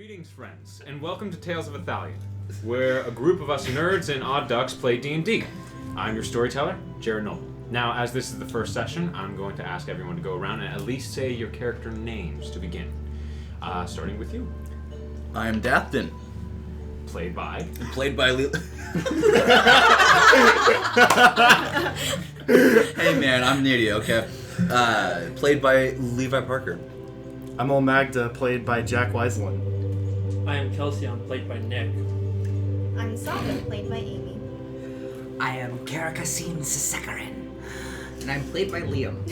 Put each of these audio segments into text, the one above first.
Greetings, friends, and welcome to Tales of Ithalian, where a group of us nerds and odd ducks play D&D. I'm your storyteller, JARON. Now, as this is the first session, I'm going to ask everyone to go around and at least say your character names to begin. Starting with you. I am DATH'TAN. Played by... Hey man, I'm an idiot, okay? Played by Levi Parker. I'm OLMAGTE, played by Jack Wiseland. I am KELSION, played by Nick. I'm SAAKA, played by Amy. I am Satyr, and I'm played by Liam.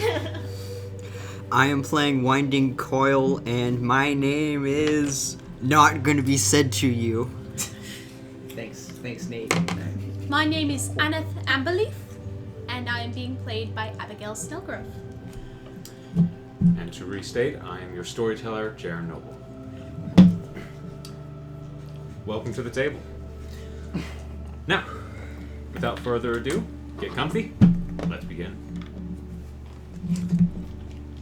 I am playing Winding COIL, and my name is not going to be said to you. Thanks, Nate. My name is ANETH, and I am being played by Abigail Snellgrove. And to restate, I am your storyteller, JARON. Welcome to the table. Now, without further ado, get comfy. Let's begin.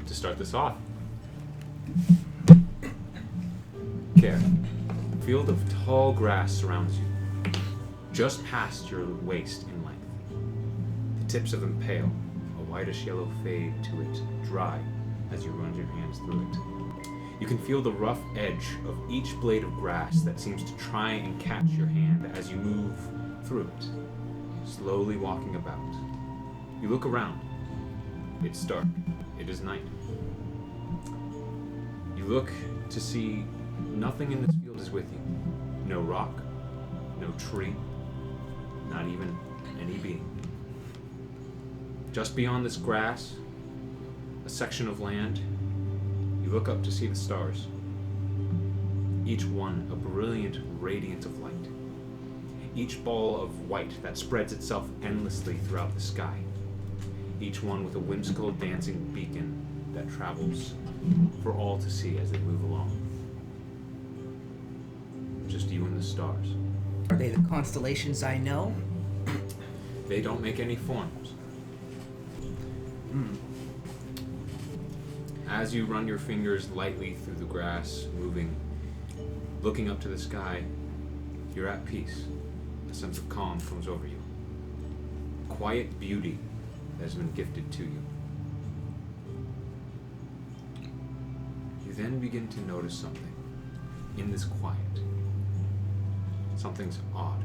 To start this off, care. A field of tall grass surrounds you, just past your waist in length. The tips of them pale, a whitish yellow fade to it, dry as you run your hands through it. You can feel the rough edge of each blade of grass that seems to try and catch your hand as you move through it, slowly walking about. You look around. It's dark. It is night. You look to see nothing in this field is with you. No rock, no tree, not even any being. Just beyond this grass, a section of land, you look up to see the stars. Each one a brilliant radiance of light. Each ball of white that spreads itself endlessly throughout the sky. Each one with a whimsical dancing beacon that travels for all to see as they move along. Just you and the stars. Are they the constellations I know? They don't make any forms. As you run your fingers lightly through the grass, moving, looking up to the sky, you're at peace. A sense of calm comes over you. Quiet beauty has been gifted to you. You then begin to notice something in this quiet. Something's odd.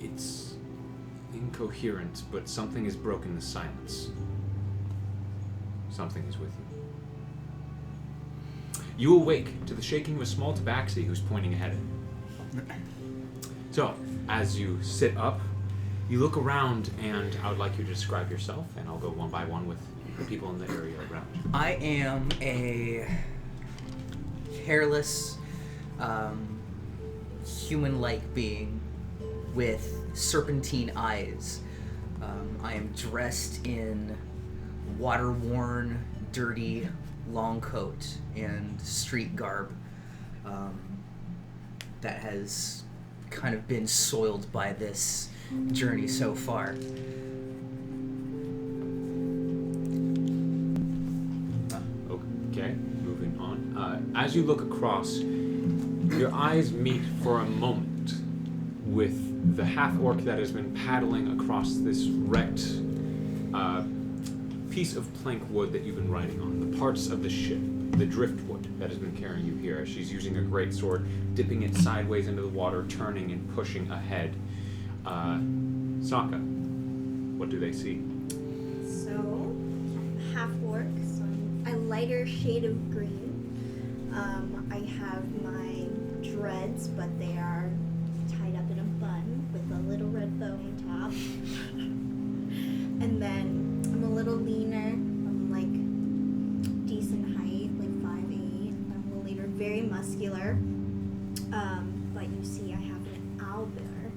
It's incoherent, but something has broken the silence. Something is with you. You awake to the shaking of a small Tabaxi who's pointing ahead. So, as you sit up, you look around, and I would like you to describe yourself, and I'll go one by one with the people in the area around you. I am a hairless, human-like being with serpentine eyes. I am dressed in water-worn, dirty, long coat and street garb that has kind of been soiled by this journey so far. Okay, moving on. As you look across, your eyes meet for a moment with the half-orc that has been paddling across this wrecked piece of plank wood that you've been riding on, the parts of the ship, the driftwood that has been carrying you here, as she's using a great sword, dipping it sideways into the water, turning and pushing ahead. SAAKA, what do they see? So, half-orc, so I'm a lighter shade of green. I have my dreads, but they are tied up in a bun with a little red bow on top. And then I'm a little leaner. I'm like decent height, like 5'8". I'm a little leaner, very muscular. But you see I have an owlbear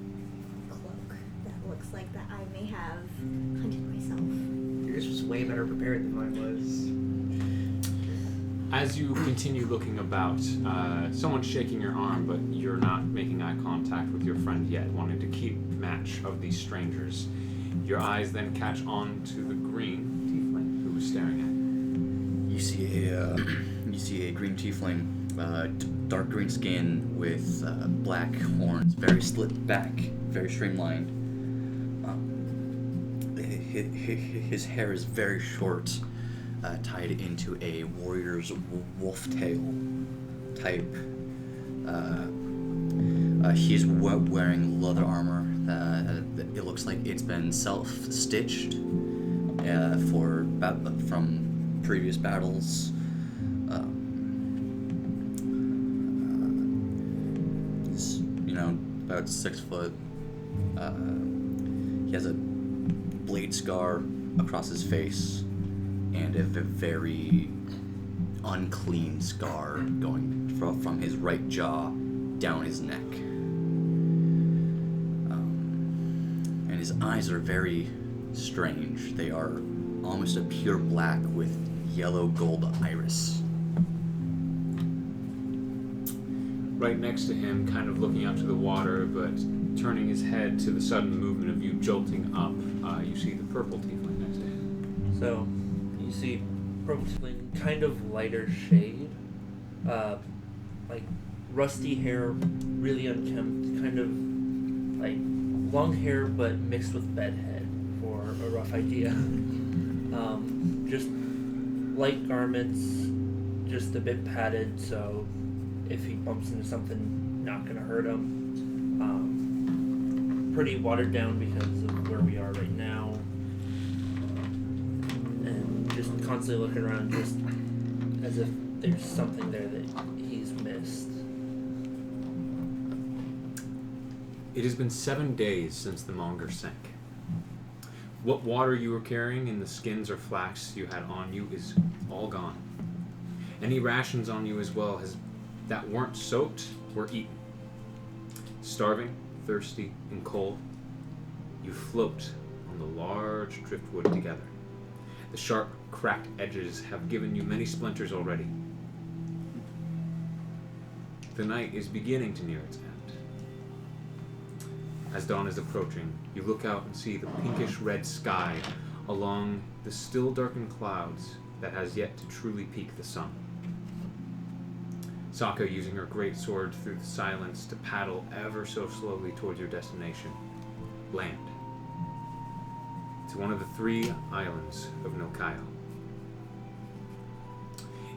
cloak that looks like that I may have hunted myself. Yours was way better prepared than mine was. As you continue looking about, someone's shaking your arm, but you're not making eye contact with your friend yet, wanting to keep match of these strangers. Your eyes then catch on to the green tiefling who was staring at you. You see see a green tiefling, dark green skin with black horns, very slit back, very streamlined. His hair is very short, tied into a warrior's wolf tail type. He's wearing leather armor. It looks like it's been self-stitched from previous battles. He's, about 6 foot. He has a blade scar across his face and a very unclean scar going from his right jaw down his neck. And his eyes are very strange. They are almost a pure black with yellow gold iris. Right next to him, kind of looking out to the water, but turning his head to the sudden movement of you jolting up, you see the purple tiefling next to him. So, you see purple tiefling, kind of lighter shade, like rusty hair, really unkempt, kind of like long hair but mixed with bedhead for a rough idea. Just light garments, just a bit padded, so if he bumps into something, not gonna hurt him. Pretty watered down because of where we are right now. And just constantly looking around just as if there's something there that he's missed. It has been 7 days since the monger sank. What water you were carrying in the skins or flax you had on you is all gone. Any rations on you as well that weren't soaked were eaten. Starving, thirsty, and cold, you float on the large driftwood together. The sharp, cracked edges have given you many splinters already. The night is beginning to near its end. As dawn is approaching, you look out and see the pinkish-red sky along the still darkened clouds that has yet to truly peak the sun. SAAKA using her great sword through the silence to paddle ever so slowly towards your destination, land. To one of the 3 islands of Nilkaya.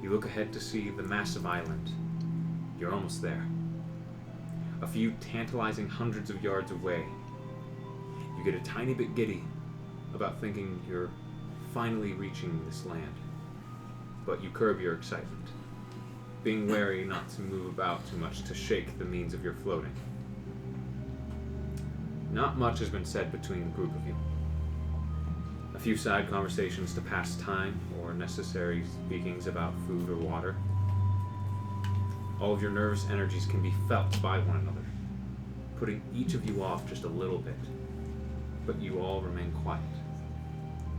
You look ahead to see the massive island. You're almost there. A few tantalizing hundreds of yards away, you get a tiny bit giddy about thinking you're finally reaching this land. But you curb your excitement, being wary not to move about too much to shake the means of your floating. Not much has been said between the group of you. A few side conversations to pass time, or necessary speakings about food or water. All of your nervous energies can be felt by one another, putting each of you off just a little bit, but you all remain quiet.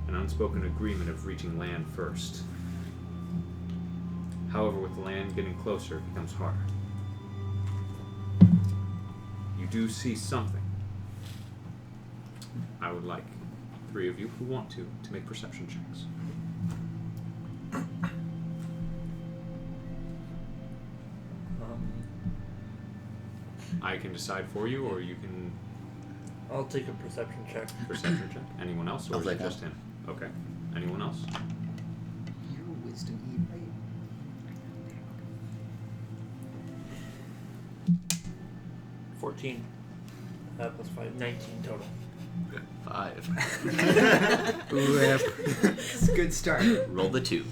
An unspoken agreement of reaching land first. However, with the land getting closer, it becomes harder. You do see something. I would like 3 of you who want to make perception checks. I can decide for you, or you can... I'll take a perception check. Perception check. Anyone else, or I'll is it take just him? Okay. Anyone else? Your wisdom, 14. Plus 5, 19 total. 5. It's a good start. Roll the 2.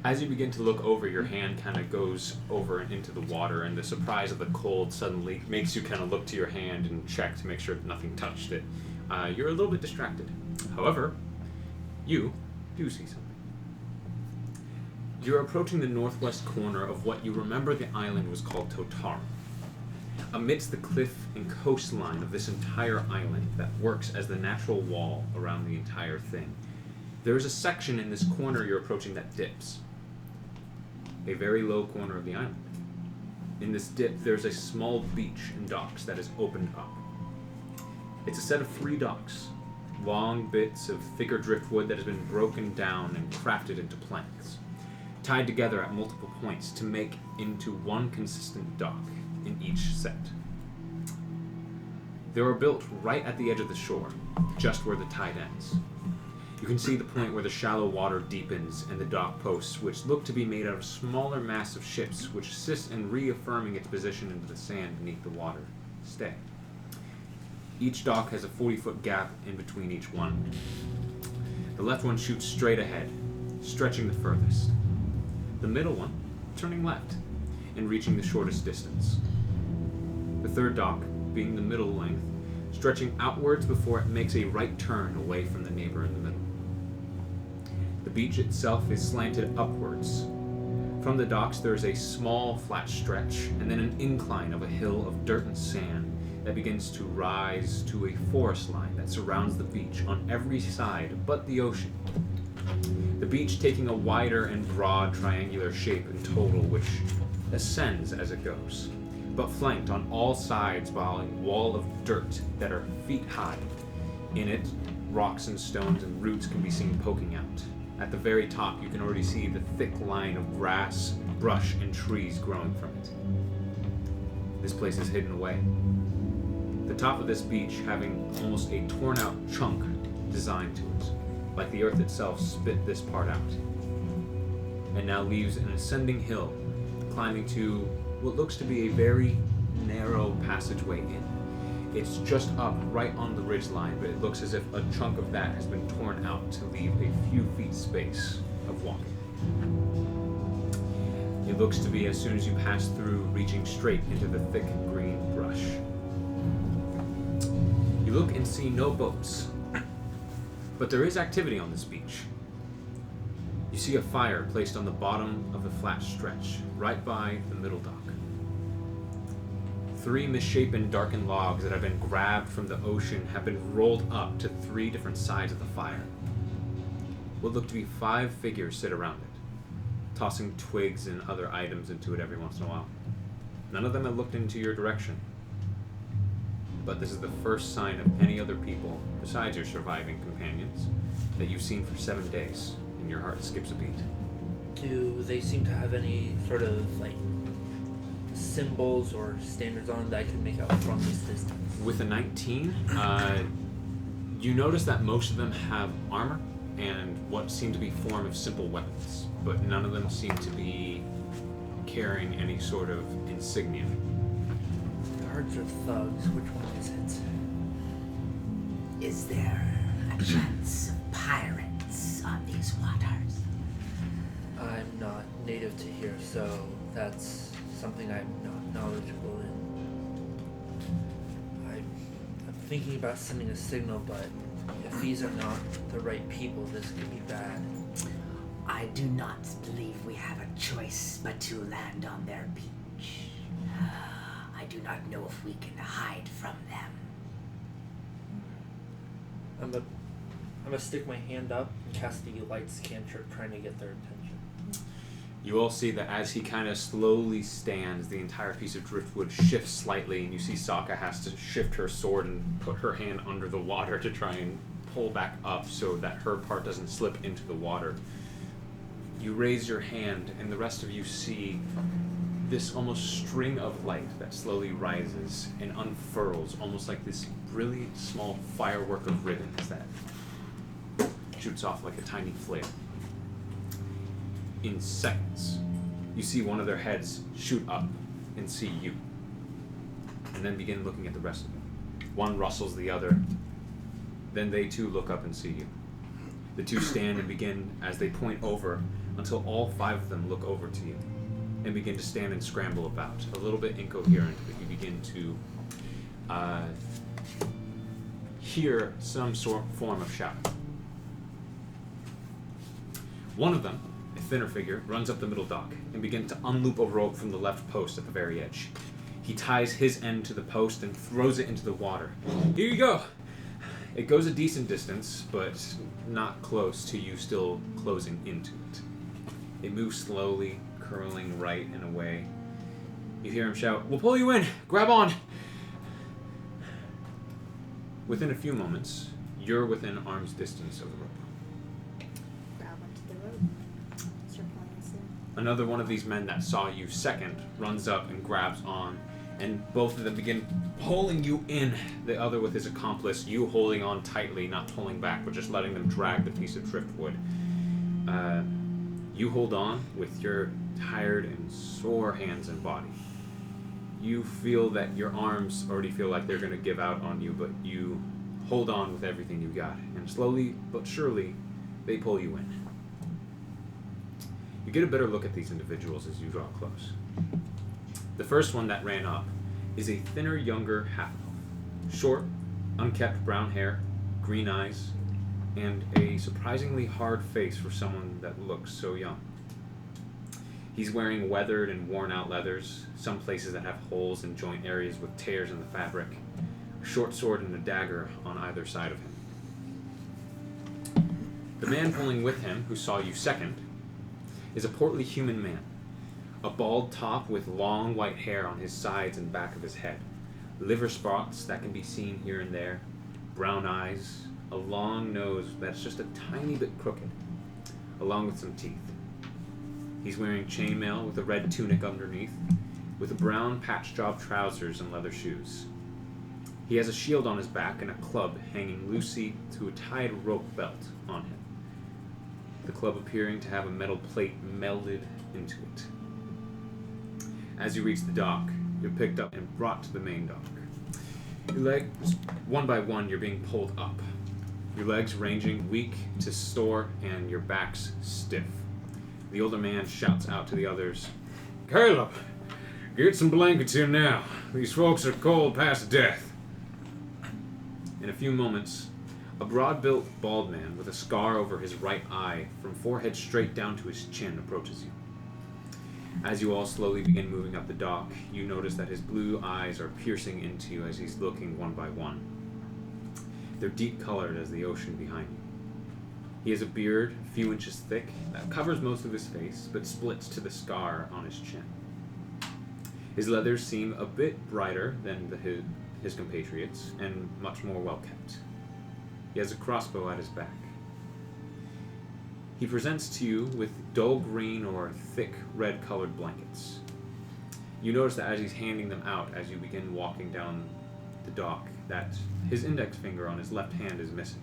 As you begin to look over, your hand kind of goes over and into the water, and the surprise of the cold suddenly makes you kind of look to your hand and check to make sure that nothing touched it. You're a little bit distracted. However, you do see something. You're approaching the northwest corner of what you remember the island was called Totar. Amidst the cliff and coastline of this entire island that works as the natural wall around the entire thing, there is a section in this corner you're approaching that dips. A very low corner of the island. In this dip, there's a small beach and docks that is opened up. It's a set of 3 docks, long bits of thicker driftwood that has been broken down and crafted into planks. tied together at multiple points to make into one consistent dock in each set. They were built right at the edge of the shore, just where the tide ends. You can see the point where the shallow water deepens and the dock posts, which look to be made out of smaller mass of ships, which assist in reaffirming its position into the sand beneath the water, stay. Each dock has a 40-foot gap in between each one. The left one shoots straight ahead, stretching the furthest. The middle one, turning left and reaching the shortest distance. The third dock, being the middle length, stretching outwards before it makes a right turn away from the neighbor in the middle. The beach itself is slanted upwards. From the docks there is a small flat stretch and then an incline of a hill of dirt and sand that begins to rise to a forest line that surrounds the beach on every side but the ocean. The beach taking a wider and broad triangular shape in total, which ascends as it goes, but flanked on all sides by a wall of dirt that are feet high. In it, rocks and stones and roots can be seen poking out. At the very top, you can already see the thick line of grass, brush, and trees growing from it. This place is hidden away. The top of this beach having almost a torn out chunk designed to it, like the earth itself spit this part out, and now leaves an ascending hill, climbing to what looks to be a very narrow passageway in. It's just up right on the ridgeline, but it looks as if a chunk of that has been torn out to leave a few feet space of walking. It looks to be, as soon as you pass through, reaching straight into the thick green brush. You look and see no boats, but there is activity on this beach. You see a fire placed on the bottom of the flat stretch, right by the middle dock. 3 misshapen, darkened logs that have been grabbed from the ocean have been rolled up to 3 different sides of the fire. What look to be 5 figures sit around it, tossing twigs and other items into it every once in a while. None of them have looked into your direction, but this is the first sign of any other people, besides your surviving companions, that you've seen for 7 days, and your heart skips a beat. Do they seem to have any sort of, like, symbols or standards on that I can make out from this distance? With a 19, you notice that most of them have armor and what seem to be form of simple weapons, but none of them seem to be carrying any sort of insignia. Guards or thugs? Which one is it? Is there a chance of pirates on these waters? I'm not native to here, so that's something I'm not knowledgeable in. I'm thinking about sending a signal, but if these are not the right people, this could be bad. I do not believe we have a choice but to land on their beach. I do not know if we can hide from them. I'm gonna stick my hand up and cast the lights cantrip, trying to get their attention. You all see that as he kind of slowly stands, the entire piece of driftwood shifts slightly, and you see SAAKA has to shift her sword and put her hand under the water to try and pull back up so that her part doesn't slip into the water. You raise your hand, and the rest of you see this almost string of light that slowly rises and unfurls, almost like this brilliant small firework of ribbons that shoots off like a tiny flare. In seconds, you see one of their heads shoot up and see you, and then begin looking at the rest of them. One rustles the other, then they too look up and see you. The two stand and begin as they point over until all 5 of them look over to you and begin to stand and scramble about, a little bit incoherent, but you begin to hear some form of shout. One of them, a thinner figure, runs up the middle dock and begins to unloop a rope from the left post at the very edge. He ties his end to the post and throws it into the water. Here you go! It goes a decent distance, but not close to you still closing into it. It moves slowly, curling right and away. You hear him shout, "We'll pull you in! Grab on!" Within a few moments, you're within arm's distance of the rope. Grab onto the rope. Start pulling us in. Another one of these men that saw you second runs up and grabs on, and both of them begin pulling you in, the other with his accomplice, you holding on tightly, not pulling back, but just letting them drag the piece of driftwood. You hold on with your tired and sore hands and body. You feel that your arms already feel like they're going to give out on you, but you hold on with everything you got, and slowly but surely, they pull you in. You get a better look at these individuals as you draw close. The first one that ran up is a thinner, younger half-elf. Short, unkempt brown hair, green eyes, and a surprisingly hard face for someone that looks so young. He's wearing weathered and worn-out leathers, some places that have holes in joint areas with tears in the fabric, a short sword and a dagger on either side of him. The man pulling with him, who saw you second, is a portly human man. A bald top with long white hair on his sides and back of his head, liver spots that can be seen here and there, brown eyes, a long nose that's just a tiny bit crooked, along with some teeth. He's wearing chainmail with a red tunic underneath, with a brown patch-job trousers and leather shoes. He has a shield on his back and a club hanging loosely to a tied rope belt on him, the club appearing to have a metal plate melded into it. As you reach the dock, you're picked up and brought to the main dock. Your legs, one by one, you're being pulled up. Your legs ranging weak to sore and your backs stiff. The older man shouts out to the others, "Caleb, get some blankets here now. These folks are cold past death." In a few moments, a broad-built bald man with a scar over his right eye from forehead straight down to his chin approaches you. As you all slowly begin moving up the dock, you notice that his blue eyes are piercing into you as he's looking one by one. They're deep-colored as the ocean behind you. He has a beard a few inches thick that covers most of his face, but splits to the scar on his chin. His leathers seem a bit brighter than his compatriots, and much more well-kept. He has a crossbow at his back. He presents to you with dull green or thick red-colored blankets. You notice that as he's handing them out, as you begin walking down the dock, that his index finger on his left hand is missing.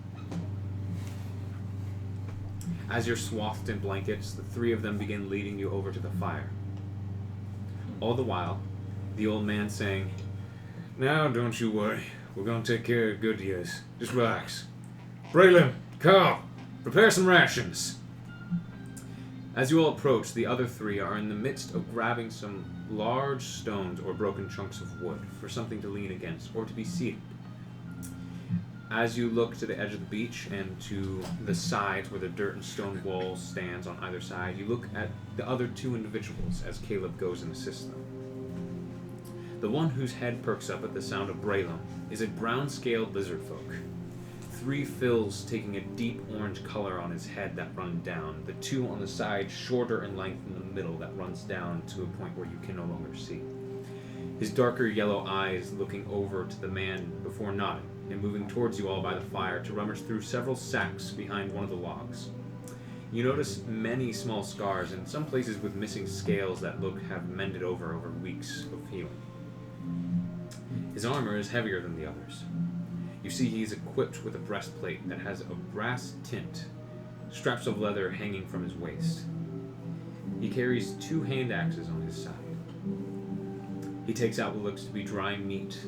As you're swathed in blankets, the three of them begin leading you over to the fire. All the while, the old man saying, "Now, don't you worry. We're going to take care of good years. Just relax. Braylon, Carl, prepare some rations." As you all approach, the other three are in the midst of grabbing some large stones or broken chunks of wood for something to lean against or to be seated. As you look to the edge of the beach and to the sides where the dirt and stone wall stands on either side, you look at the other two individuals as Caleb goes and assists them. The one whose head perks up at the sound of Braylon is a brown-scaled lizard folk. 3 fills taking a deep orange color on his head that run down, the 2 on the side shorter in length in the middle that runs down to a point where you can no longer see. His darker yellow eyes looking over to the man before nodding and moving towards you all by the fire to rummage through several sacks behind one of the logs. You notice many small scars and some places with missing scales that look have mended over weeks of healing. His armor is heavier than the others. You see he's equipped with a breastplate that has a brass tint, straps of leather hanging from his waist. He carries 2 hand axes on his side. He takes out what looks to be dry meat,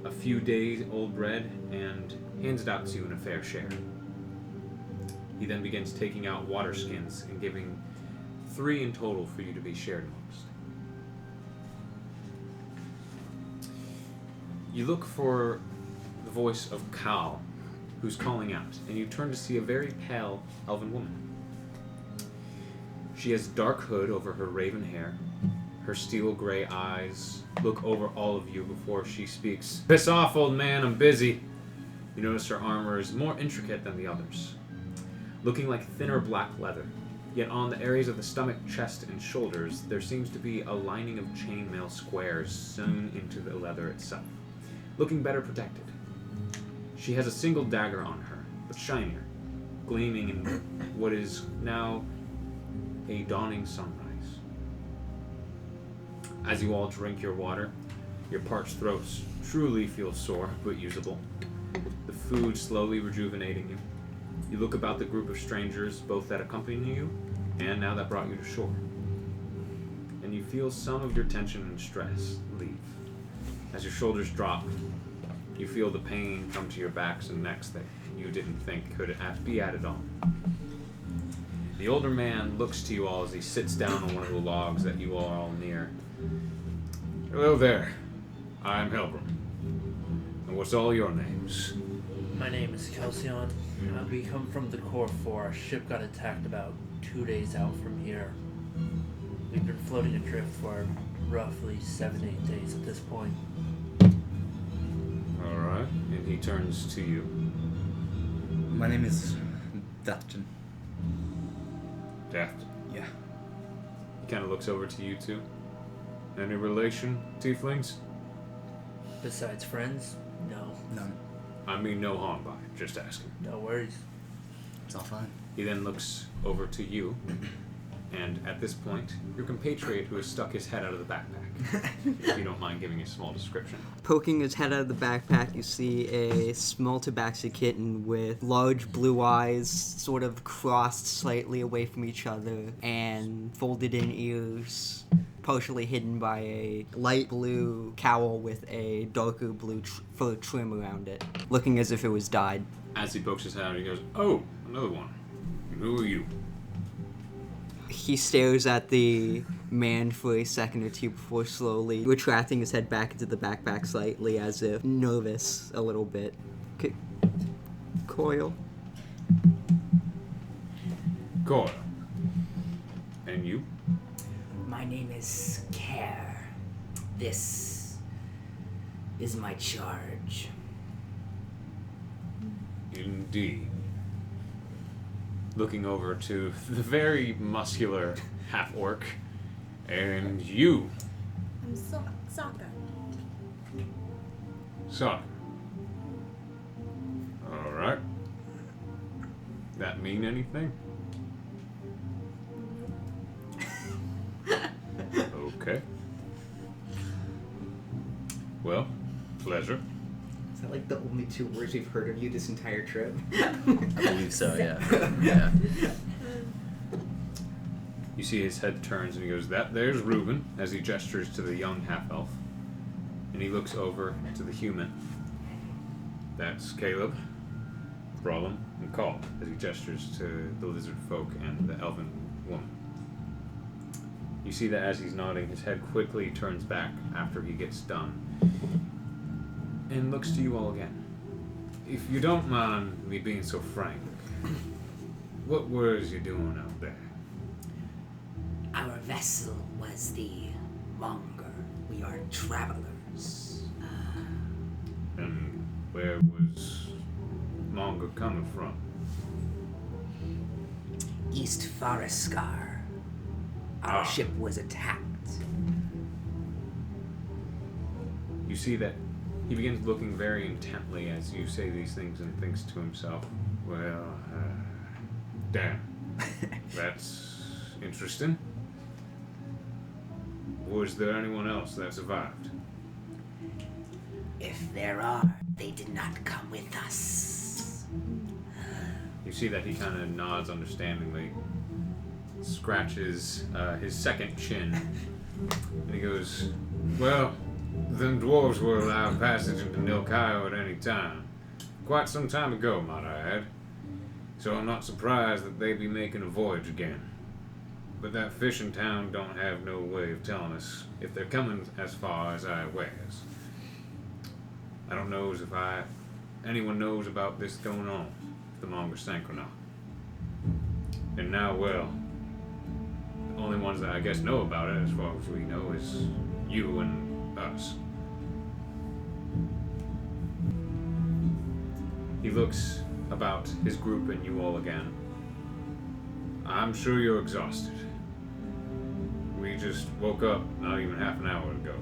a few days old bread, and hands it out to you in a fair share. He then begins taking out water skins and giving 3 in total for you to be shared amongst. You look for the voice of Cal, who's calling out, and you turn to see a very pale elven woman. She has dark hood over her raven hair. Her steel gray eyes look over all of you before she speaks. "Piss off, old man, I'm busy." You notice her armor is more intricate than the others, looking like thinner black leather. Yet on the areas of the stomach, chest, and shoulders, there seems to be a lining of chainmail squares sewn into the leather itself, looking better protected. She has a single dagger on her, but shinier, gleaming in what is now a dawning sunrise. As you all drink your water, your parched throats truly feel sore, but usable. The food slowly rejuvenating you. You look about the group of strangers, both that accompany you and now that brought you to shore. And you feel some of your tension and stress leave. As your shoulders drop, you feel the pain come to your backs and necks that you didn't think could be added on. The older man looks to you all as he sits down on one of the logs that you all are all near. Hello there. I'm Helbram. And what's all your names? My name is KELSION. We come from the Core 4. Our ship got attacked about 2 days out from here. We've been floating adrift for roughly 7-8 days at this point. Alright. And he turns to you. My name is DATH'TAN. DATH'TAN. Yeah. He kind of looks over to you two. Any relation, Tieflings? Besides friends, no. None. I mean no harm by it, just asking. No worries. It's all fine. He then looks over to you, and at this point, your compatriot who has stuck his head out of the backpack. If you don't mind giving a small description. Poking his head out of the backpack, you see a small Tabaxi kitten with large blue eyes, sort of crossed slightly away from each other, and folded in ears, partially hidden by a light blue cowl with a darker blue fur trim around it, looking as if it was dyed. As he pokes his head out, he goes, "Oh, another one. And who are you?" He stares at the man for a second or two before slowly retracting his head back into the backpack slightly, as if nervous a little bit. COIL. COIL. And you? My name is Care. This is my charge. Indeed. Looking over to the very muscular half-orc. And you? I'm SAAKA. SAAKA. Alright. That mean anything? Okay. Well, pleasure. Is that like the only 2 words we've heard of you this entire trip? I believe so, yeah. Yeah. You see his head turns and he goes, there's Reuben, as he gestures to the young half-elf. And he looks over to the human. That's Caleb, Brawlham, and Call, as he gestures to the lizard folk and the elven woman. You see that as he's nodding, his head quickly turns back after he gets done. And looks to you all again. If you don't mind me being so frank, what was you doing out there? Our vessel was the Monger. We are travelers. And where was Monger coming from? East Faraskar. Our ship was attacked. You see that he begins looking very intently as you say these things and thinks to himself, well, damn, that's interesting. Was there anyone else that survived? If there are, they did not come with us. You see that he kind of nods understandingly, scratches his second chin, and he goes, well, them dwarves were allowed passage into Nilkaio at any time. Quite some time ago, might I add. So I'm not surprised that they be making a voyage again. But that fishing town don't have no way of telling us if they're coming as far as I wears. I don't know if anyone knows about this going on, if the Monger sank or not. And now, well, the only ones that I guess know about it, as far as we know, is you and us. He looks about his group and you all again. I'm sure you're exhausted. We just woke up not even half an hour ago.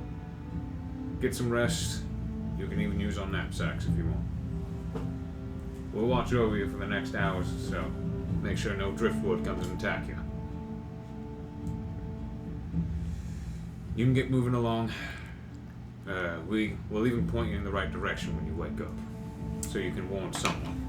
Get some rest. You can even use our knapsacks if you want. We'll watch over you for the next hours or so. Make sure no driftwood comes and attack you. You can get moving along. We will even point you in the right direction when you wake up, so you can warn someone.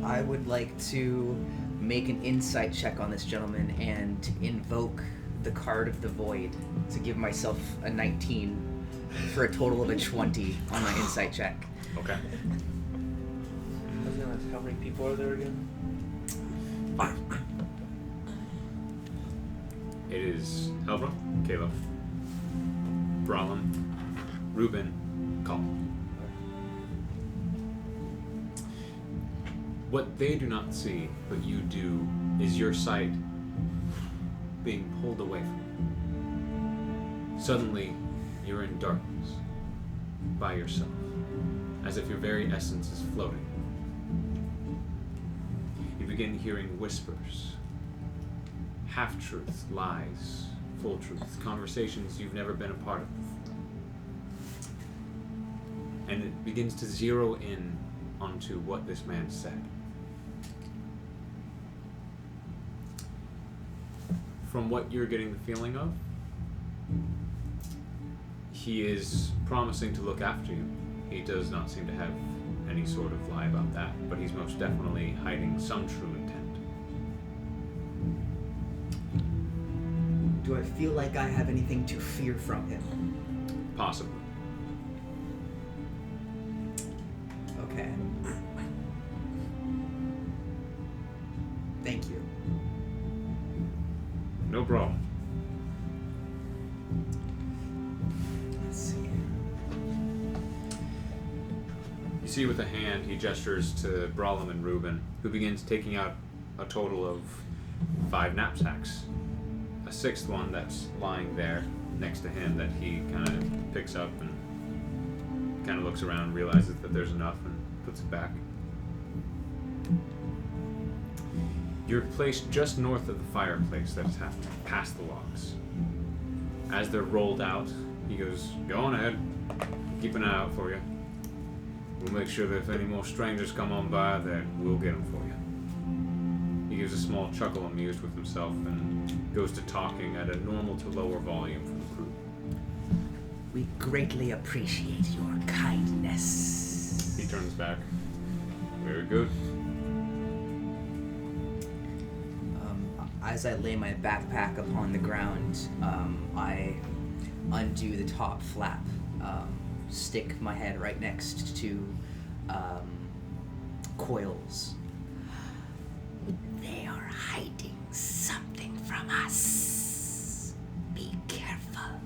I would like to make an insight check on this gentleman and invoke the Card of the Void to give myself a 19 for a total of a 20 on my insight check. Okay. I was gonna ask, how many people are there again? 5. It is Helbra, Caleb, Brahlam, Reuben, Colin. What they do not see, but you do, is your sight being pulled away from you. Suddenly, you're in darkness, by yourself, as if your very essence is floating. You begin hearing whispers, half-truths, lies, full truths, conversations you've never been a part of before. And it begins to zero in onto what this man said. From what you're getting the feeling of, he is promising to look after you. He does not seem to have any sort of lie about that, but he's most definitely hiding some true intent. Do I feel like I have anything to fear from him? Possibly. Okay. Thank you. No problem. Let's see. You see with a hand, he gestures to Brahlam and Reuben, who begins taking out a total of 5 knapsacks. A 6th one that's lying there next to him that he kind of picks up and kind of looks around, realizes that there's enough, and puts it back. You're placed just north of the fireplace that's happening, past the logs. As they're rolled out, he goes, "Go on ahead. Keep an eye out for you. We'll make sure that if any more strangers come on by, that we'll get them for you." He gives a small chuckle, amused with himself, and goes to talking at a normal to lower volume for the crew. We greatly appreciate your kindness. He turns back. Very good. As I lay my backpack upon the ground, I undo the top flap, stick my head right next to coils. They are hiding something from us. Be careful.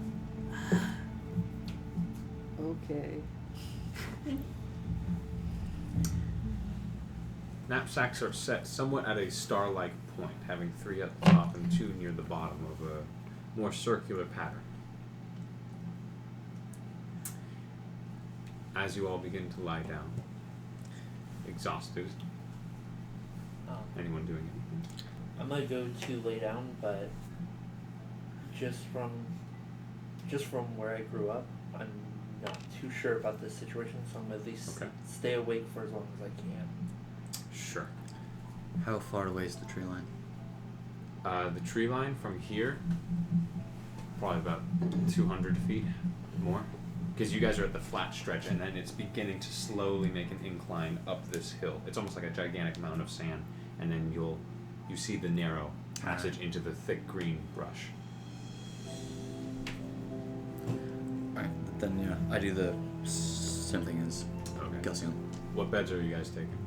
Okay. Knapsacks are set somewhat at a star-like point, having 3 at the top and 2 near the bottom of a more circular pattern. As you all begin to lie down, exhausted, anyone doing anything? I might go to lay down, but just from where I grew up, I'm not too sure about this situation, so I'm gonna at least stay awake for as long as I can. Sure. How far away is the tree line? The tree line from here, probably about 200 feet more. Because you guys are at the flat stretch, and then it's beginning to slowly make an incline up this hill. It's almost like a gigantic mound of sand, and then you see the narrow passage into the thick green brush. Alright, then yeah, I do the same thing as KELSION. What beds are you guys taking?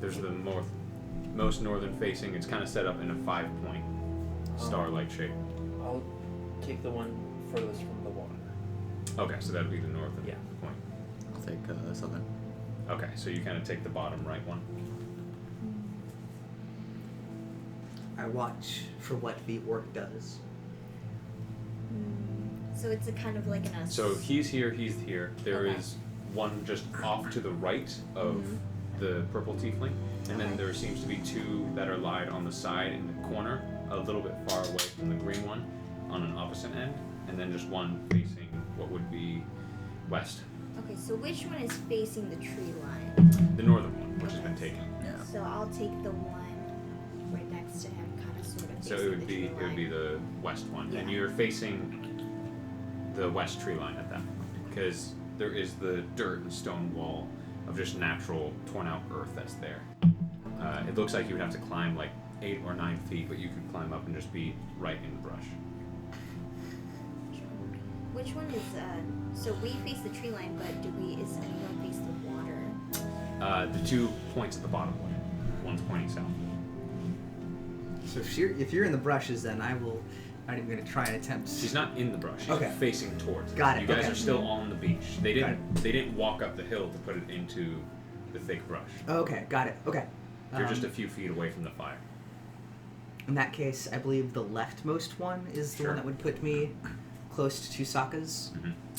There's the most northern facing. It's kind of set up in a 5-point star-like shape. I'll take the one furthest from the water. Okay, so that would be the northern point. I'll take southern. Okay, so you kind of take the bottom right one. I watch for what the orc does. So it's a kind of like an So he's here, he's here. There is one just off to the right of the purple tiefling, and then there seems to be 2 that are lied on the side in the corner, a little bit far away from the green one, on an opposite end, and then just one facing what would be west. Okay, so which one is facing the tree line? The northern one, which has been taken. Yeah. So I'll take the one right next to him, kind of sort of So facing it would the be tree line. the west one, and Yeah. you're facing the west tree line at that point because there is the dirt and stone wall of just natural torn out earth that's there. It looks like you would have to climb like 8 or 9 feet, but you could climb up and just be right in the brush. Which one is so we face the tree line, but is anyone face the water? The 2 points at the bottom way. One's pointing south. So if you're in the brushes, then I'm not even gonna try and attempt. She's not in the brush. She's Okay. facing towards it. Got it, You guys okay. are still on the beach. They Got didn't walk up the hill to put it into the thick brush. Okay, got it. Okay. You're just a few feet away from the fire. In that case, I believe the leftmost one is the Sure. one that would put me close to 2 SAAKAs.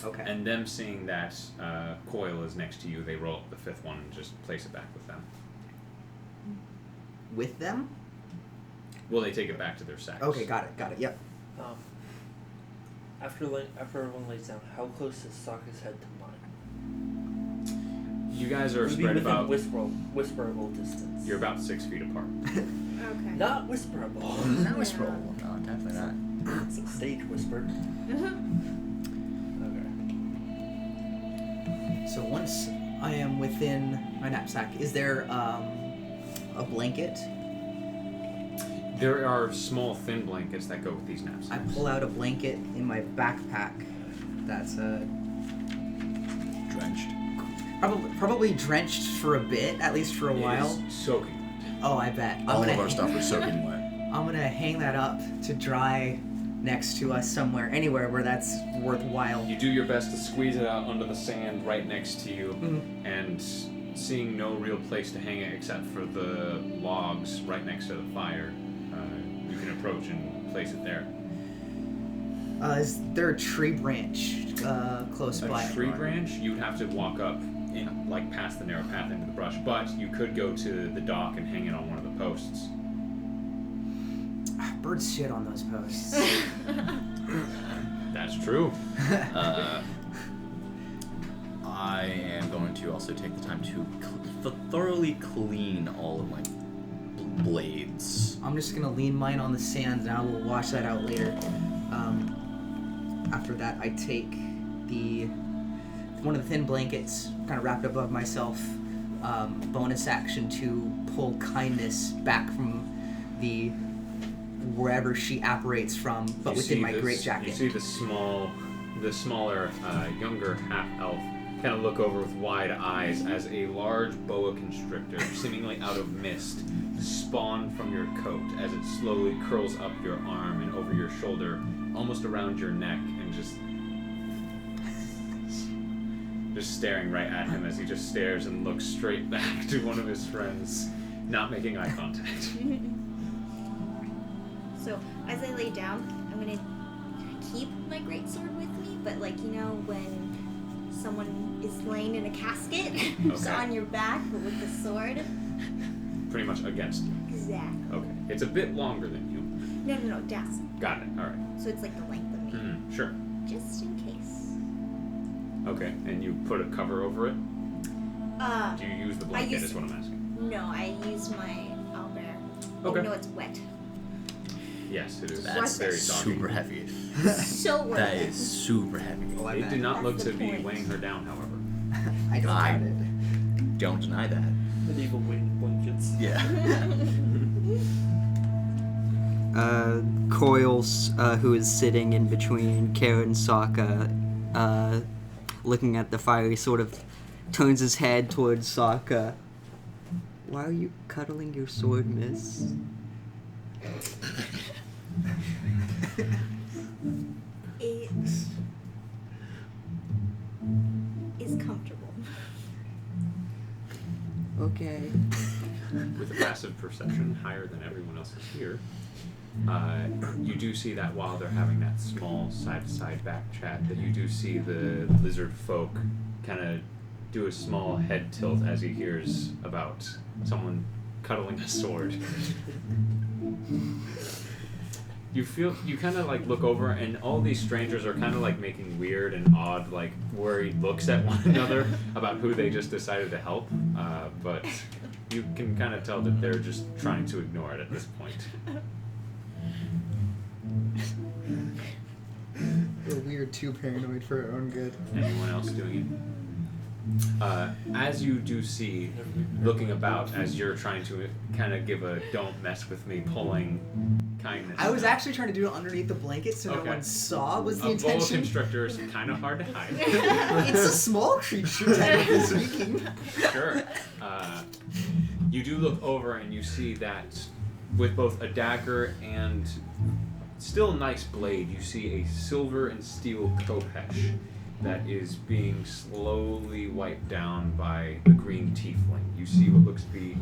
Okay. And them seeing that coil is next to you, they roll up the 5th one and just place it back with them. With them? Well, they take it back to their sacks. Okay, got it. Yep. After everyone lays down, how close is Sokka's head to mine? You guys are Would be spread within about. whisperable distance. You're about 6 feet apart. Okay. Not whisperable. Not whisperable. No, definitely not. It's a stage whisper. Okay. So once I am within my knapsack, is there a blanket? There are small, thin blankets that go with these I knapsacks. pull out a blanket in my backpack. That's Drenched. probably drenched for a bit, at least for a while. It is soaking wet. Oh, I bet. All of our stuff is soaking wet. I'm gonna hang that up to dry next to us somewhere, anywhere where that's worthwhile. You do your best to squeeze it out under the sand right next to you, Mhm. and seeing no real place to hang it except for the logs right next to the fire, you can approach and place it there. Is there a tree branch close by? A tree branch, you'd have to walk up, like past the narrow path into the brush, but you could go to the dock and hang it on one of the posts. Birds shit on those posts. That's true. I am going to also take the time to thoroughly clean all of my blades. I'm just gonna lean mine on the sand and I will wash that out later. After that, I take one of the thin blankets, kind of wrapped above myself. Bonus action to pull kindness back from the wherever she apparates from, but You within see my this- great jacket. You see the smaller, younger half-elf kind of look over with wide eyes as a large boa constrictor, seemingly out of mist, spawn from your coat as it slowly curls up your arm and over your shoulder, almost around your neck, and just staring right at him as he just stares and looks straight back to one of his friends, not making eye contact. So as I lay down, I'm gonna keep my greatsword with me, but like when someone is laying in a casket, so Okay. on your back, but with the sword. Pretty much against you. Exactly. Okay. It's a bit longer than you. No, down. Got it. All right. So it's like the length of me, Sure. just in case. Okay. And you put a cover over it? Uh, Do you use the blanket is what I'm asking. No, I use my owlbear. Okay. Oh no, it's wet. Yes, it is. That's very soggy. super heavy. So wet. That is super heavy. Oh, I It bet. did not look That's to the be point. weighing her down, however. I don't I- doubt it. Don't deny that. Medieval weighted blankets. Yeah. COIL, who is sitting in between Kara and SAAKA, looking at the fire, he sort of turns his head towards SAAKA. Why are you cuddling your sword, miss? It is comfortable. Okay. With a passive perception higher than everyone else's here, you do see that while they're having that small side-to-side back chat, that you do see the lizard folk kind of do a small head tilt as he hears about someone cuddling a sword. You kind of like look over, and all these strangers are kind of like making weird and odd, like worried looks at one another about who they just decided to help. But you can kind of tell that they're just trying to ignore it at this point. We're too paranoid for our own good. Anyone else doing it? As you do see, looking about, as you're trying to kind of give a "don't mess with me" pulling kindness. I was actually trying to do it underneath the blanket so no one saw was the A boa intention. constrictor is kind of hard to hide. It's a small creature, technically speaking. Sure. You do look over and you see that with both a dagger and still a nice blade, you see a silver and steel khopesh that is being slowly wiped down by the green tiefling. You see what looks to be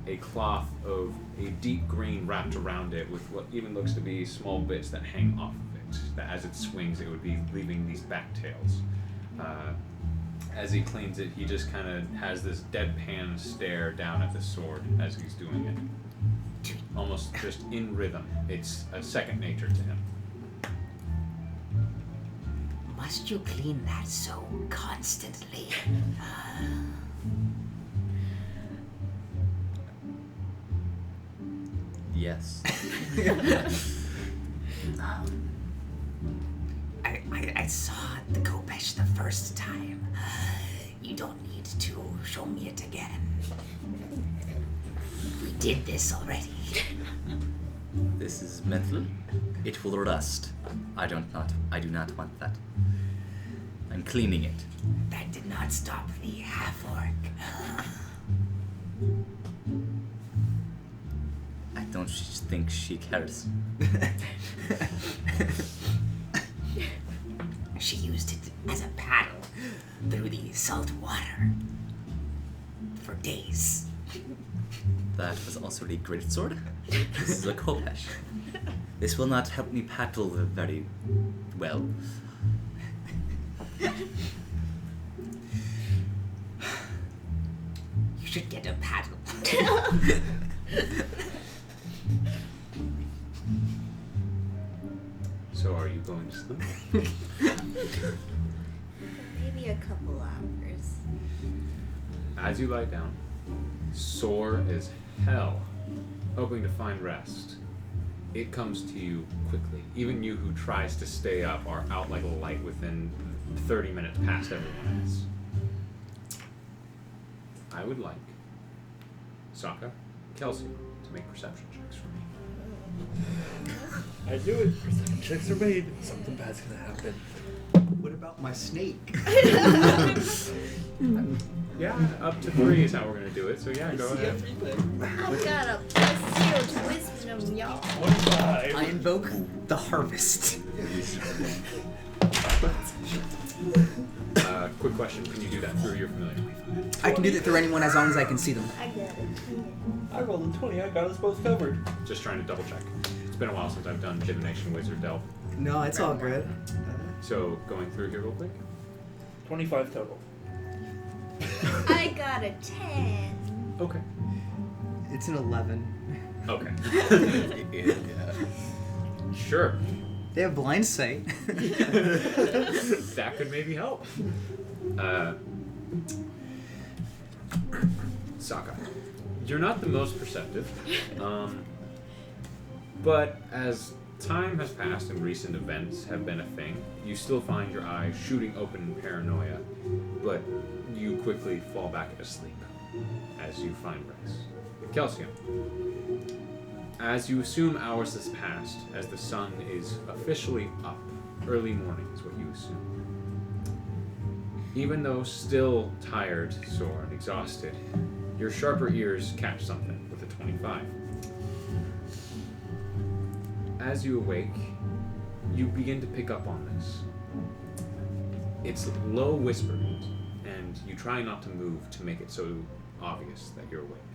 a cloth of a deep green wrapped around it with what even looks to be small bits that hang off of it. That as it swings, it would be leaving these back tails. As he cleans it, he just kind of has this deadpan stare down at the sword as he's doing it. Almost just in rhythm. It's a second nature to him. Must you clean that so constantly? Yes. I saw the khopesh the first time. You don't need to show me it again. We did this already. This is metal. It will rust. I do not want that. I'm cleaning it. That did not stop the half-orc. I don't think she cares. She used it as a paddle through the salt water for days. That was also a great sword. This is a khopesh. This will not help me paddle very well. You should get a paddle. So are you going to sleep? Maybe a couple hours. As you lie down, sore as hell, hoping to find rest, it comes to you quickly. Even you who tries to stay up are out like a light within 30 minutes past everyone else. I would like SAAKA, KELSION to make perception checks for me. I do it. Perception checks are made. Something bad's gonna happen. What about my snake? Yeah, up to 3 is how we're gonna do it. So yeah, go ahead. I got a +0 to wisdom, y'all. 25. I invoke the harvest. Quick question: can you do that through your familiar? I can do that through anyone as long as I can see them. I got it. I rolled a 20. I got us both covered. Just trying to double check. It's been a while since I've done divination, wizard, delve. No, it's all good. So going through here real quick. 25 total. I got a 10. Okay. It's an 11. Okay. Yeah. Sure. They have blind sight. That could maybe help. SAAKA, you're not the most perceptive, but as time has passed and recent events have been a thing, you still find your eyes shooting open in paranoia, but you quickly fall back asleep as you find rest. KELSION, as you assume hours has passed, as the sun is officially up, early morning is what you assume. Even though still tired, sore, and exhausted, your sharper ears catch something with a 25. As you awake, you begin to pick up on this. It's low whispered, and you try not to move to make it so obvious that you're awake.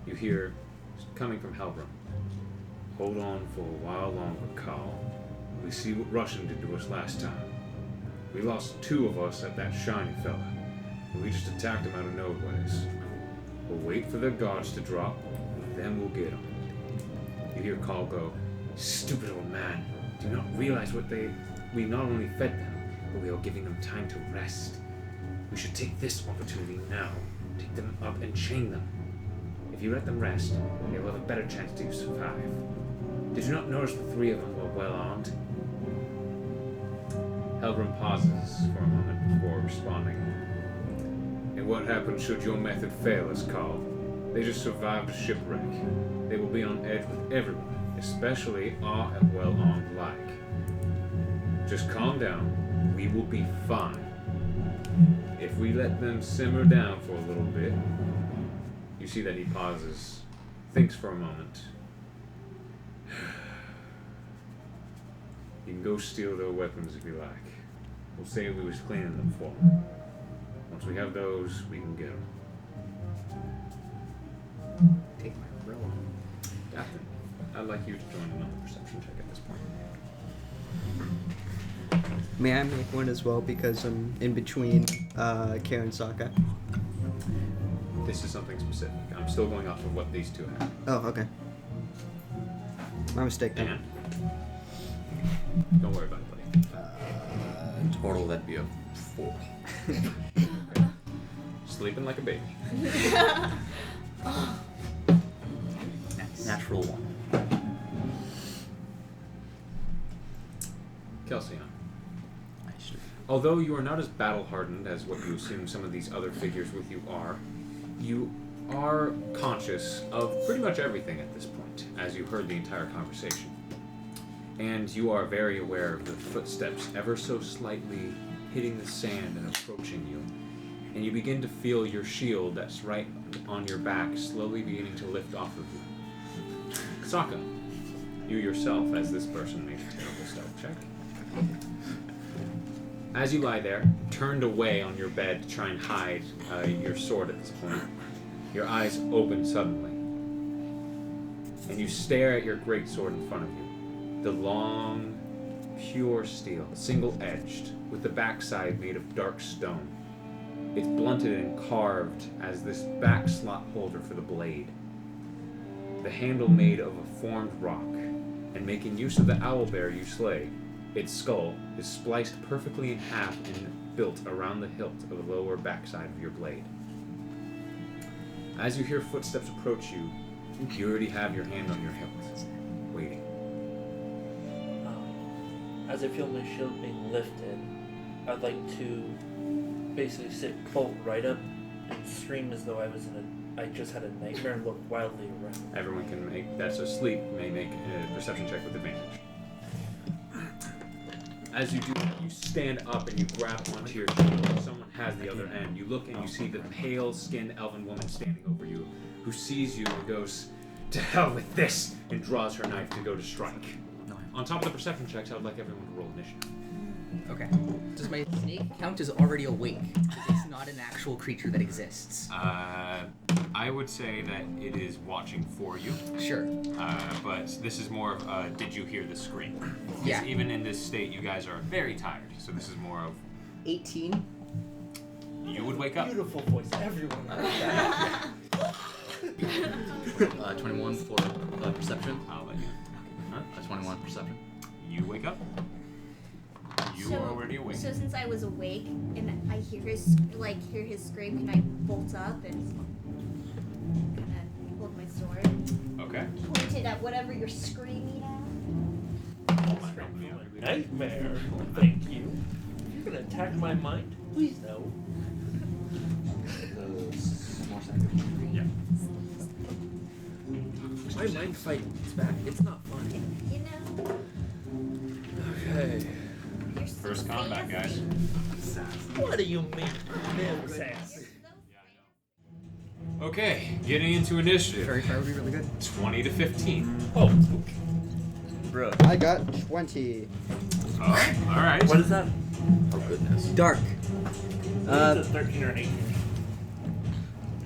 You hear, coming from Helbram, "Hold on for a while longer, Carl. We see what Russian did to us last time. We lost 2 of us at that shiny fella, and we just attacked him out of nowheres. We'll wait for their guards to drop, and then we'll get them." You hear Carl go, "Stupid old man, do you not realize we not only fed them, but we are giving them time to rest. We should take this opportunity now, take them up and chain them. If you let them rest, they will have a better chance to survive. Did you not notice the three of them were well armed? Helgrim pauses for a moment before responding. And what happens should your method fail is called. They just survived a shipwreck. They will be on edge with everyone, especially our well-armed like. Just calm down. We will be fine. If we let them simmer down for a little bit. You see that he pauses, thinks for a moment. You can go steal their weapons if you like. We'll say we was cleaning them for them. Once we have those, we can get them. Take my roll. Dathan, I'd like you to join another perception check at this point. May I make one as well because I'm in between Kara and SAAKA? This is something specific. I'm still going off of what these two have. Oh, okay. My mistake then. Dan, don't worry about it, buddy. Total, that'd be a 4. Sleeping like a baby. Natural 1. KELSION. Although you are not as battle-hardened as what you assume some of these other figures with you are conscious of pretty much everything at this point, as you heard the entire conversation. And you are very aware of the footsteps ever so slightly hitting the sand and approaching you. And you begin to feel your shield that's right on your back slowly beginning to lift off of you. SAAKA, you yourself, as this person makes a terrible stealth check. As you lie there, turned away on your bed to try and hide your sword at this point, your eyes open suddenly. And you stare at your greatsword in front of you. The long, pure steel, single-edged, with the backside made of dark stone. It's blunted and carved as this back slot holder for the blade. The handle made of a formed rock, and making use of the owlbear you slay, its skull is spliced perfectly in half and built around the hilt of the lower backside of your blade. As you hear footsteps approach you, you already have your hand on your hilt, waiting. As I feel my shield being lifted, I'd like to basically sit bolt right up and scream as though I just had a nightmare and look wildly around. Everyone can make, that's asleep, may make a perception check with advantage. As you do that, you stand up and you grab onto your shield. Someone has the other end. You look and you see the pale-skinned elven woman standing over you, who sees you and goes, "To hell with this!" and draws her knife to go to strike. On top of the perception checks, I would like everyone to roll initiative. Okay. Does my snake count as already awake? Because it's not an actual creature that exists. I would say that it is watching for you. Sure. But this is more of a, did you hear the scream? Yeah. Even in this state, you guys are very tired, so this is more of, 18. you would wake up. Beautiful voice, everyone. 21 for perception. I'll let you. Huh? 21 perception. You wake up. You are already awake. So since I was awake and I hear his scream, can I bolt up and kind of hold my sword, Okay. point it at whatever you're screaming at? Nightmare. Thank you. If you're gonna attack my mind, please no. Yeah. My mind fighting is back. It's not fun. You know. Okay. You're so First combat, sassy. guys. What do you mean? Damn sass. Okay, getting into initiative. Very far would be really good. 20 to 15. Oh, Bro. I got 20. Oh, all right. what is that? Oh goodness. Dark. It's a 13 or an 18.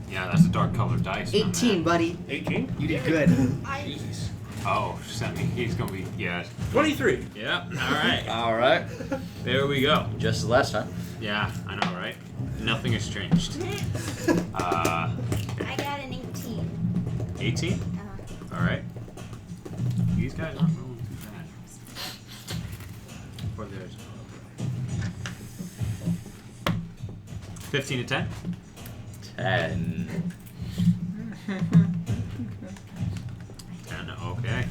Yeah, that's a dark colored dice. 18, buddy. 18? You did good. Jeez. Oh, sent me. He's gonna be. Yeah. 23. Yeah. All right. All right. There we go. Just as last time. Yeah, I know, right? Nothing has changed. I got an 18. 18. All right. These guys aren't rolling too bad. For theirs. 15 to 10. 10. 10. Okay.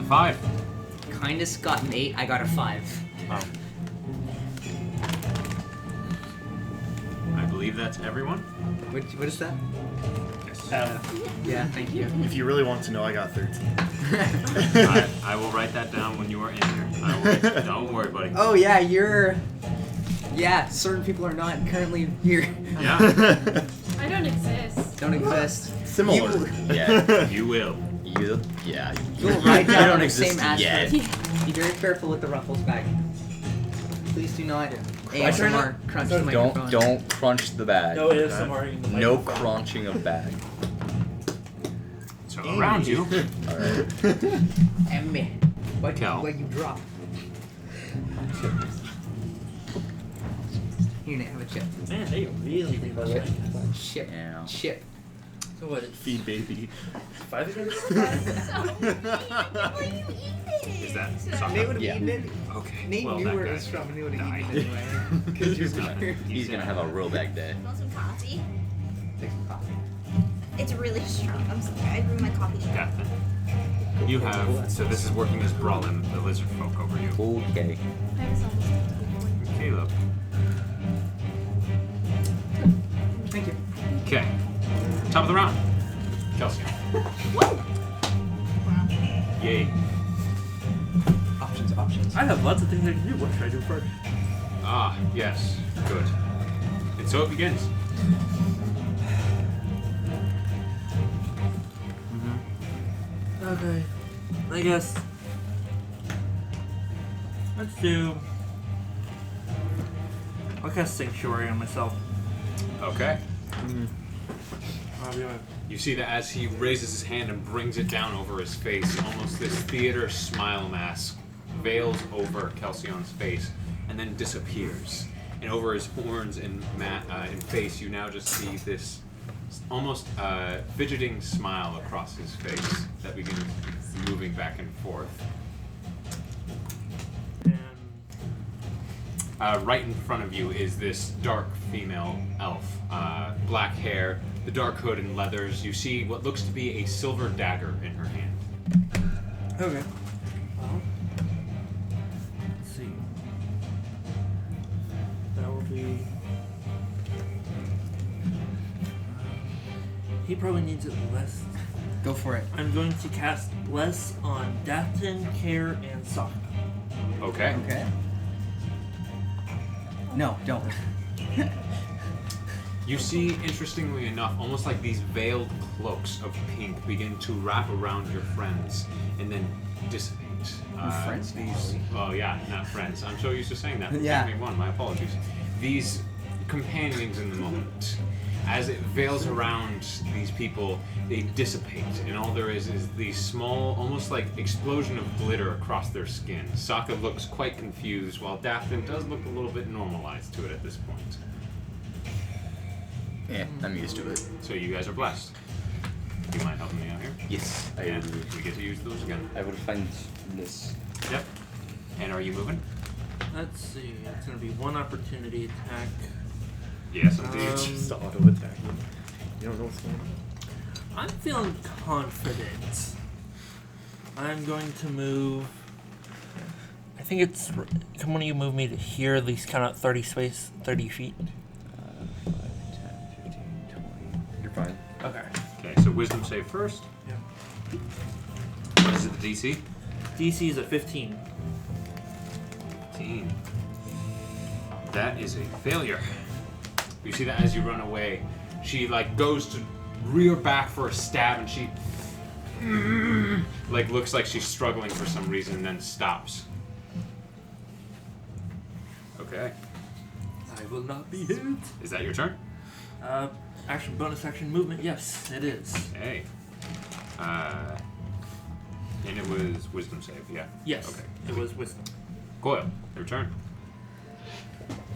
5. Kindest got an 8. I got a 5. Oh. I believe that's everyone. What is that? Yes. Yeah, thank you. If you really want to know, I got 13. I will write that down when you are in here. Don't worry, buddy. Oh yeah, you're. Yeah, certain people are not currently here. Yeah. I don't exist. Don't exist. Similar. Yeah. You will. Yeah. You'll ride You down don't on the exist same asteroid. yet. Be very careful with the ruffles bag. Please do not I try not- ASMR crunch the Don't microphone. don't crunch the bag. No ASMR in the No microphone. crunching of bag. So around you. All right. Emmy. What Cal. you drop? Here, Nate, have a chip. Man, they really think about that. Chip. Yeah. Chip. So what? Feed baby. 5 against? So mean. Why you eat it? Is that Nate something? would have Yeah. eaten it. Okay. Nate well, knew that where it guy was from and he would have died. eaten it anyway. Because you're weird. He's gonna have a real bag day. Want some coffee? Take some coffee. It's really strong. I'm sorry. I ruined my coffee shop. Death. You have. So this is working as Brawlin, the lizard folk over you. Okay. I have something. Caleb. Thank you. Okay. Top of the round. Kelsion. Yay. Options. I have lots of things I can do. What should I do first? Ah, yes. Good. And so it begins. Okay. I guess. Let's do. I'll cast Sanctuary on myself. Okay. I'll be right. You see that as he raises his hand and brings it down over his face, almost this theater smile mask veils over Kelsion's face and then disappears. And over his horns and face, you now just see this almost fidgeting smile across his face that begins moving back and forth. And Right in front of you is this dark female elf. Black hair, the dark hood and leathers. You see what looks to be a silver dagger in her hand. okay. Well, let's see. That will be. He probably needs it less. Go for it. I'm going to cast Bless on DATH'TAN, Care, and SAAKA. Okay. Okay. No, don't. You see, interestingly enough, almost like these veiled cloaks of pink begin to wrap around your friends and then dissipate. Friends now, These, are we? well, yeah, not friends. I'm so used to saying that. Yeah. Only one. My apologies. These companions in the moment, as it veils around these people, they dissipate, and all there is these small, almost like explosion of glitter across their skin. SAAKA looks quite confused, while DATH'TAN does look a little bit normalized to it at this point. Yeah, I'm used to it. So you guys are blessed. Do you mind helping me out here? Yes, I And would. we get to use those again. I would find this. Yep. And are you moving? Let's see. It's going to be one opportunity attack. Yes, indeed. Just to auto attack you. You don't know what's going on. I'm feeling confident. I'm going to move. I think it's. Come on, you move me to here. At least count out 30 feet. 5, 10, 15, 20. You're fine. Okay. Okay, so wisdom save first. Yeah. What is it, the DC? DC is at 15. 15. That is a failure. You see that as you run away, she like goes to rear back for a stab, and she like looks like she's struggling for some reason, and then stops. Okay, I will not be hit. is that your turn? Action, bonus action, movement. Yes, it is. Hey. And it was wisdom save, yeah. Yes. Okay. It was wisdom. Coil, your turn.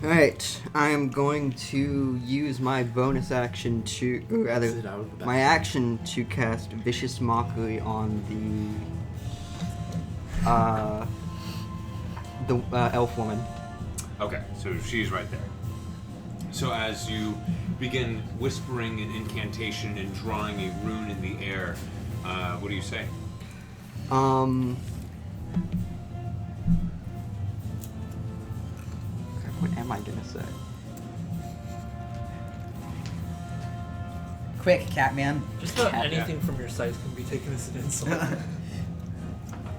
Alright, I am going to use my bonus action to, or rather, Sit out of the back. my action to cast Vicious Mockery on the elf woman. Okay, so she's right there. So as you begin whispering an incantation and drawing a rune in the air, what do you say? What am I gonna say? Quick, Catman. Just about anything from your size can be taken as an insult.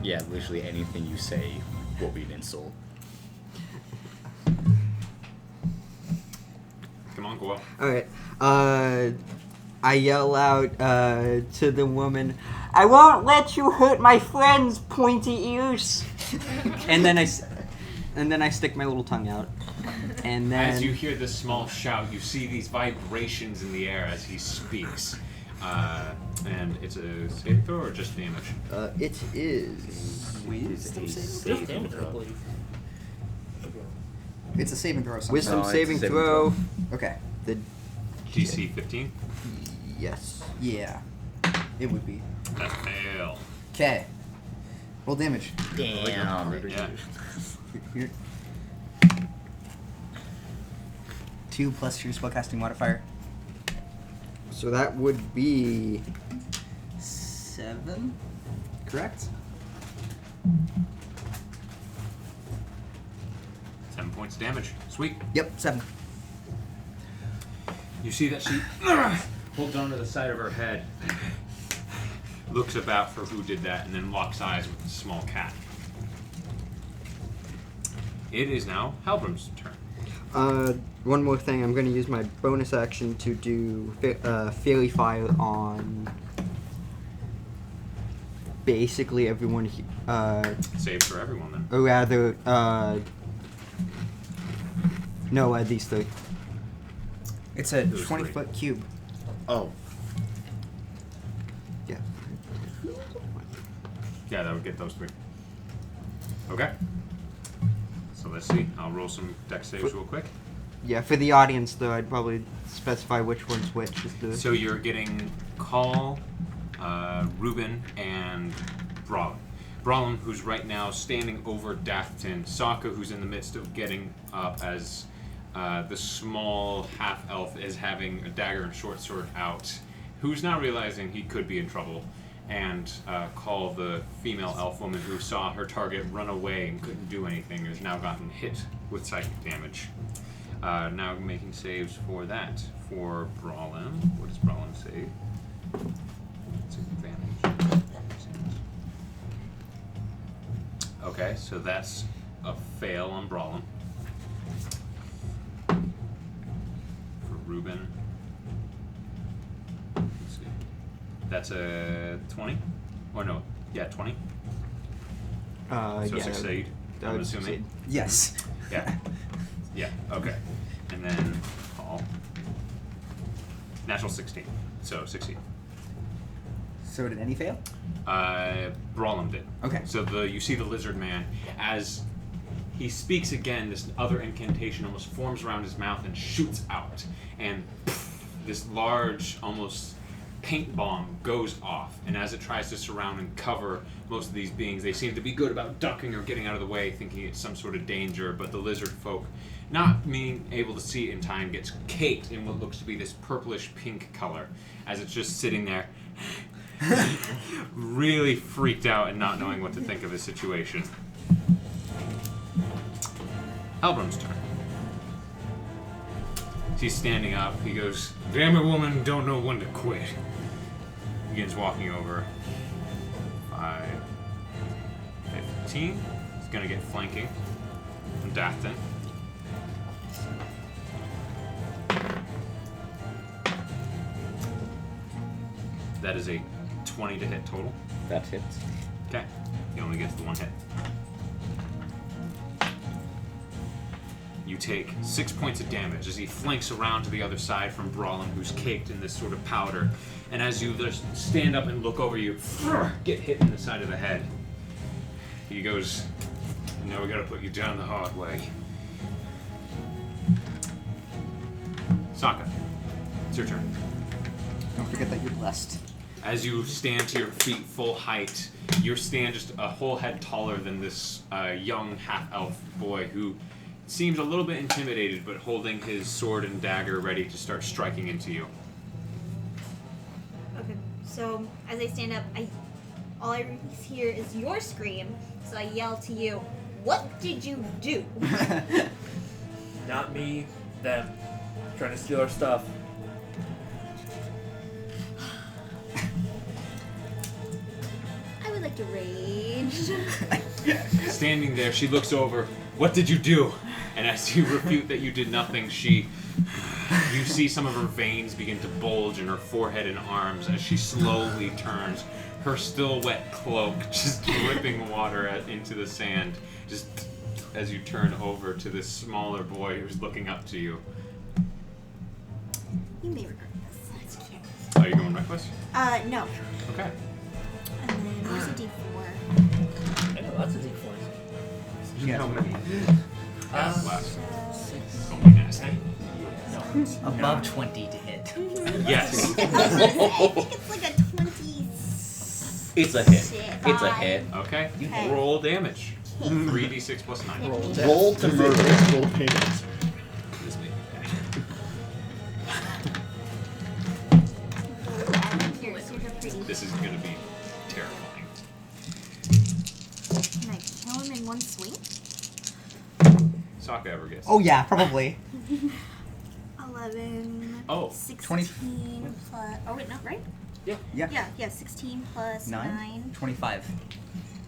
Yeah, literally anything you say will be an insult. Come on, go up. Alright. I yell out to the woman, I won't let you hurt my friend's pointy ears. and then I stick my little tongue out. And then As you hear this small shout, you see these vibrations in the air as he speaks. And it's a saving throw or just damage? it is wisdom saving. Just damage, I believe. It's a saving throw. Something. Wisdom No, it's saving saving throw. Okay. The DC 15? yes. Yeah. It would be. That fail. Okay. Roll damage. Damn. Yeah. Here. 2 plus your spellcasting modifier. So that would be 7, correct? 7 points of damage. Sweet. Yep, 7. You see that she holds onto the side of her head, looks about for who did that, and then locks eyes with the small cat. It is now Halbrim's turn. One more thing. I'm going to use my bonus action to do Fairy Fire on basically everyone. Save for everyone then. Or rather, no, these 3. It's a Those 20-foot cube. Oh. Yeah. Yeah, that would get those 3. Okay. So let's see. I'll roll some dex saves real quick. Yeah, for the audience, though, I'd probably specify which one's which. Just to... So you're getting Call, Reuben, and Brawlin. Brawlin, who's right now standing over DATH'TAN. SAAKA, who's in the midst of getting up as the small half-elf is having a dagger and short sword out, who's now realizing he could be in trouble. And Call, the female elf woman who saw her target run away and couldn't do anything, has now gotten hit with psychic damage. Now making saves for that. For Brawlin, what does Brawlin save? It's advantage. Okay, so that's a fail on Brawlin. For Reuben, let's see. That's a 20? Or no, yeah, 20. So yeah, succeed, I'm would assuming. succeed. Yes. Yeah. Yeah, okay. And then Paul. Natural 16. So succeed. So did any fail? Brawlin did. Okay. So you see the lizard man as he speaks again, this other incantation almost forms around his mouth and shoots out. And this large, almost paint bomb goes off. And as it tries to surround and cover most of these beings, they seem to be good about ducking or getting out of the way, thinking it's some sort of danger. But the lizard folk, not being able to see it in time, gets caked in what looks to be this purplish pink color as it's just sitting there really freaked out and not knowing what to think of the situation. Halbrim's turn. He's standing up. He goes, "Damn it, woman, don't know when to quit." Begins walking over. 5, 15. He's gonna get flanking from DATH'TAN. That is a 20 to hit total. That hits. Okay. He only gets the 1 hit. You take 6 points of damage as he flanks around to the other side from Brawlin, who's caked in this sort of powder. And as you just stand up and look over, you get hit in the side of the head. He goes, "Now we gotta put you down the hard way." SAAKA, it's your turn. Don't forget that you're blessed. As you stand to your feet full height, you stand just a whole head taller than this young half-elf boy who seems a little bit intimidated, but holding his sword and dagger ready to start striking into you. Okay, so as I stand up, I all I hear is your scream, so I yell to you, "What did you do?" Not me, them. Trying to steal our stuff. I would like to rage. Standing there, she looks over. What did you do? And as you refute that you did nothing, you see some of her veins begin to bulge in her forehead and arms as she slowly turns, her still wet cloak just dripping water into the sand, just as you turn over to this smaller boy who's looking up to you. You may regret this. It's cute. Are you going reckless? No. Okay. And then where's a D4? I know lots of D4s. Yeah. How many? Last. Six. Oh, nasty. Above 20 to hit. Yes. I think it's like a 20. It's a hit. It's a hit. Okay. Okay. Roll damage. 3d6 plus 9. Roll to murder. Roll payments. This may be Here's a pretty. bad. This is going to be terrifying. Can I kill him in one swing? SAAKA ever gets. Oh yeah, probably. 11. Oh, 16 plus. Oh wait, no, right? Yeah. Yeah. 16 plus 9. 25.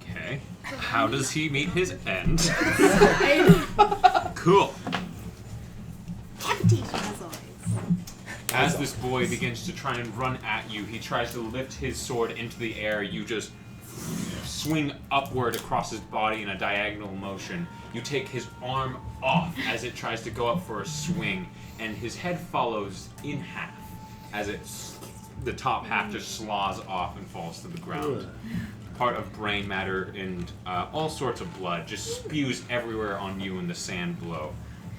Okay. How does he meet his end? Cool. Capitation as always. As this boy begins to try and run at you, he tries to lift his sword into the air. You just swing upward across his body in a diagonal motion. You take his arm off as it tries to go up for a swing, and his head follows in half as the top half just sloghs off and falls to the ground. Part of brain matter and all sorts of blood just spews everywhere on you in the sand below.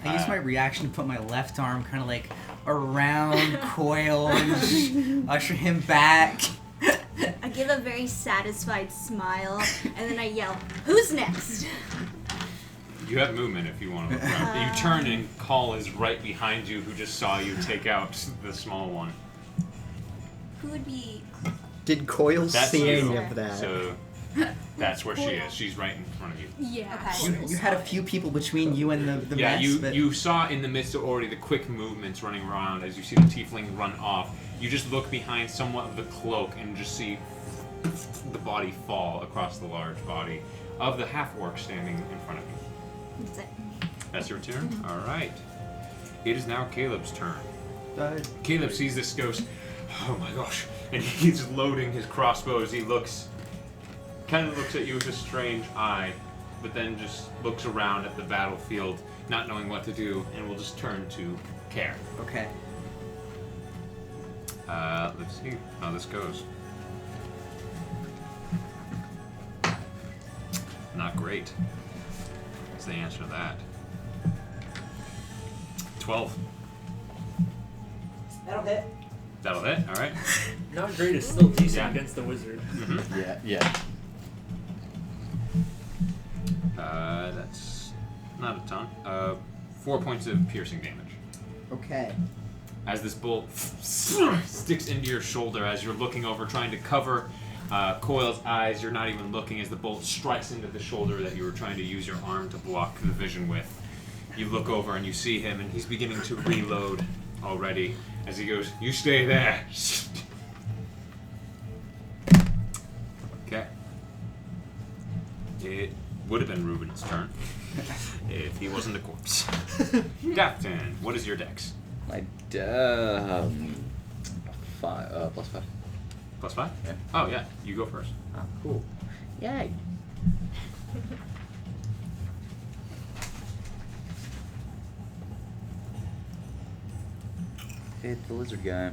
I use my reaction to put my left arm kind of like around COIL and usher him back. I give a very satisfied smile, and then I yell, "Who's next?" You have movement if you want to look around. You turn and Call is right behind you, who just saw you take out the small one. Who would be? Did Coil That's see you. any of that? So that's where she is. She's right in front of you. Yeah. Okay. You had a few people between you and the Yeah, mess, but you saw in the midst of already the quick movements running around as you see the tiefling run off. You just look behind somewhat of the cloak and just see the body fall across the large body of the half-orc standing in front of you. That's it. That's your turn? Alright. It is now Caleb's turn. Caleb sees this, goes, "Oh my gosh," and he's loading his crossbows. He kind of looks at you with a strange eye, but then just looks around at the battlefield, not knowing what to do, and will just turn to Care. okay. Let's see how this goes. Not great. That's the answer to that. 12. That'll hit. That'll hit, alright. Not great is still decent Yeah. against the wizard. Yeah. That's not a ton. 4 points of piercing damage. Okay. As this bolt sticks into your shoulder as you're looking over, trying to cover Coil's eyes. You're not even looking as the bolt strikes into the shoulder that you were trying to use your arm to block the vision with. You look over and you see him, and he's beginning to reload already as he goes, "You stay there." Okay. It would have been Ruben's turn if he wasn't a corpse. DATH'TAN, what is your dex? My plus 5. Plus 5? Yeah. Oh, yeah. You go first. Oh, cool. Yay. Okay, the lizard guy.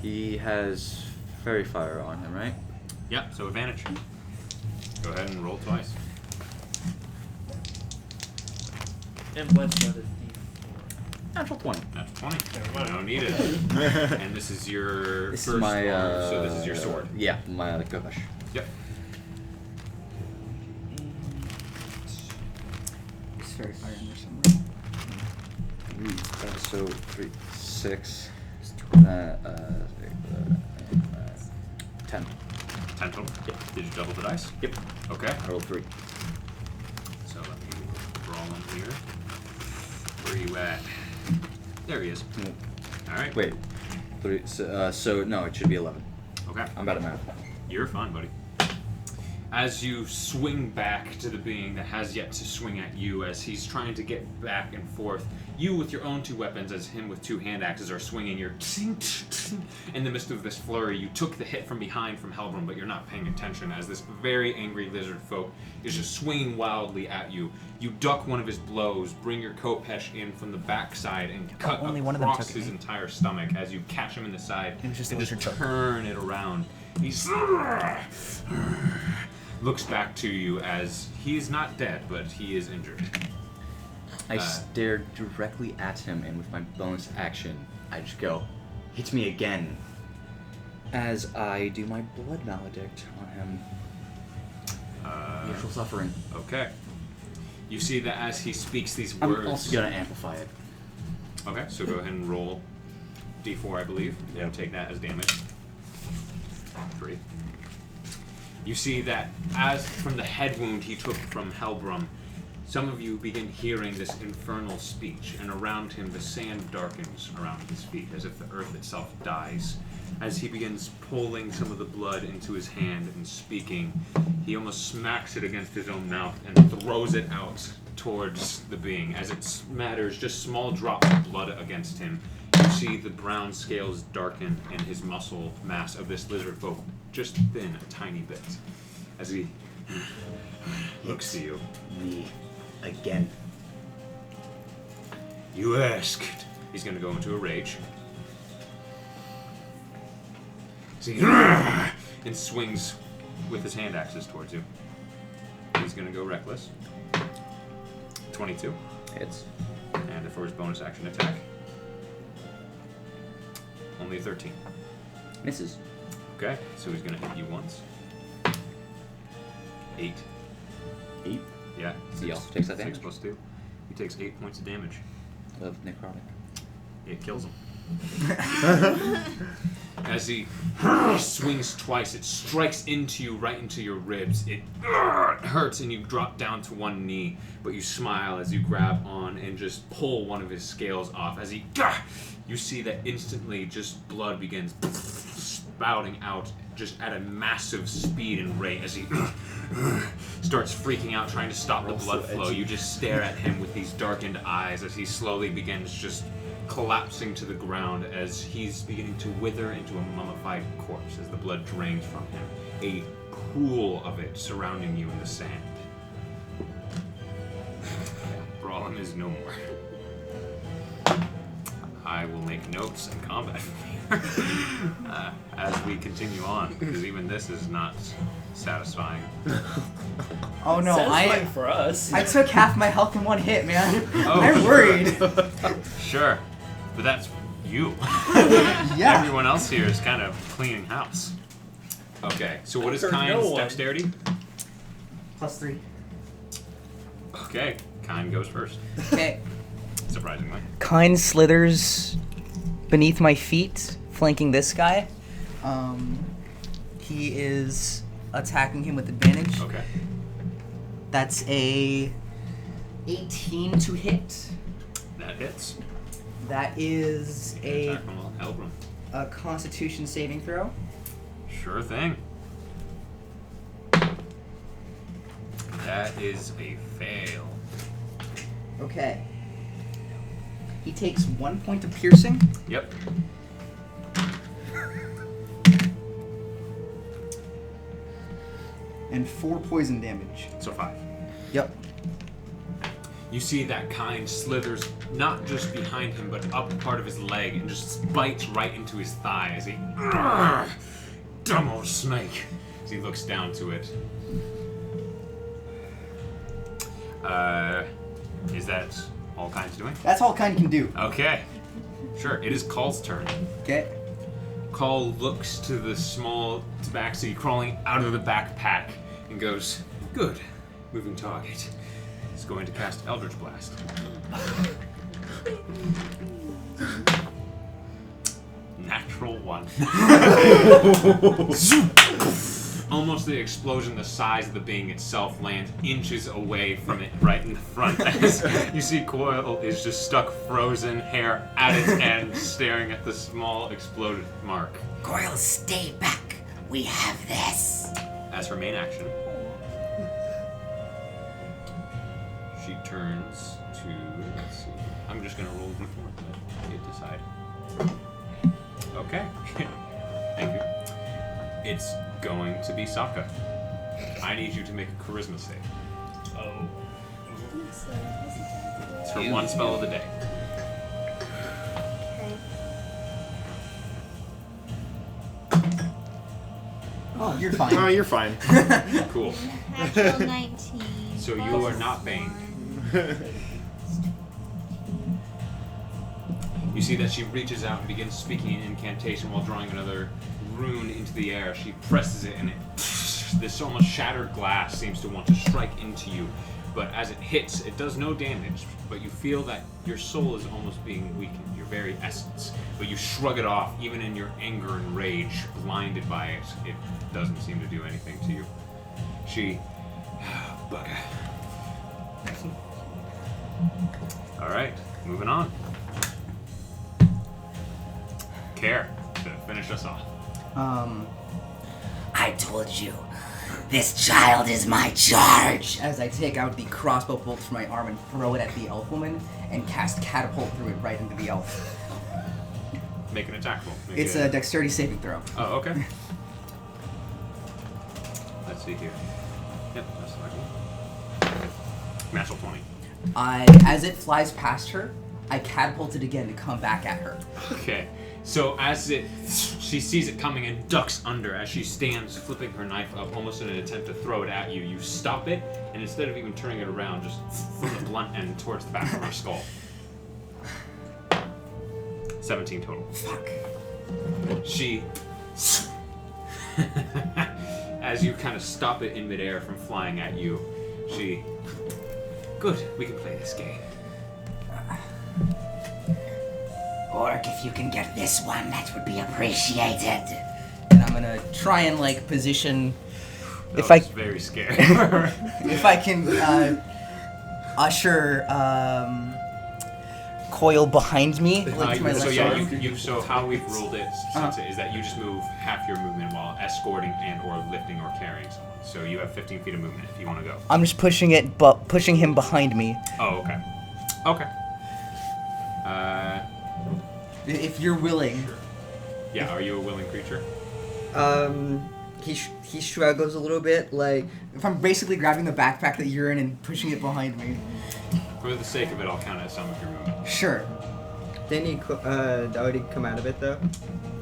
He has fairy fire on him, right? Yeah, so advantage. Go ahead and roll twice. And what's not a D4? Natural 20. That's 20. No need it. And this is your This first is my arm, so this is your sword. Yeah, my gosh. Yep. It's very fire in there somewhere. So 3, 6, 10. 10 total? Yep. Did you double the dice? Yep. Okay. I rolled 3. So let me roll him here. Where are you at? There he is. Alright. Wait. 3, so no, it should be 11. Okay. I'm bad at math. You're fine, buddy. As you swing back to the being that has yet to swing at you, as he's trying to get back and forth, you with your own 2 weapons, as him with 2 hand axes, are swinging your in the midst of this flurry. You took the hit from behind from Helbram, but you're not paying attention as this very angry lizard folk is just swinging wildly at you. You duck one of his blows, bring your Kopesh in from the backside, and cut only one of them across took his it. entire stomach as you catch him in the side It was just and a just lizard folk. turn it around. He's looks back to you as he is not dead, but he is injured. I stare directly at him, and with my bonus action, I just go, hit me again. As I do my blood maledict on him. Mutual suffering. Okay. You see that as he speaks these words. I'm also gonna amplify it. Okay, so go ahead and roll D4, I believe. Yep. And take that as damage. 3. You see that as from the head wound he took from Helbram, some of you begin hearing this infernal speech, and around him the sand darkens around his feet, as if the earth itself dies. As he begins pulling some of the blood into his hand and speaking, he almost smacks it against his own mouth and throws it out towards the being. As it smatters just small drops of blood against him, you see the brown scales darken and his muscle mass of this lizard folk just thin a tiny bit. As he looks to you. Me again. You asked. He's gonna go into a rage. See, and swings with his hand axes towards you. He's gonna go reckless. 22. Hits. And for his bonus action attack, only 13. Misses. Okay, so he's gonna hit you once. 8. 8. Yeah. He also takes that 6 damage. plus 2. He takes 8 points of damage. Of necrotic. It kills him. As he swings twice, it strikes into you, right into your ribs. It hurts, and you drop down to one knee, but you smile as you grab on and just pull one of his scales off. As you see that instantly, just blood begins spouting out, just at a massive speed and rate. As he starts freaking out, trying to stop the blood flow, you just stare at him with these darkened eyes as he slowly begins just collapsing to the ground as he's beginning to wither into a mummified corpse as the blood drains from him, a pool of it surrounding you in the sand. Brawlham is no more. I will make notes in combat from here as we continue on, because even this is not satisfying. Oh no, Satisfying for us. I took half my health in one hit, man. Oh, I'm worried. Sure, but that's you. Yeah. Everyone else here is kind of cleaning house. Okay, so what is For Kyne's no one. dexterity? +3. Okay, Kyne goes first, Okay. surprisingly. Kyne slithers beneath my feet, flanking this guy. He is attacking him with advantage. Okay. That's a 18 to hit. That hits. That is a Attack from Elbram. Constitution saving throw. Sure thing. That is a fail. Okay. He takes 1 point of piercing. Yep. And 4 poison damage. So 5. Yep. You see that Kyne slithers not just behind him, but up part of his leg and just bites right into his thigh as he... Dumb old snake! As he looks down to it. Is that all Kyne's doing? That's all Kyne can do. Okay. Sure, it is Call's turn. Okay. Call looks to the small Tabaxi crawling out of the backpack and goes, good, moving target. He's going to cast Eldritch Blast. Natural 1. almost the explosion the size of the being itself lands inches away from it right in the front. As you see Coil is just stuck frozen, hair at its end, staring at the small exploded mark. Coil, stay back. We have this. As her main action, she turns to, let's see, I'm just going to roll before you decide. Okay. Thank you. It's going to be SAAKA. I need you to make a charisma save. Oh. It's her one spell of the day. Okay. Oh, you're fine. Oh, you're fine. Cool. Natural 19. So you are not baned. You see that she reaches out and begins speaking an incantation while drawing another rune into the air. She presses it and this almost shattered glass seems to want to strike into you. But as it hits, it does no damage, but you feel that your soul is almost being weakened, your very essence. But you shrug it off, even in your anger and rage, blinded by it. It doesn't seem to do anything to you. She... bugger. Alright, moving on. Care to finish us off. I told you, this child is my charge. As I take out the crossbow bolt from my arm and throw it at the elf woman and cast catapult through it right into the elf. Make an attack roll. It's a dexterity saving throw. Oh, okay. Let's see here. Yep, that's the right one. Natural 20. As it flies past her, I catapult it again to come back at her. Okay. So as she sees it coming and ducks under as she stands flipping her knife up almost in an attempt to throw it at you, you stop it, and instead of even turning it around, just from the blunt end towards the back of her skull. 17 total. Fuck. She... as you kind of stop it in midair from flying at you, she... Good, we can play this game. Orc, if you can get this one, that would be appreciated. And I'm gonna try and like position. That was very scary. If I can usher Coil behind me, like to my left arm. So how we've ruled it is that you just move half your movement while escorting and or lifting or carrying someone. So you have 15 feet of movement if you want to go. I'm just pushing it, but pushing him behind me. Oh, okay. Okay. If you're willing. Sure. Yeah, are you a willing creature? He struggles a little bit, like... If I'm basically grabbing the backpack that you're in and pushing it behind me. For the sake of it, I'll count it as some of your movement. Sure. Didn't he already come out of it, though?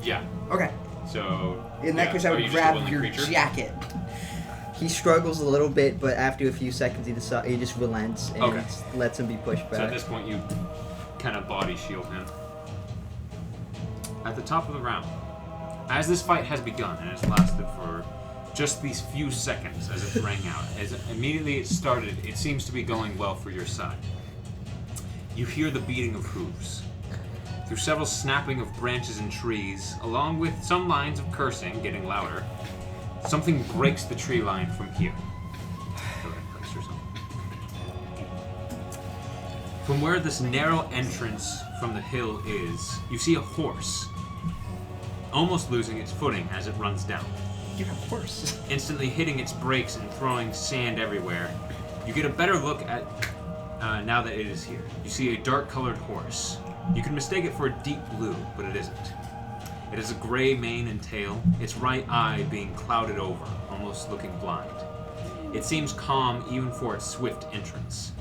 Yeah. Okay. So... In that case, I would grab your jacket. He struggles a little bit, but after a few seconds, he just relents and lets him be pushed back. So at this point, you kind of body shield him. At the top of the round, as this fight has begun and has lasted for just these few seconds as it rang out, as immediately it started, it seems to be going well for your side. You hear the beating of hooves. Through several snapping of branches and trees, along with some lines of cursing getting louder, something breaks the tree line from here. Go ahead and place yourself. From where this narrow entrance from the hill is, you see a horse, almost losing its footing as it runs down. You're a horse. Instantly hitting its brakes and throwing sand everywhere. You get a better look at now that it is here. You see a dark-colored horse. You can mistake it for a deep blue, but it isn't. It has a gray mane and tail, its right eye being clouded over, almost looking blind. It seems calm even for its swift entrance.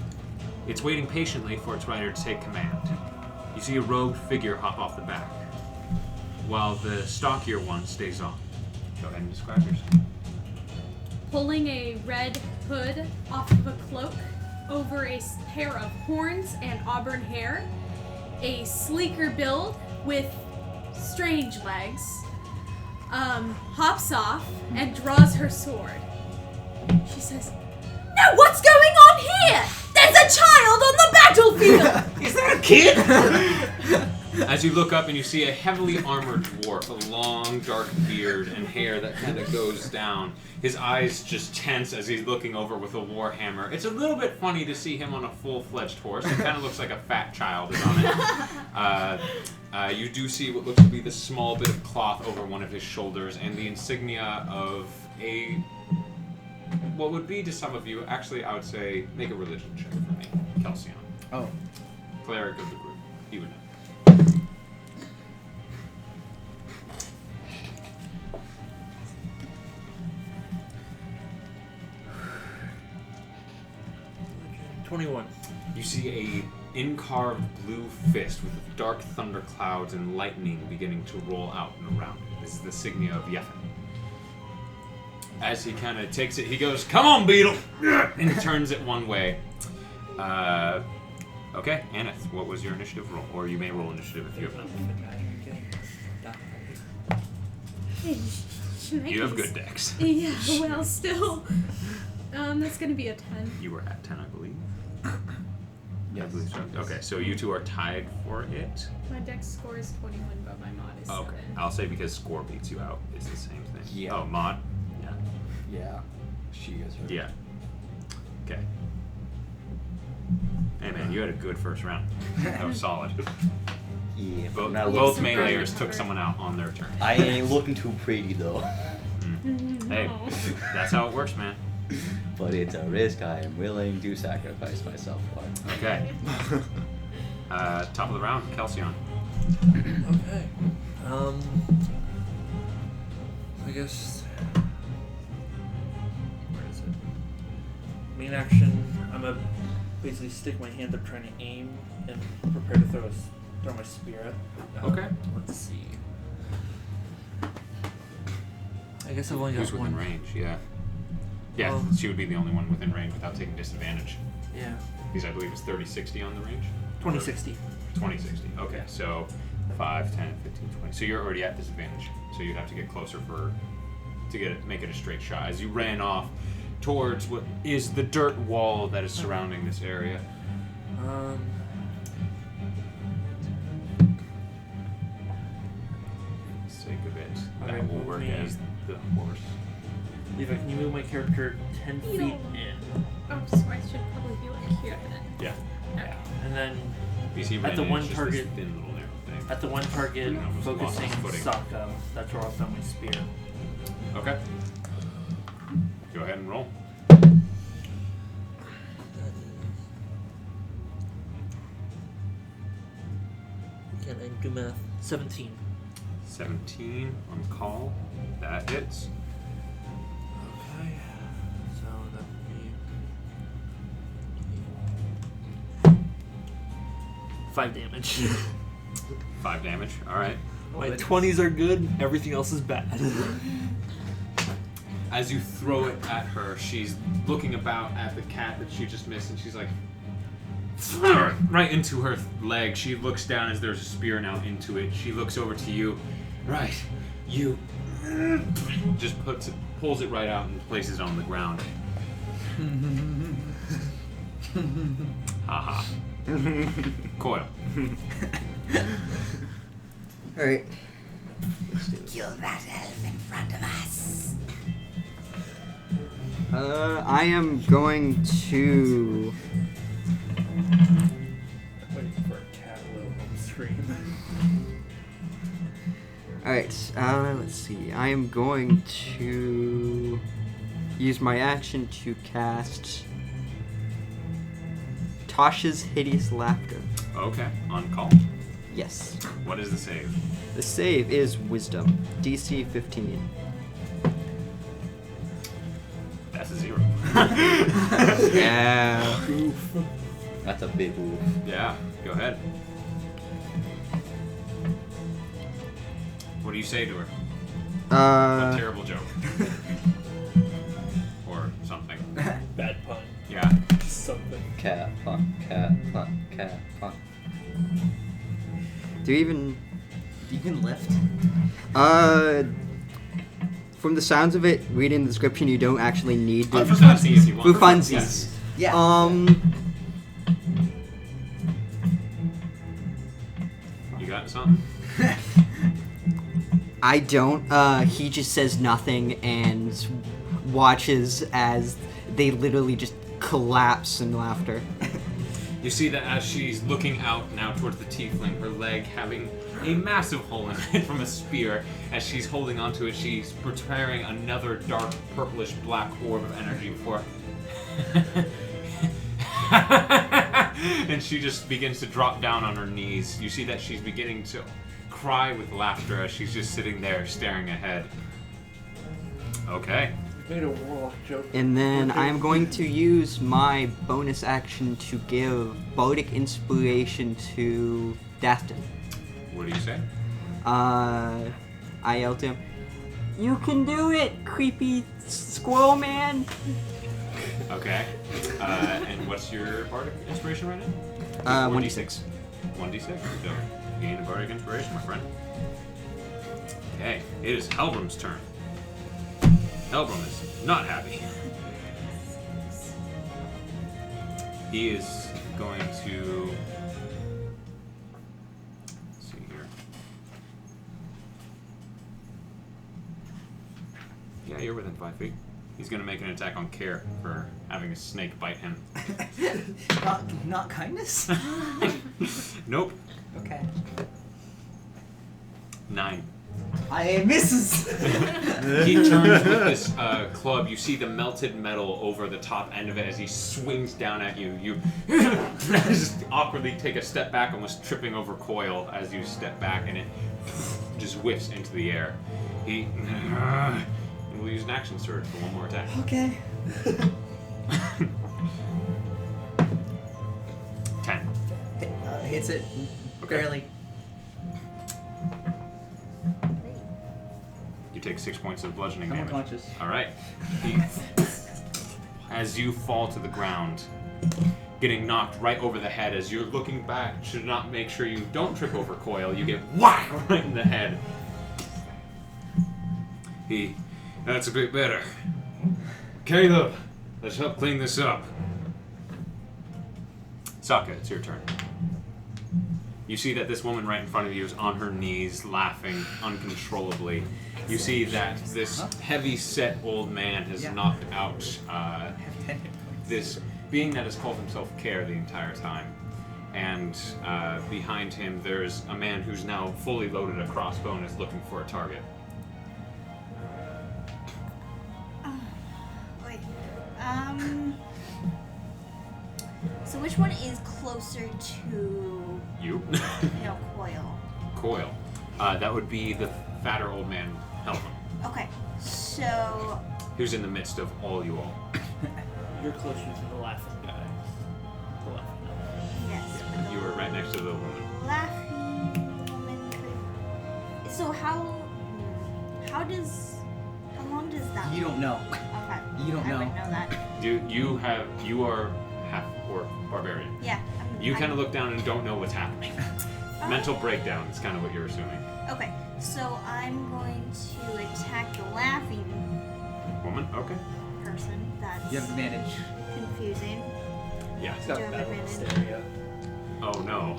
It's waiting patiently for its rider to take command. You see a robed figure hop off the back, while the stockier one stays on. Go ahead and describe yourself. Pulling a red hood off of a cloak over a pair of horns and auburn hair, a sleeker build with strange legs, hops off and draws her sword. She says, "Now what's going on here? There's a child on the battlefield!" Is that a kid? As you look up and you see a heavily armored dwarf, a long, dark beard and hair that kind of goes down. His eyes just tense as he's looking over with a warhammer. It's a little bit funny to see him on a full-fledged horse. It kind of looks like a fat child is on it. You do see what looks to be the small bit of cloth over one of his shoulders and the insignia of what would be to some of you, actually I would say, make a religion check for me, KELSION. Oh. Cleric of the group. He would know. 21. You see a incarved blue fist with dark thunder clouds and lightning beginning to roll out and around it. This is the insignia of Yethan. As he kind of takes it, he goes, "Come on, beetle!" and he turns it one way. Okay, Aneth, what was your initiative roll? Or you may roll initiative if you have. You have good decks. Yeah, well, still. That's gonna be a 10. You were at 10, I believe. Yes. I believe so. Okay, so you two are tied for it. My dex score is 21, but my mod is 7. Okay, I'll say because score beats you out, it's the same thing. Yeah. Oh, mod? Yeah. Yeah. She is her. Yeah. Okay. Hey man, you had a good first round. That was solid. Yeah. Both some meleeers cover. took someone out on their turn. I ain't looking too pretty though. Hey, No. that's how it works, man. But it's a risk I am willing to sacrifice myself for. Okay. Top of the round, Kelsion. Okay. I guess. Where is it? Main action. I'm gonna basically stick my hand up, trying to aim and prepare to throw my spear at. Okay. Let's see. I guess I've only got Who's within one range? Yeah. Yeah, she would be the only one within range without taking disadvantage. Yeah. Because I believe it's 30-60 on the range. 2060. 20-60. Okay, so 5, 10, 15, 20. So you're already at disadvantage. So you'd have to get closer to make it a straight shot. As you ran off towards what is the dirt wall that is surrounding this area. Um. For the sake of it, Alright, that will move work me. as the horse. Levi, can you move my character 10 feet No. in? Oh, so I should probably be like here then. Yeah. Okay. And then You see, At the ran in, one it's just target- this thin little narrow thing. at the one target You almost lost focusing footing. SAAKA, that's where I'll throw my spear. Okay. Go ahead and roll. Can I do math? 17. 17 on call. That hits. Okay. So that would be 5 damage. 5 damage. All right. My 20s are good, everything else is bad. As you throw it at her, she's looking about at the cat that she just missed, and she's like, right into her leg. She looks down as there's a spear now into it. She looks over to you. Right, you. Just pulls it right out and places it on the ground. Haha. Coil. Alright. Kill that elf in front of us. I am going to. Waiting for a cat will home scream. Alright, let's see. I am going to use my action to cast Tasha's Hideous Laughter. Okay, on call. Yes. What is the save? The save is Wisdom, DC 15. That's a 0. Yeah. That's a big move. Yeah, go ahead. What do you say to her? A terrible joke. Or something. Bad pun. Yeah. Something. Cat, fuck, cat, fuck, cat, fuck. Do you even. You can lift. From the sounds of it, reading the description, you don't actually need to. For funsies if you want. For funsies. Yeah. You got I don't. He just says nothing and watches as they literally just collapse in laughter. You see that as she's looking out now towards the tiefling, her leg having a massive hole in it from a spear. As she's holding onto it, she's preparing another dark purplish black orb of energy before. And she just begins to drop down on her knees. You see that she's beginning to cry with laughter as she's just sitting there staring ahead. Okay. You made a warlock joke. And then I'm going to use my bonus action to give Bardic Inspiration to DATH'TAN. What do you say? I yelled to him, "You can do it, creepy squirrel man!" Okay. And what's your bardic inspiration right now? 1d6. 1d6. So gain a bardic inspiration, my friend. Okay. It is Helbram's turn. Helbram is not happy. He is going to. Let's see here. Yeah, you're within 5 feet. He's going to make an attack on Care for having a snake bite him. Not kindness? Nope. Okay. 9. I misses! He turns with this club. You see the melted metal over the top end of it as he swings down at you. You just awkwardly take a step back, almost tripping over COIL as you step back, and it just whiffs into the air. He will use an action surge for one more attack. Okay. 10. Hits it. Okay. Barely. You take 6 points of bludgeoning I'm damage. unconscious. All right. As you fall to the ground, getting knocked right over the head, as you're looking back, should not make sure you don't trip over COIL. You get whack right in the head. That's a bit better. Caleb, let's help clean this up. SAAKA, it's your turn. You see that this woman right in front of you is on her knees, laughing uncontrollably. You see that this heavy-set old man has knocked out this being that has called himself Care the entire time. And behind him, there's a man who's now fully loaded a crossbow and is looking for a target. So which one is closer to You? COIL? COIL. That would be the fatter old man, Helmut, Okay, so who's in the midst of all you all. You're closer to the laughing guy. The laughing guy. yes. You were right next to the woman. Laughing woman. So how long does that? You don't know. Okay. You don't know. I wouldn't know that. You are Half-Orc Barbarian. Yeah. You kind of look down and don't know what's happening. Mental breakdown is kind of what you're assuming. Okay, so I'm going to attack the laughing Woman? Okay. person. That's You have advantage. confusing. Yeah. It's got Do I have battle advantage? hysteria. Oh no.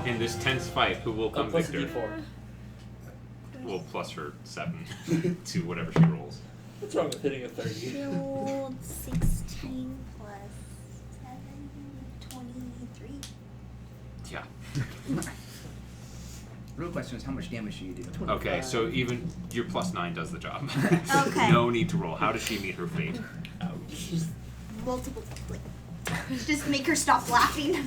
In this tense fight, who will come Plus victor? D4. Will plus her 7 to whatever she rolls. What's wrong with hitting a 30? Rolled 16 plus 7, 23. Yeah. Real question is how much damage do you do? Okay, so even your plus 9 does the job. Okay. No need to roll. How does she meet her fate? Multiple, just make her stop laughing.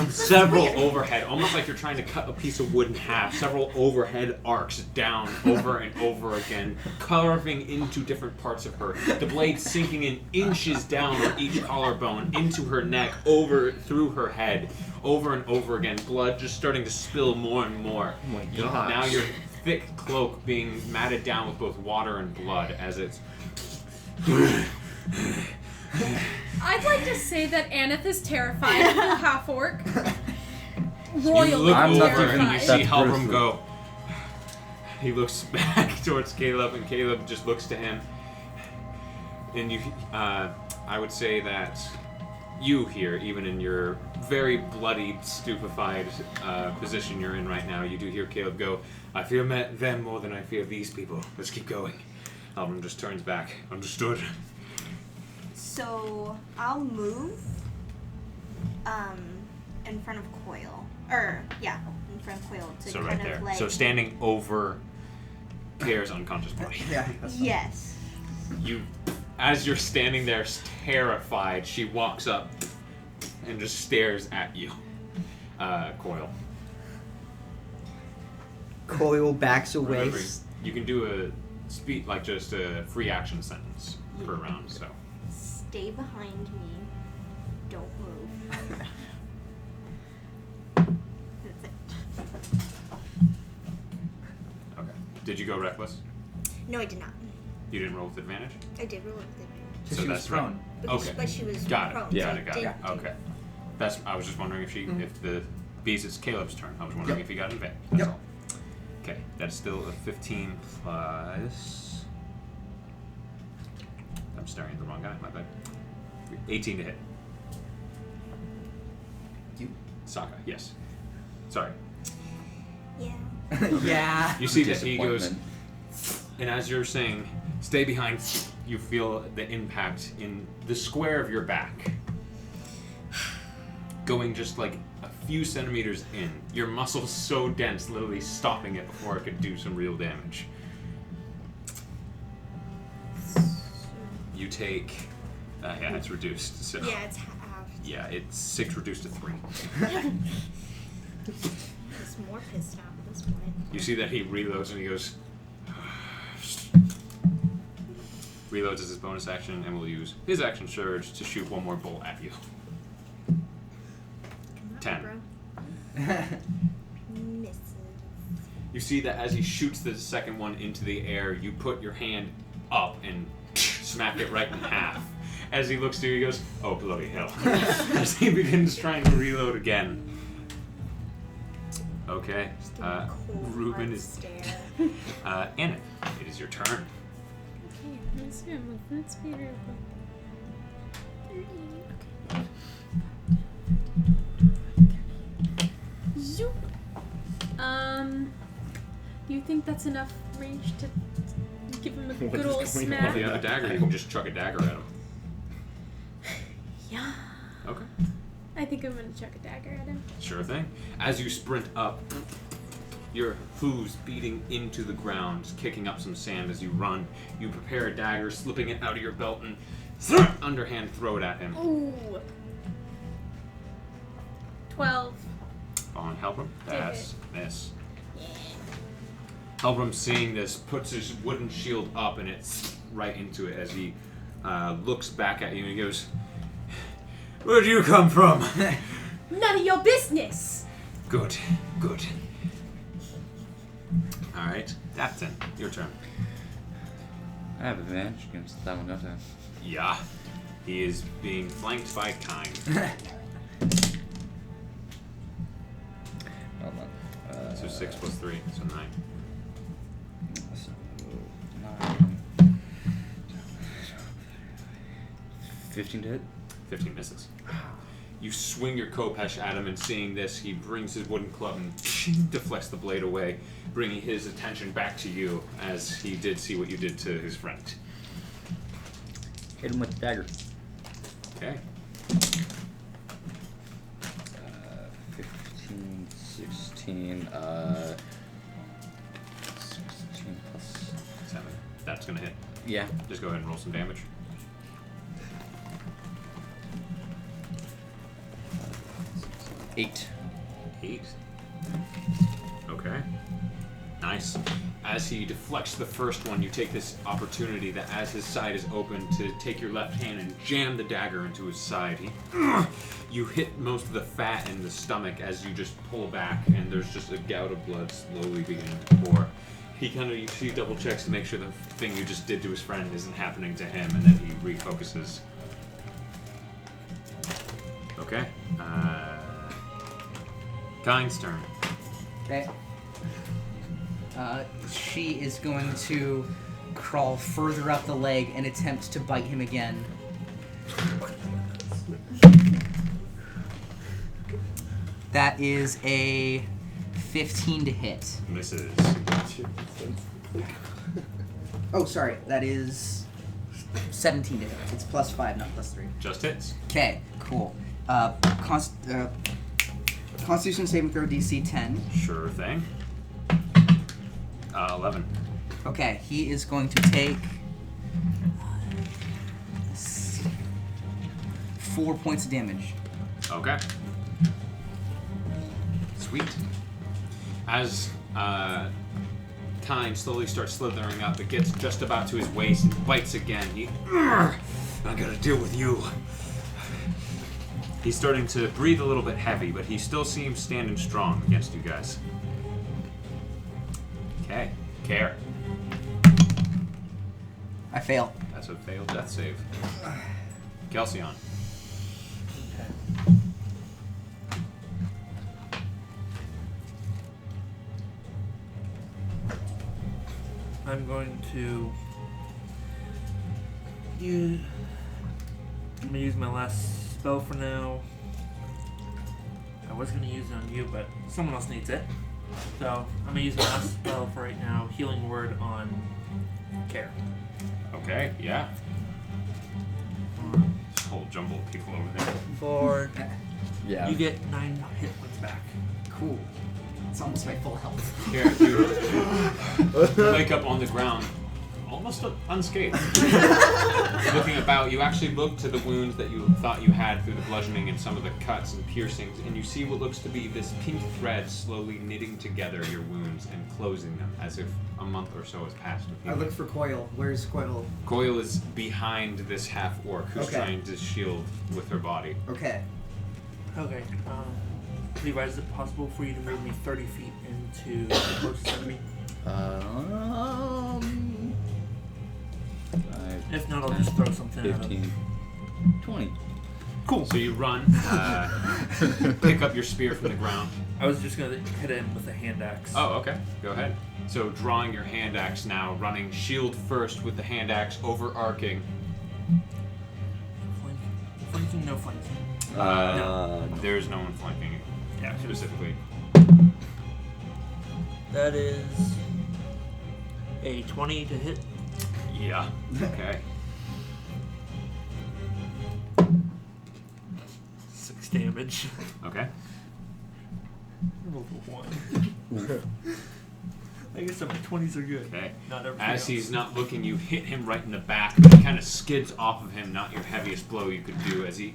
Several overhead, almost like you're trying to cut a piece of wood in half, several overhead arcs down over and over again, carving into different parts of her. The blade sinking in inches down on each collarbone, into her neck, over through her head, over and over again. Blood just starting to spill more and more. Oh my gosh. Now your thick cloak being matted down with both water and blood as it's... I'd like to say that ANETH is terrified of the half-orc. You Royally look I'm over not terrified. and you see That's Halbram gruesome. go. He looks back towards Caleb, and Caleb just looks to him. And you, I would say that you here, even in your very bloodied, stupefied position you're in right now, you do hear Caleb go, I fear them more than I fear these people. Let's keep going. Album just turns back. Understood. So I'll move in front of Coil. In front of Coil to So kind right of there. like... So standing over Kair's unconscious body. Yeah. Yes. As you're standing there terrified, she walks up and just stares at you. Coil. Coil backs away. Remember, you can do just a free action sentence per round, so. Stay behind me. Don't move. That's it. Okay. Did you go reckless? No, I did not. You didn't roll with advantage? I did roll with advantage. So she was that's right. prone. Okay. But she was Got it. prone. Yeah, so got it. Okay. I was just wondering if it's Caleb's turn. I was wondering if he got advantage. That's all. Okay, that's still a 15 plus. I'm staring at the wrong guy. My bad. 18 to hit. You? SAAKA, yes. Sorry. Yeah. Yeah. You see that he goes, Disappointment. and as you're saying, stay behind, you feel the impact in the square of your back. Going just like a few centimeters in. Your muscle's so dense, literally stopping it before it could do some real damage. You take, yeah, it's reduced, so. Yeah, it's half. Yeah, it's 6 reduced to 3. He's more pissed off at this point. You see that he reloads and he goes, reloads as his bonus action and will use his action surge to shoot one more bolt at you. 10. Misses. You see that as he shoots the second one into the air, you put your hand up and smack it right in half. As he looks to you, he goes, oh, bloody hell. As he begins trying to reload again. Okay. Just give me a cold, Ruben hard is... stare. Aneth, it is your turn. Okay, let's go. Let's be real. Zoop. Do you think that's enough range to give him a What good is old going on? If smack? you have a dagger, you can just chuck a dagger at him. Yeah. Okay. I think I'm gonna chuck a dagger at him. Sure thing. As you sprint up, your hooves beating into the ground, kicking up some sand as you run. You prepare a dagger, slipping it out of your belt, and underhand throw it at him. Ooh. 12. On Helbram. Take That's miss. Helbram, seeing this, puts his wooden shield up and it's right into it as he looks back at you and he goes, where'd you come from? None of your business. Good, good. Alright, DATH'TAN, your turn. I have advantage against that one, don't I? Yeah, he is being flanked by Kind. Hold on. So 6 plus 3, so 9. So 9. 15 to hit. 15 misses. You swing your Kopesh at him, and seeing this, he brings his wooden club and deflects the blade away, bringing his attention back to you, as he did see what you did to his friend. Hit him with the dagger. Okay. 15, 16, 16 plus... 7. That's gonna hit. Yeah. Just go ahead and roll some damage. 8. 8. Okay. Nice. As he deflects the first one, you take this opportunity that as his side is open to take your left hand and jam the dagger into his side. You hit most of the fat in the stomach as you just pull back, and there's just a gout of blood slowly beginning to pour. He double checks to make sure the thing you just did to his friend isn't happening to him, and then he refocuses. Okay. Kind's turn. Okay. She is going to crawl further up the leg and attempt to bite him again. That is a 15 to hit. Misses. Oh, sorry. That is 17 to hit. It's +5, not +3. Just hits. Okay, cool. Constitution saving throw DC 10. Sure thing. 11. Okay, he is going to take 4 points of damage. Okay. Sweet. As Tyne slowly starts slithering up, it gets just about to his waist and bites again. I gotta deal with you. He's starting to breathe a little bit heavy, but he still seems standing strong against you guys. Okay. Care. I fail. That's a failed death save. KELSION. I'm going to use my last spell for now. I was gonna use it on you, but someone else needs it. So I'm gonna use my last spell for right now. Healing word on Care. Okay, yeah. This whole jumble of people over there. For Yeah. you get 9 hit points back. Cool. It's almost my full health. Here, you wake up on the ground, almost unscathed. Looking about, you actually look to the wounds that you thought you had through the bludgeoning and some of the cuts and piercings, and you see what looks to be this pink thread slowly knitting together your wounds and closing them, as if a month or so has passed with you. I look for Coil. Where's Coil? Coil is behind this half-orc who's Okay. trying to shield with her body. Okay. Okay. Levi, is it possible for you to move me 30 feet into the closest enemy? If not, I'll just throw something at him. 15, 20. Cool. So you run, pick up your spear from the ground. I was just gonna hit him with a hand axe. Oh, okay. Go ahead. So drawing your hand axe now, running shield first with the hand axe, overarching. Flanking, no flanking. No. There's no one flanking specifically. That is a 20 to hit. Yeah. Okay. 6 damage. Okay. Rolled a 1. I guess my 20s are good. Okay. Not everything As else. he's not looking, you hit him right in the back, but he kind of skids off of him. Not your heaviest blow you could do. As he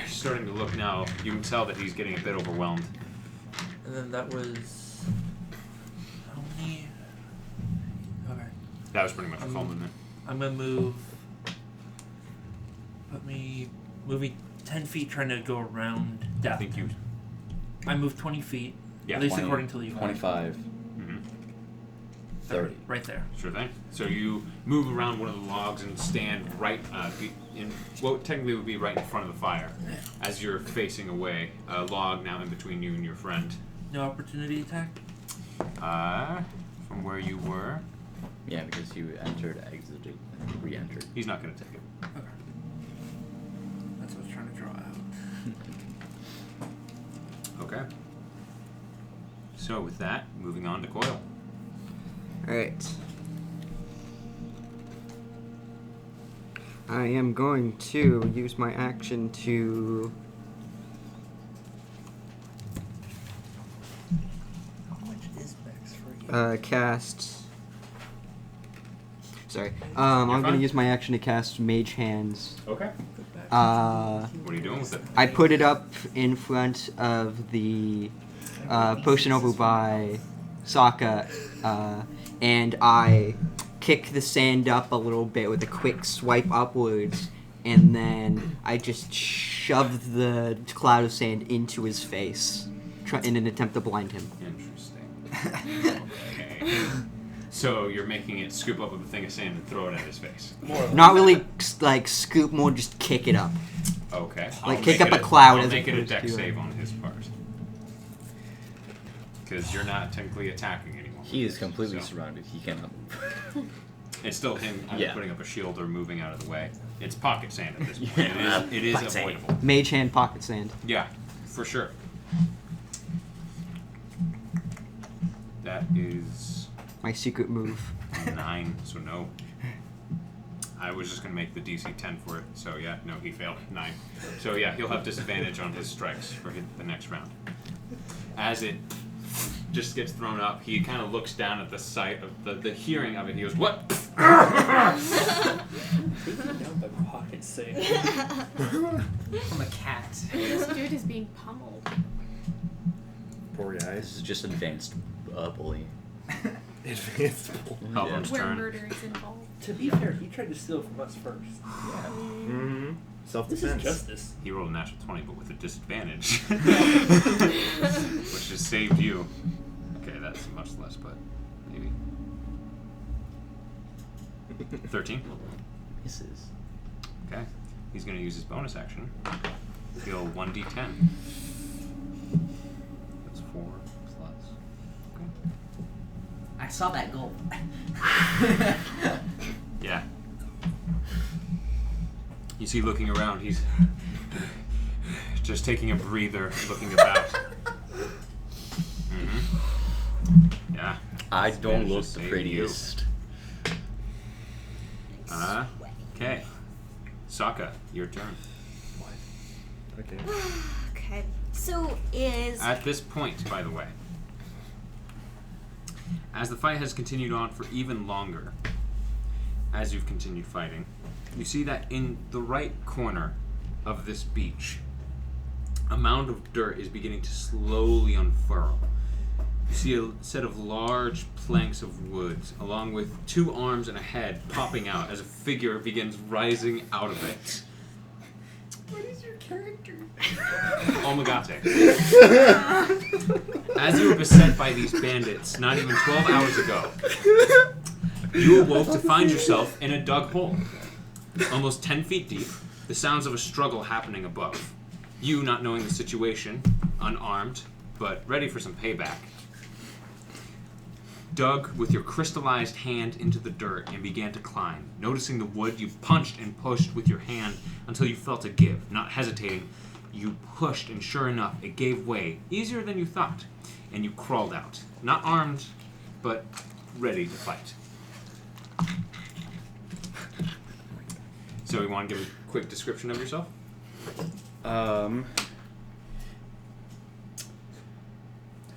starting to look now, you can tell that he's getting a bit overwhelmed. And then that was how many? Okay. That was pretty much a full movement. I'm gonna move. Moving 10 feet, trying to go around I Death. think you. I moved 20 feet. Yeah. At least 20, according to Levi. 25, Mhm. 30. Right there. Sure thing. So you move around one of the logs and stand right in what technically would be right in front of the fire, as you're facing away. A log now in between you and your friend. No opportunity attack. From where you were, Yeah, because you entered, exited, and re-entered. he's not going to take it. Okay. That's what I was trying to draw out. Okay. So with that, moving on to Coil. Alright. I am going to use my action to How much is max for you? cast. Sorry. I'm going to fine. use my action to cast Mage Hands. Okay. Uh, What are you doing with it? I put it up in front of the potion over by SAAKA, and I kick the sand up a little bit with a quick swipe upwards, and then I just shove the cloud of sand into his face in an attempt to blind him. Interesting. Okay. So you're making it scoop up a thing of sand and throw it at his face. Not really like scoop, more just kick it up. Okay. Like, I'll kick make up it a cloud I'll as make it a opposed deck to save on his part. Because you're not technically attacking anymore. He is completely So- surrounded. He cannot move. It's still him either Yeah. putting up a shield or moving out of the way. It's pocket sand at this point. Yeah. It is Pocket sand. avoidable. Mage Hand pocket sand. Yeah. for sure. That is My secret move. 9, so no. I was just going to make the DC 10 for it, so yeah, no, he failed. 9. So yeah, he'll have disadvantage on his strikes for the next round. As it just gets thrown up, he kind of looks down at the sight of the hearing of it. He goes, "What?" Down by pocket saying. I'm a cat. This dude is being pummeled. Poor guy. This is just advanced bullying. Advanced. Halbrum's Where turn. murder is involved. To be fair, he tried to steal from us first. Yeah. Mm-hmm. This Self-defense. is justice. He rolled a natural 20, but with a disadvantage. Which just saved you. Okay, that's much less, but maybe. 13. Misses. Okay. He's going to use his bonus action. Heal 1d10. That's 4 plus. Okay. I saw that goal. Yeah. You see, looking around, he's just taking a breather, looking about. Yeah. I don't Disadvantage look to the save prettiest. Okay. SAAKA, your turn. Okay. Okay. So is At this point, by the way, as the fight has continued on for even longer, as you've continued fighting, you see that in the right corner of this beach, a mound of dirt is beginning to slowly unfurl. You see a set of large planks of wood, along with 2 arms and a head popping out as a figure begins rising out of it. What is your character? OLMAGTE. As you were beset by these bandits not even 12 hours ago, you awoke to find yourself in a dug hole. Almost 10 feet deep, the sounds of a struggle happening above. You, not knowing the situation, unarmed, but ready for some payback, dug with your crystallized hand into the dirt and began to climb. Noticing the wood, you punched and pushed with your hand until you felt it give. Not hesitating, you pushed, and sure enough, it gave way, easier than you thought, and you crawled out. Not armed, but ready to fight. So you want to give a quick description of yourself?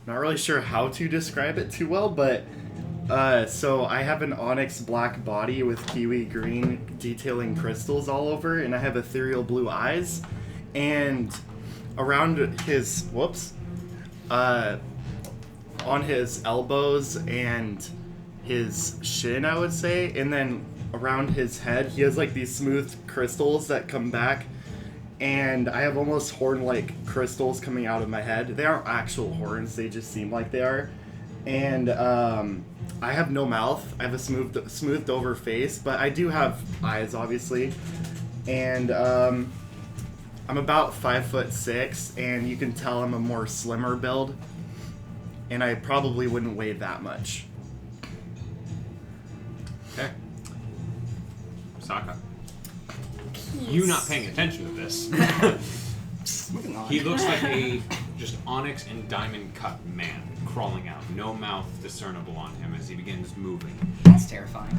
Not really sure how to describe it too well, but so I have an onyx black body with kiwi green detailing crystals all over, and I have ethereal blue eyes, and around his on his elbows and his shin, I would say, and then around his head, he has like these smooth crystals that come back. And I have almost horn-like crystals coming out of my head. They aren't actual horns, they just seem like they are. And I have no mouth. I have a smoothed over face, but I do have eyes, obviously. And I'm about 5'6", and you can tell I'm a more slimmer build. And I probably wouldn't weigh that much. Okay. SAAKA. You not paying attention to this. Moving on. He looks like a just onyx and diamond cut man crawling out. No mouth discernible on him as he begins moving. That's terrifying.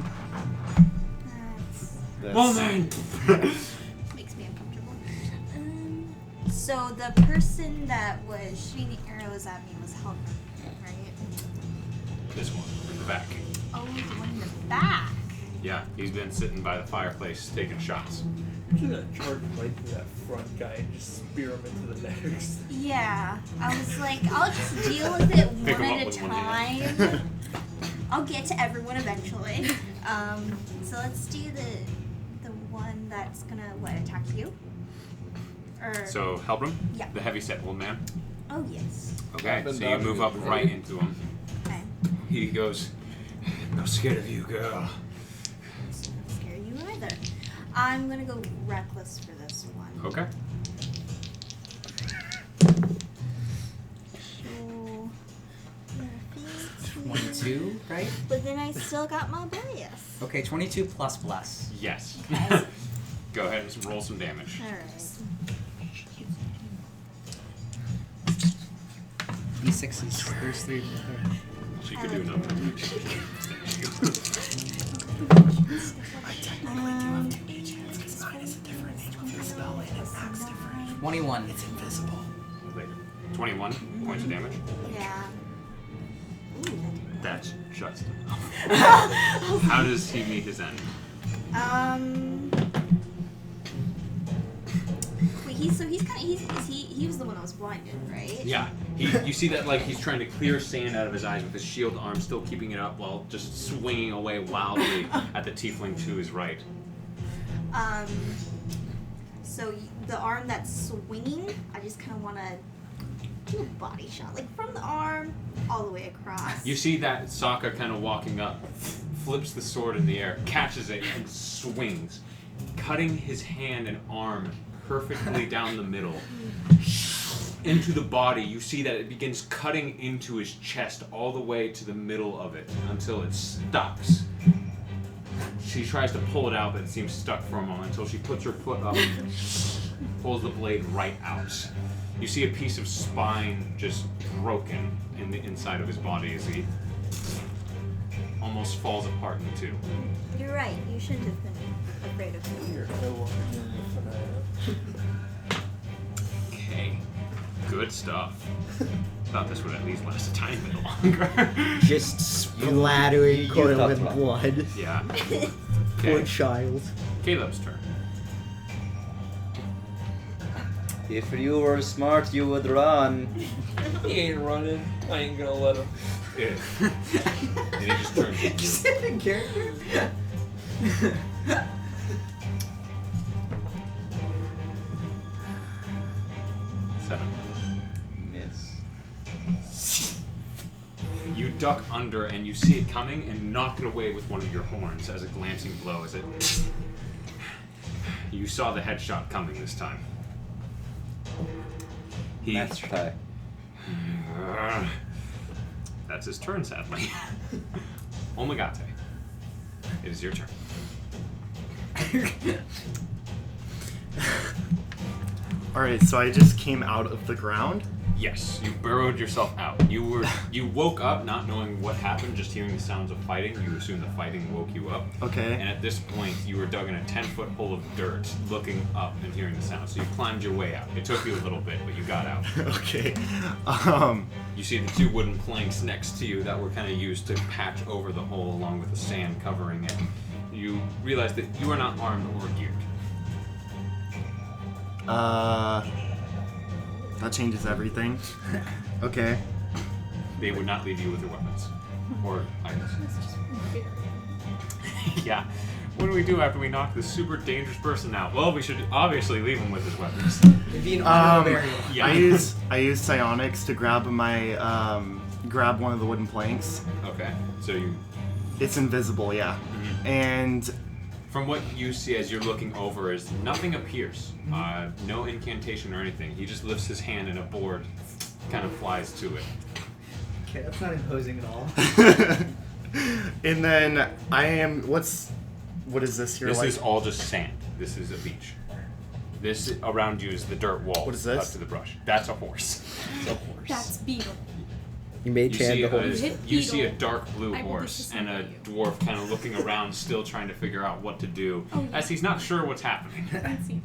That's- Woman! makes me uncomfortable. So the person that was shooting arrows at me was Helmer, right? This one in the back. Oh, the one in the back. Yeah, he's been sitting by the fireplace taking shots. You're gonna charge right through that front guy and just spear him into the next. Yeah, I was like, I'll just deal with it Pick one 'em at a up with one hand. time. I'll get to everyone eventually. So let's do the one that's gonna attack you? Or So, Halbrun? Yeah. The heavy-set old man? oh yes. Okay, so you move up right into him. Okay. He goes, "I'm not scared of you, girl." It's not scare you either. I'm gonna go reckless for this one. Okay. So, 22, right? but then I still got my bias. Okay, 22 plus bless. Yes. Okay. Go ahead and roll some damage. Alright. 6s. There's 3. She could do nothing. I technically do have 2 agents because mine is a different name of the spell and it acts different. 21. It's invisible. Later. 21 points of damage. Yeah. That's just enough. How does he meet his end? Wait, he was the one that was blinded, right? Yeah. You see that like he's trying to clear sand out of his eyes with his shield arm still keeping it up while just swinging away wildly at the tiefling to his right. So the arm that's swinging, I just kind of want to do a body shot, like from the arm all the way across. You see that SAAKA kind of walking up, flips the sword in the air, catches it, and swings, cutting his hand and arm perfectly down the middle. Into the body, you see that it begins cutting into his chest all the way to the middle of it until it stops. She tries to pull it out, but it seems stuck for a moment until she puts her foot up and pulls the blade right out. You see a piece of spine just broken in the inside of his body as he almost falls apart in two. You're right. You shouldn't have been afraid of me. You're no longer Okay. Good stuff. Thought this would at least last a tiny bit longer. Just splattering Coil thought with about blood. Yeah. Poor Okay. child. Caleb's turn. If you were smart, you would run. He ain't running. I ain't gonna let him. Yeah. And he just turns to you. Character? 7. Miss. You duck under and you see it coming and knock it away with one of your horns as a glancing blow as it... You saw the headshot coming this time. He... That's right. That's his turn, sadly. OLMAGTE. It is your turn. Alright, so I just came out of the ground. Yes, you burrowed yourself out. You woke up not knowing what happened, just hearing the sounds of fighting. You assumed the fighting woke you up. Okay. And at this point, you were dug in a 10-foot hole of dirt, looking up and hearing the sound. So you climbed your way out. It took you a little bit, but you got out. Okay. You see the 2 wooden planks next to you that were kind of used to patch over the hole along with the sand covering it. You realize that you are not armed or geared. That changes everything. Okay. They would not leave you with your weapons. Or items. Yeah. What do we do after we knock this super dangerous person out? Well, we should obviously leave him with his weapons. It'd be an honorable burial. Yeah. I use psionics to grab my grab one of the wooden planks. Okay. So you... It's invisible, yeah. Mhm. And From what you see as you're looking over is nothing appears. No incantation or anything. He just lifts his hand and a board kind of flies to it. Okay, that's not imposing at all. and then I am what is this here? This like? is all just sand. This is a beach. This around you is the dirt wall. What is this? Up to the brush. That's a horse. It's a horse. That's Beetle. You made You Chad see, the a, horse. hit you see a Beetle. dark blue I will horse and a disassemble dwarf kind of looking around, still trying to figure out what to do, Oh, yeah. as he's not sure what's happening. Let's see.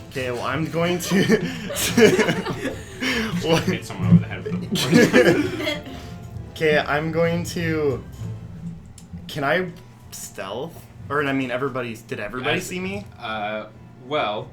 Okay, well I'm going to Hit someone over the head with a board. Okay, I'm going to. Can I stealth? Or I mean, did everybody see me? Well,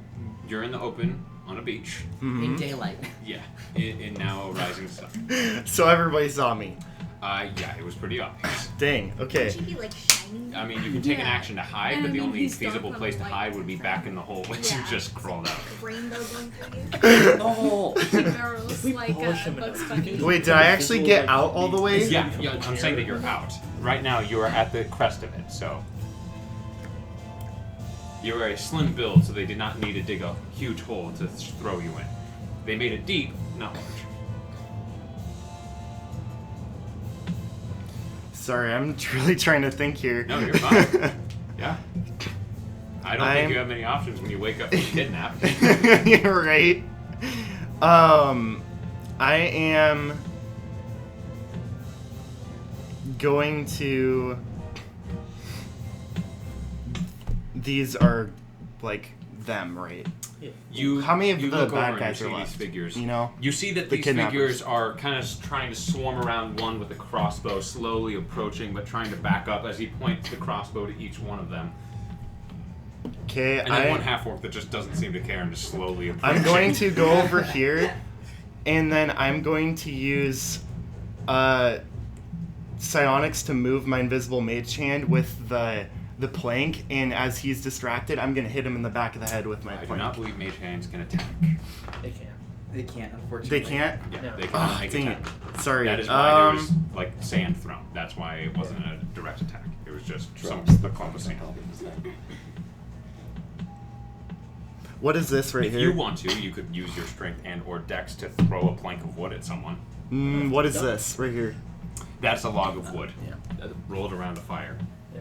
you're in the open on a beach. In daylight. Yeah, in now a rising sun. So everybody saw me. Yeah, it was pretty obvious. Dang. Okay. Should be like shining. I mean, you can take an Yeah. action to hide, And but I the mean, only he's dark feasible on place to light hide would be back in the hole which you Yeah. just crawled out. Rainbow going through you. No! He burrows like polish a him Bugs enough. Bunny. Wait, did I actually get out all the way? Yeah, I'm saying that you're out. Right now, you are at the crest of it, so. You are a slim build, so they did not need to dig a huge hole to throw you in. They made it deep, not large. Sorry, I'm really trying to think here. No, you're fine. Yeah. I don't think you have many options when you wake up from kidnapped. You're right. I am going to... These are, like, them, right? Yeah. How many of you the look bad over guys and are you see left? these figures. You know? You see that The these kidnappers. figures are kind of trying to swarm around one with a crossbow, slowly approaching, but trying to back up as he points the crossbow to each one of them. Okay, And then one half-orc that just doesn't seem to care and just slowly approaching. I'm going to go over here, and then I'm going to use psionics to move my invisible mage hand with the plank, and as he's distracted, I'm going to hit him in the back of the head with my I do plank. not believe mage hands can attack. They can. They can't, unfortunately. They can't? Yeah, No. they cannot Oh, make dang attack. it. Sorry. That is why there was, like, sand thrown. That's why it wasn't a direct attack. It was just the clump of sand. What is this right If here? you want to, you could use your strength and or dex to throw a plank of wood at someone. What is this right here? That's a log of wood. Yeah. Rolled around a fire. Yeah.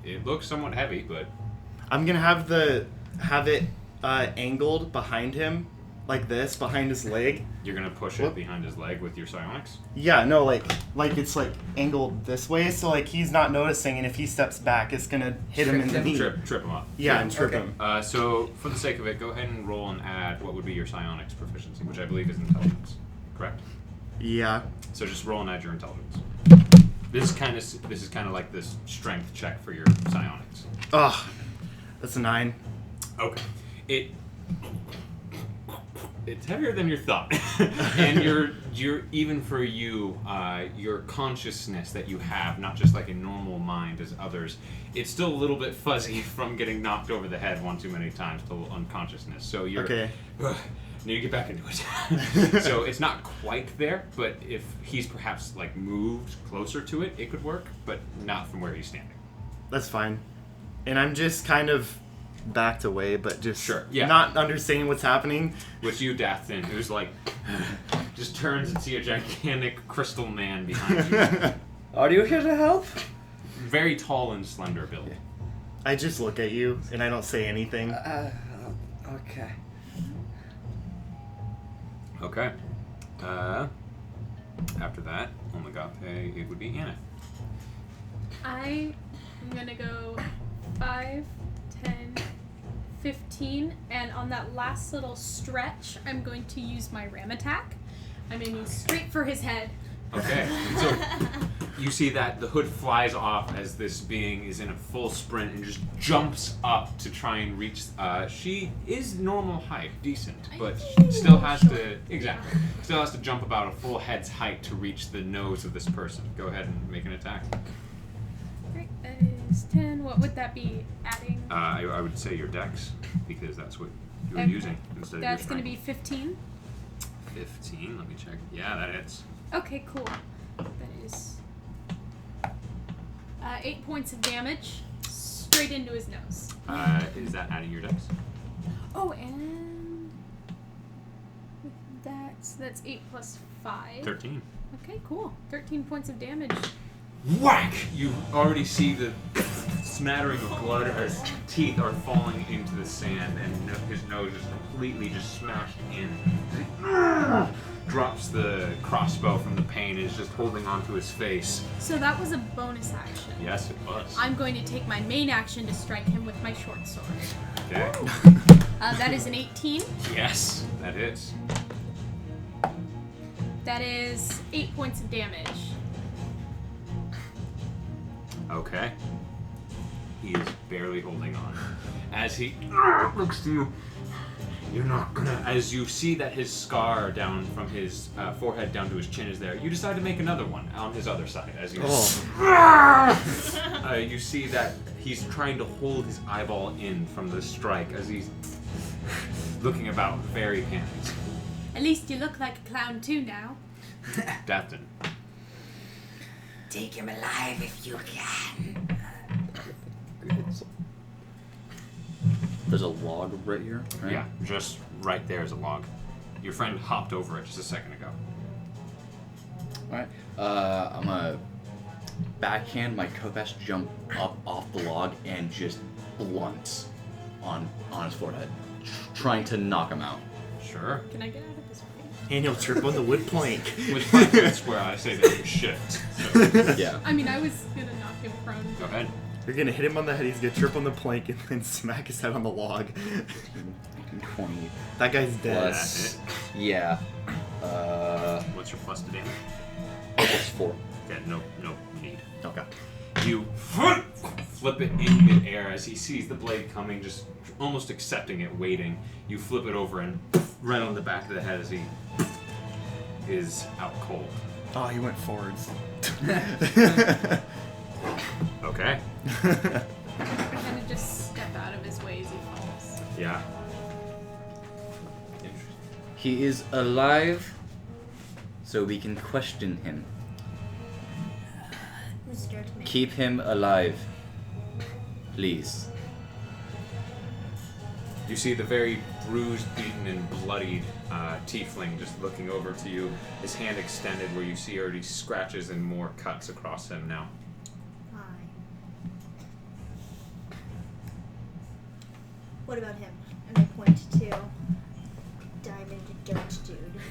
It looks somewhat heavy, but I'm going to have it angled behind him, like this, behind his leg. you're gonna push it Whoop. behind his leg with your psionics. Yeah, no, like it's like angled this way, so like he's not noticing, and if he steps back, it's gonna hit him in the knee. Trip him up. Yeah, and trip Okay. him. So for the sake of it, go ahead and roll and add what would be your psionics proficiency, which I believe is intelligence. Correct. Yeah. So just roll and add your intelligence. This is kind of like this strength check for your psionics. Ugh. That's a 9. Okay. It's heavier than you thought, and you're even for you, your consciousness that you have, not just like a normal mind as others, it's still a little bit fuzzy from getting knocked over the head one too many times to unconsciousness. So you're Okay. Need to get back into it. So it's not quite there, but if he's perhaps like moved closer to it, it could work, but not from where he's standing. That's fine. And I'm just kind of backed away, but just Sure, yeah. not understanding what's happening. With you, DATH'TAN, who's like, just turns and see a gigantic crystal man behind you. Are you here to help? Very tall and slender build. I just look at you, and I don't say anything. Okay. Okay. After that, OLMAGTE, it would be ANETH. I am gonna go 5, 10, 15, and on that last little stretch, I'm going to use my ram attack. I'm aiming straight for his head. Okay. So you see that the hood flies off as this being is in a full sprint and just jumps up to try and reach. She is normal height, decent, but still has to still has to jump about a full head's height to reach the nose of this person. Go ahead and make an attack. Great, that is 10. What would that be adding? I would say your dex because that's what you were Okay. using instead of your That's going to strength. be 15. 15. Let me check. Yeah, that hits. Okay, cool. That is 8 points of damage straight into his nose. Is that adding your dex? Oh, and that's 8 plus 5. 13. Okay, cool. 13 points of damage. Whack! You already see the smattering of blood as teeth are falling into the sand, and his nose is completely just smashed in. He drops the crossbow from the pain and is just holding onto his face. So that was a bonus action. Yes, it was. I'm going to take my main action to strike him with my short sword. Okay. That is an 18. Yes, that hits. That is 8 points of damage. Okay. He is barely holding on. As he looks to you, you're not gonna. As you see that his scar down from his forehead down to his chin is there, you decide to make another one on his other side. As you, you see that he's trying to hold his eyeball in from the strike as he's looking about, very panicked. At least you look like a clown too now. DATH'TAN. Take him alive if you can. There's a log right here, right? Yeah, just right there is a log. Your friend hopped over it just a second ago. Alright. I'm gonna backhand my Kopesh jump up off the log and just blunt on his forehead, trying to knock him out. Sure. Can I get out of this way? And you'll trip on the wood plank. With 5 foot square, I say that you shift. So, Yeah. I mean, I was gonna knock him prone. go ahead. You're gonna hit him on the head, he's gonna trip on the plank, and then smack his head on the log. 20 That guy's dead. plus. Yeah. What's your plus to damage? Plus 4. Okay, no need. Okay. You flip it in midair as he sees the blade coming, just almost accepting it, waiting. You flip it over and right on the back of the head as he is out cold. Oh, he went forwards. Okay. Kind of just step out of his way as he falls. Yeah. Interesting. He is alive, so we can question him. Mr. Command. Keep him alive. Please. You see the very bruised, beaten, and bloodied tiefling just looking over to you, his hand extended where you see already scratches and more cuts across him now. Hi. What about him? And I point to Diamond Dirt Dude.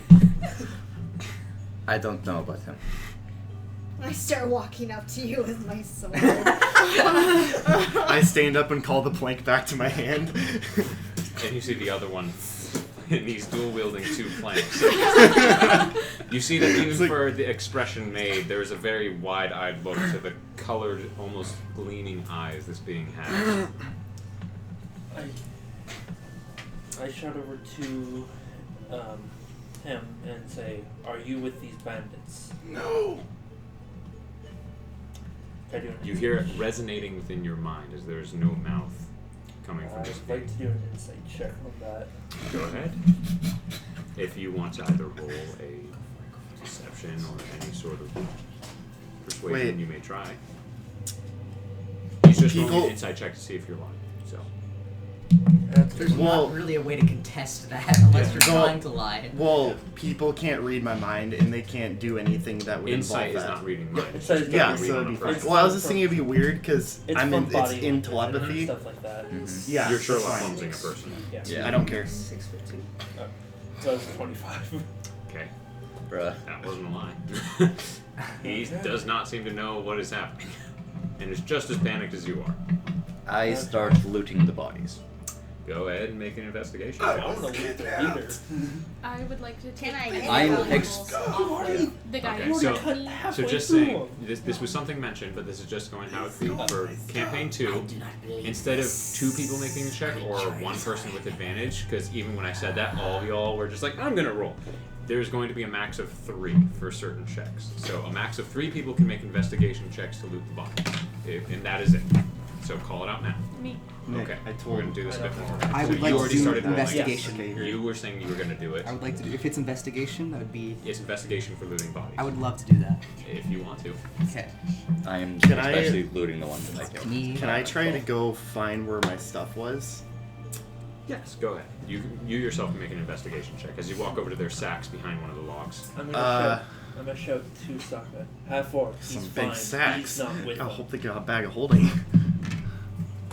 I don't know about him. I start walking up to you with my sword. I stand up and call the plank back to my hand. And you see the other one in these dual-wielding 2 planks. You see that even like- for the expression made, there's a very wide-eyed look to the colored, almost gleaming eyes this being has. I shout over to him and say, "Are you with these bandits?" No. Can I do You hear it resonating within your mind as there's no mouth coming from this I'd like to being. do an insight check on that. Go ahead. If you want to either roll a deception or any sort of persuasion, Wait. you may try. He's just rolling People- an insight check to see if you're lying. So There's Well- not really a way to contest that unless you're Well- trying to lie. Well, people can't read my mind, and they can't do anything that would insight involve is that. not reading minds. Insight is It's Yeah, just so reading it'd be on a fine. person. Well, I was just thinking it'd be weird because It's I'm from in, body it's in language and telepathy. stuff like that. Yeah, You're sure that's about fine. clumsing a person. Yeah. Yeah. I don't care. 6'2". So it's 25. Okay, Bruh. that wasn't a lie. He does not seem to know what is happening, and is just as panicked as you are. I start looting the bodies. Go ahead and make an investigation. I want to loot the leader. I would like to take Can I the get I'm valuables ex- off of- the guy Okay, who so- cut me. So Halfway just through saying, them. this was something mentioned, but this is just going how it would be for campaign 2. I do not believe Instead of this 2 people making a check or creature 1 is person with alive. advantage, because even when I said that, all of y'all were just like, I'm gonna roll. There's going to be a max of 3 for certain checks. So a max of 3 people can make investigation checks to loot the body, and that is it. So call it out now. Me. Nick, Okay, I we're told gonna do this a bit more. I So would you like to already do started rolling. investigation. Okay. You were saying you were gonna do it. I would like to do, if it's investigation, that would be, It's investigation for looting bodies. I would love to do that. if you want to. Okay. I am Can I- especially looting the ones that I killed. Can I try to go find where my stuff was? Yes, go ahead. You yourself can make an investigation check as you walk over to their sacks behind one of the logs. I'm gonna shout. I'm gonna shout to SAAKA. Half-Orc. He's Some fine. big sacks. He's not with I them. hope they got a bag of holding.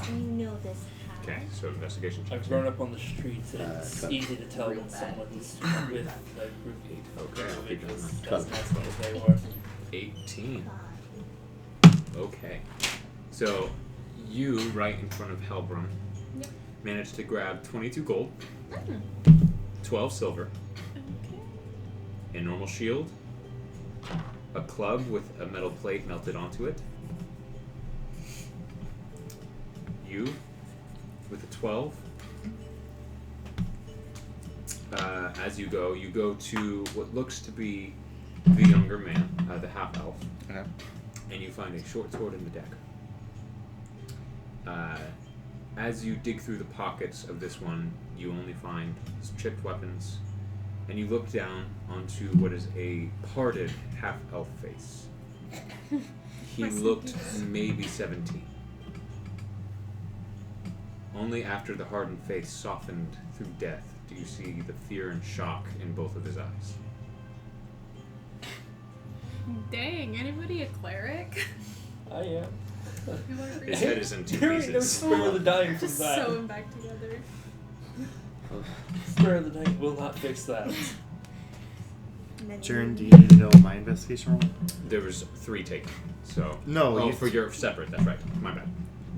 You know this how. Okay, so investigation check. I've grown up on the streets, and it's Cut. easy to tell when someone's with a group Okay, of I'll keep it in individuals. mind. That's Cut. not what they were. 18. God. Okay. So you, right in front of Helbron, Yep. managed to grab 22 gold, Mm. 12 silver, Okay. a normal shield, a club with a metal plate melted onto it. You, with a 12. As you go to what looks to be the younger man, the half-elf, Okay. and you find a short sword in the dagger. As you dig through the pockets of this one, you only find some chipped weapons, and you look down onto what is a parted half-elf face. He Rest in looked peace. maybe 17. Only after the hardened face softened through death do you see the fear and shock in both of his eyes. Dang, anybody a cleric? I am. You are His head is in two There ain't no pieces. spare the dying from Just that. sew him back together. Spare the dying will not fix that. And then Jaron, do you need to know my investigation roll? There was 3 taken. So No, oh, you- for your separate. That's right. My bad.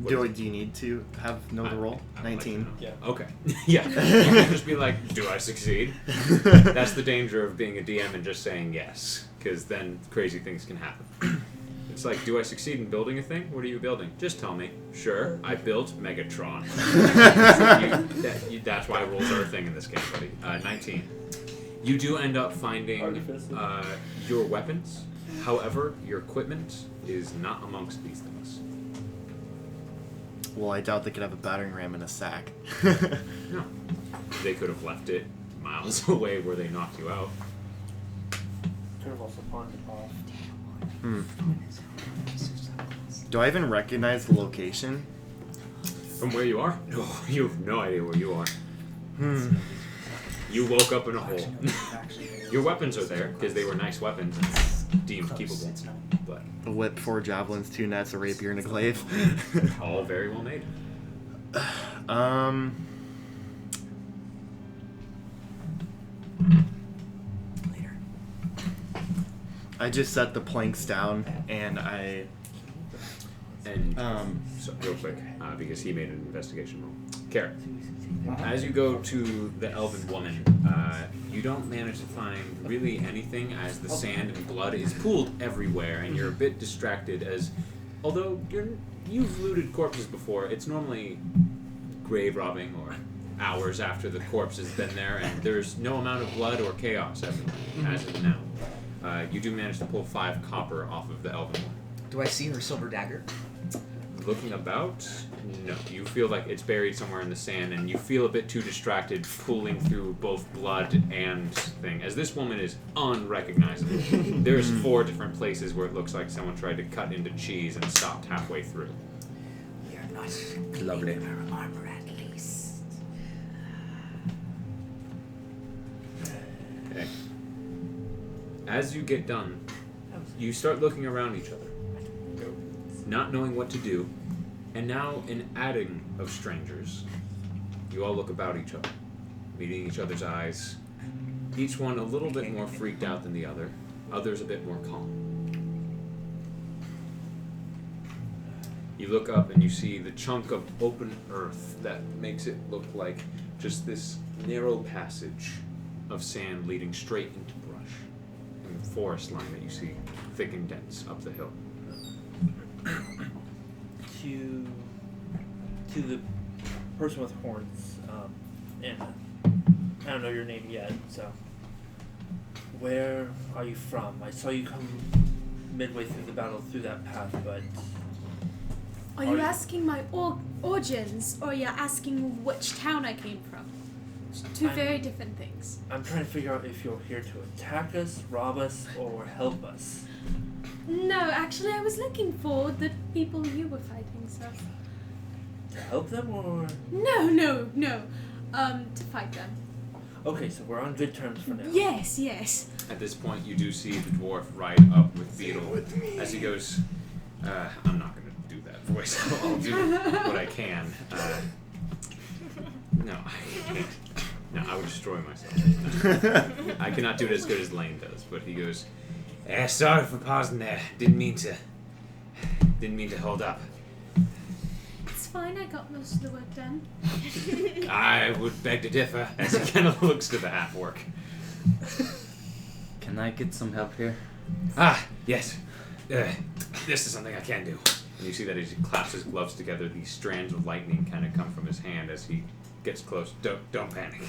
What Do is it? you need to know the roll? I would like to 19. know. Yeah. Okay. Yeah. You can just be like, do I succeed? That's the danger of being a DM and just saying yes, because then crazy things can happen. It's like, do I succeed in building a thing? What are you building? Just tell me. Sure, I built Megatron. That's why rules are a thing in this game, buddy. 19. You do end up finding your weapons. However, your equipment is not amongst these things. Well, I doubt they could have a battering ram in a sack. No. They could have left it miles away where they knocked you out. Could have also pawned it off. Do I even recognize the location? From where you are? No, you have no idea where you are. You woke up in a hole. Your weapons are there because they were nice weapons and deemed keepable. But A whip, 4 javelins, 2 nets, a rapier, and a glaive. all very well made. I just set the planks down and And so real quick, because he made an investigation roll. Kara, as you go to the elven woman, you don't manage to find really anything as the sand and blood is pooled everywhere, and you're a bit distracted as, although you've looted corpses before, it's normally grave robbing or hours after the corpse has been there, and there's no amount of blood or chaos everywhere, as of now. You do manage to pull 5 copper off of the elven woman. Do I see her silver dagger? Looking about, no. You feel like it's buried somewhere in the sand, and you feel a bit too distracted pulling through both blood and thing, as this woman is unrecognizable. There's 4 different places where it looks like someone tried to cut into cheese and stopped halfway through. We are not Lovely. cleaning her armor at least. Okay. As you get done, you start looking around each other, not knowing what to do, and now an adding of strangers. You all look about each other, meeting each other's eyes, each one a little bit more freaked out than the other, others a bit more calm. You look up and you see the chunk of open earth that makes it look like just this narrow passage of sand leading straight into brush, and the forest line that you see thick and dense up the hill. To the person with horns, and I don't know your name yet, so where are you from? I saw you come midway through the battle through that path, but Are you asking my origins, or you're asking which town I came from? 2 very different things. I'm trying to figure out if you're here to attack us, rob us, or help us. No, actually, I was looking for the people you were fighting, so. To help them, or No. To fight them. okay, so we're on good terms for now. Yes. At this point, you do see the dwarf ride up with Beetle as he goes, I'm not going to do that voice. I'll do what I can. No, I can't. No, I would destroy myself. I cannot do it as good as Lane does, but he goes, sorry for pausing there. Didn't mean to hold up. It's fine, I got most of the work done. I would beg to differ, as he kind of looks to the half-orc. Can I get some help here? Yes. This is something I can do. And you see that as he claps his gloves together, these strands of lightning kind of come from his hand as he gets close. Don't panic.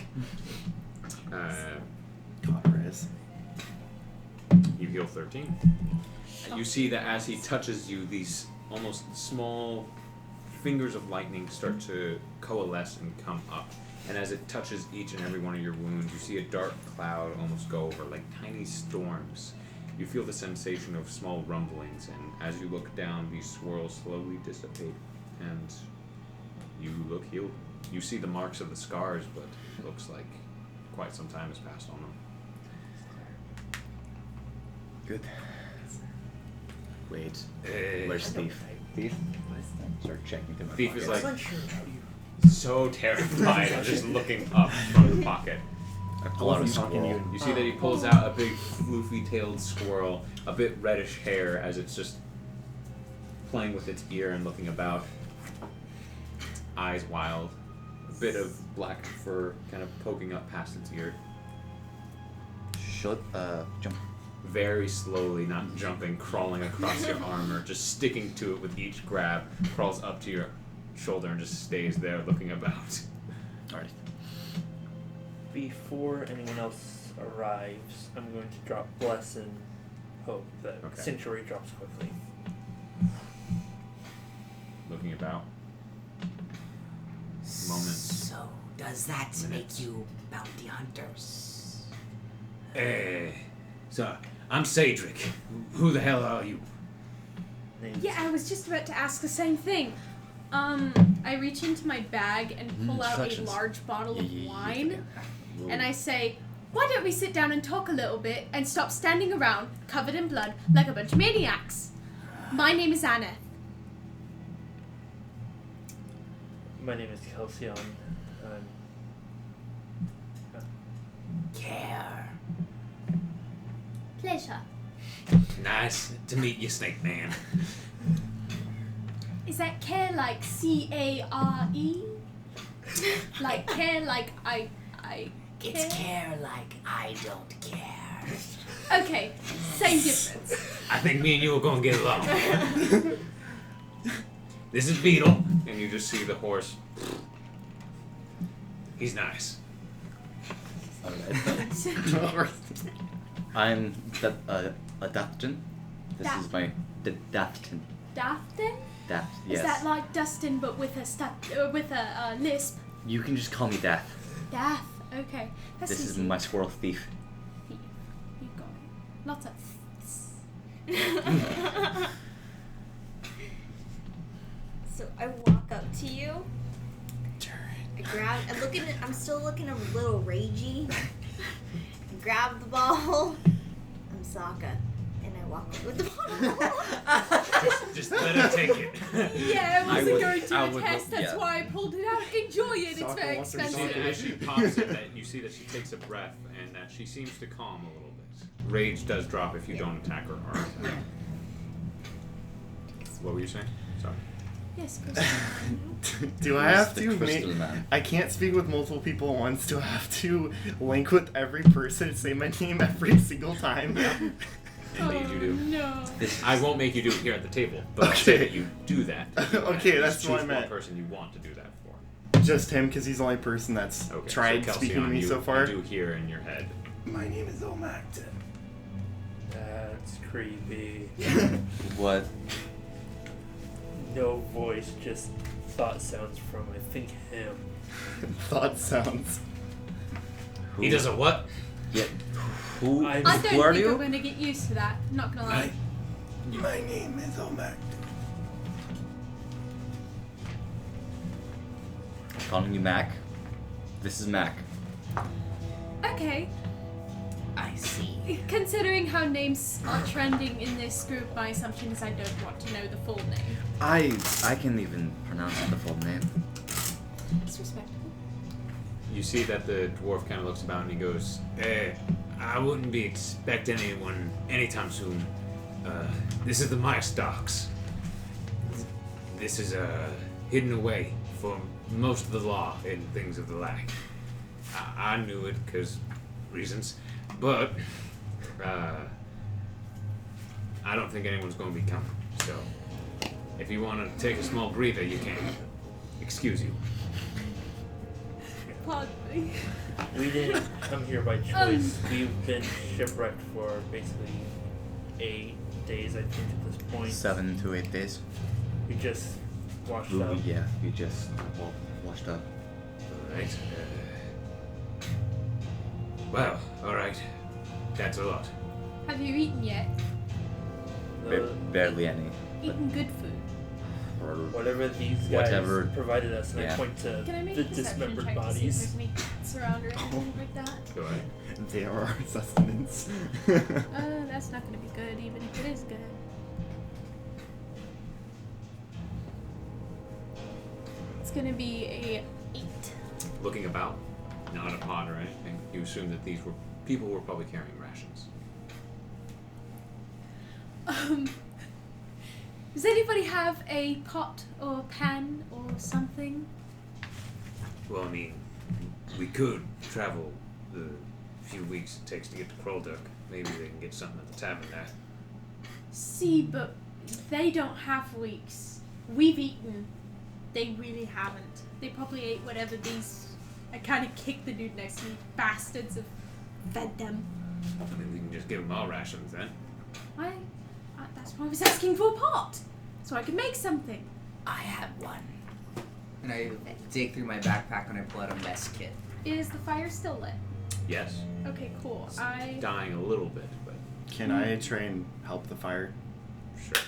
You heal 13. You see that as he touches you, these almost small fingers of lightning start to coalesce and come up. And as it touches each and every one of your wounds, you see a dark cloud almost go over, like tiny storms. You feel the sensation of small rumblings, and as you look down, these swirls slowly dissipate, and you look healed. You see the marks of the scars, but it looks like quite some time has passed on them. Good. Wait. Eh. Where's Thief? Thief? Start checking through my Thief is pockets. like so terrified and just looking up from the pocket. I pull out a talking to you. squirrel. You see that he pulls out a big floofy-tailed squirrel, a bit reddish hair as it's just playing with its ear and looking about. Eyes wild. A bit of black fur kind of poking up past its ear. Jump. Very slowly, not jumping, crawling across your armor, just sticking to it with each grab, crawls up to your shoulder and just stays there looking about. Alright. Before anyone else arrives, I'm going to drop Bless and Hope that Okay. Sanctuary drops quickly. Looking about. Moments. So, does that Minutes. make you bounty hunters? So, I'm CAEDRIK. Who the hell are you? Names. Yeah, I was just about to ask the same thing. I reach into my bag and pull out a Instructions. large bottle of Yeah. wine, and I say, why don't we sit down and talk a little bit and stop standing around, covered in blood, like a bunch of maniacs? My name is ANETH. My name is KELSION. Care. Pleasure. Nice to meet you, Snake Man. Is that care like C-A-R-E? Like care like I It's care? care like I don't care. Okay, same difference. I think me and you are going to get along. This is Beetle. And you just see the horse. He's nice. Alright. I'm DATH'TAN. This is my DATH'TAN. DATH'TAN? Dath. Is Yes. that like Dustin but with a lisp? You can just call me Dath. Dath. Okay. That's This is easy. my squirrel thief. Thief. You got it. Lots of ths. So I walk up to you. I grab. I'm still looking a little ragey. I grab the ball. I'm SAAKA, and I walk up with the bottle. Just let her take it. Yeah, I wasn't going to I would attest. look- That's yeah. why I pulled it out. Enjoy it. It's Soccer very wants her You see Soccer. that expensive. as she pops it, that you see that she takes a breath and that she seems to calm a little bit. Rage does drop if you don't attack her or attack. What were you saying? Sorry. Yes, Chris. Do I have The to crystal make... man. I can't speak with multiple people at once. Do I have to link with every person and say my name every single time? Indeed, you do. No. I won't make you do it here at the table, but I'll say Okay. that you do that. Okay, You that's just what I choose meant. one person you want to do that for. Just him, because he's the only person that's Okay. tried so speaking to Kelsian, me you, so far. You do hear in your head. My name is OLMAGTE. That's creepy. What? No voice, just thought sounds from, I think, him. Thought sounds. He does a what? Yeah. Who? I I don't Who are think you? I'm going to get used to that. Not going to lie. My name is OLMAGTE. Calling you Mac. This is Mac. Okay. I see. Considering how names are trending in this group, my assumption is I don't want to know the full name. I can even pronounce the full name. It's respectable. You see that the dwarf kind of looks about and he goes, I wouldn't be expecting anyone anytime soon. This is the Mice Docks. This is hidden away from most of the law and things of the like. I knew it because reasons, but I don't think anyone's going to be coming. So if you want to take a small breather, you can. Excuse you. Pardon me. We didn't come here by choice. We've been shipwrecked for basically 8 days, I think, at this point. 7 to 8 days. We just washed Ooh, up. yeah, you just washed up. Alright. Well, alright. That's a lot. Have you eaten yet? Barely any. Eaten good food. Or Whatever these guys Whatever. provided us, and I Yeah. point to Can I make the a perception dismembered check to see if bodies. there's any cats around or anything like that? Go ahead. They are our sustenance. That's not going to be good, even if it is good. gonna be a 8. Looking about, not a pot or anything, you assume that these were people who were probably carrying rations. Does anybody have a pot or pan or something? Well, I mean, we could travel the few weeks it takes to get to Krolduk. Maybe they can get something at the tavern there. See, but they don't have weeks. We've eaten. They really haven't. They probably ate whatever these... I kind of kicked the dude next to me. Bastards have fed them. I mean, we can just give them all rations then. That's why I was asking for a pot. So I could make something. I have one. And I dig through my backpack and I pull out a mess kit. Is the fire still lit? Yes. Okay, cool. It's dying a little bit, but Can I try and help the fire? sure.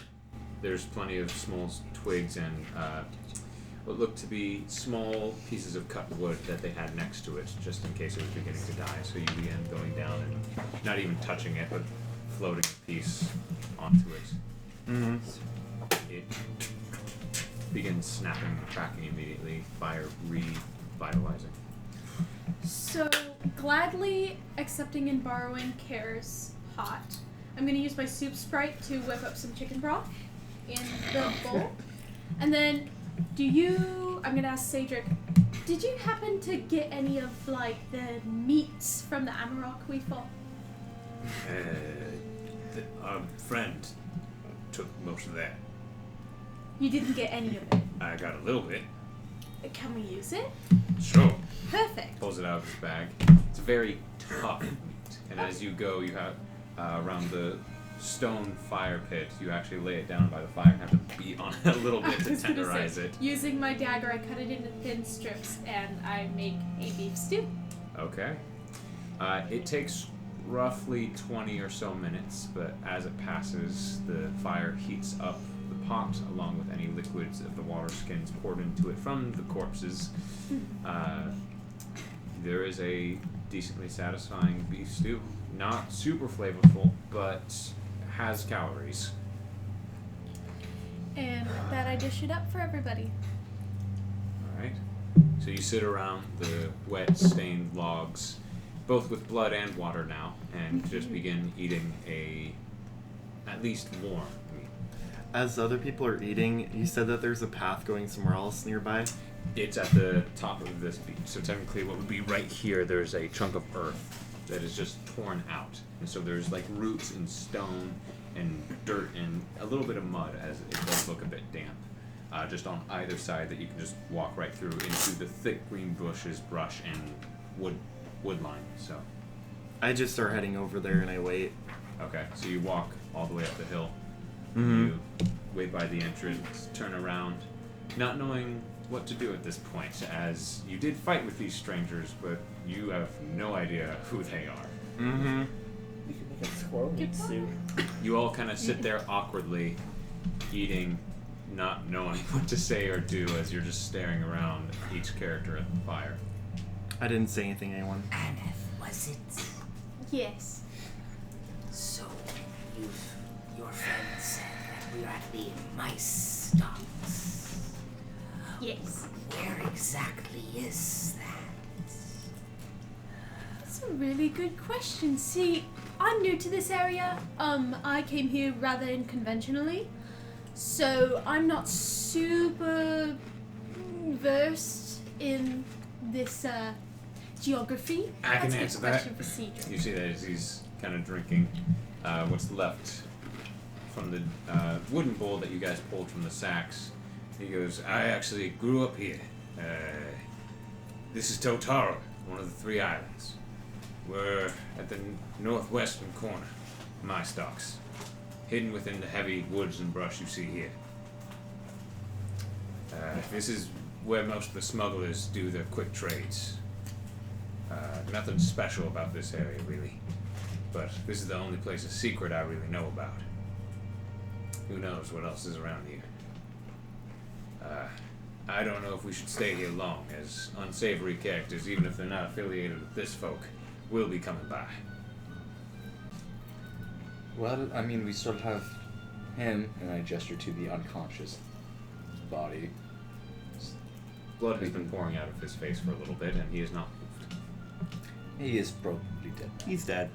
There's plenty of small twigs and what looked to be small pieces of cut wood that they had next to it, just in case it was beginning to die. So you begin going down and not even touching it, but floating a piece onto it. Mm-hmm. It begins snapping and cracking immediately, fire revitalizing. So, gladly accepting and borrowing Care's pot, I'm going to use my soup sprite to whip up some chicken broth in the bowl. And then, I'm going to ask Cedric, did you happen to get any of, like, the meats from the Amarok we fought? Our friend took most of that. You didn't get any of it. I got a little bit. Can we use it? Sure. Perfect. Pulls it out of his bag. It's very tough meat. And as you go, you have around the stone fire pit, you actually lay it down by the fire and have to beat on it a little bit to tenderize it. Using my dagger, I cut it into thin strips and I make a beef stew. Okay. It takes roughly 20 or so minutes, but as it passes, the fire heats up the pot along with any liquids of the water skins poured into it from the corpses. There is a decently satisfying beef stew. Not super flavorful, but has calories. And with that, I dish it up for everybody. Alright. So you sit around the wet, stained logs, both with blood and water now, and just begin eating at least warm meat. As other people are eating, you said that there's a path going somewhere else nearby? It's at the top of this beach. So technically what would be right here, there's a chunk of earth that is just torn out. And so there's like roots and stone and dirt and a little bit of mud as it does look a bit damp. Just on either side that you can just walk right through into the thick green bushes, brush, and wood line. So I just start heading over there and I wait. okay, so you walk all the way up the hill. Mm-hmm. You wait by the entrance, turn around, not knowing what to do at this point, as you did fight with these strangers, but you have no idea who they are. Mm-hmm. You can make a squirrel meat soup. You all kind of sit there awkwardly, eating, not knowing what to say or do as you're just staring around each character at the fire. I didn't say anything to anyone. Aneth, was it? Yes. So, your friend said that we are at the mice stocks. Yes. Where exactly is that? That's a really good question. See, I'm new to this area. I came here rather unconventionally. So I'm not super versed in this geography. I can That's a good answer that. question for Cedric. You see that as he's kind of drinking what's left from the wooden bowl that you guys pulled from the sacks. He goes, I actually grew up here. This is Totara, one of the 3 islands. We're at the northwestern corner, my stocks, hidden within the heavy woods and brush you see here. This is where most of the smugglers do their quick trades. Nothing special about this area, really. But this is the only place of secret I really know about. Who knows what else is around here? I don't know if we should stay here long, as unsavory characters, even if they're not affiliated with this folk, will be coming by. Well, I mean, we sort of have him, and I gesture to the unconscious body. blood has been pouring out of his face for a little bit, and he is not moved. He is probably dead. He's dead.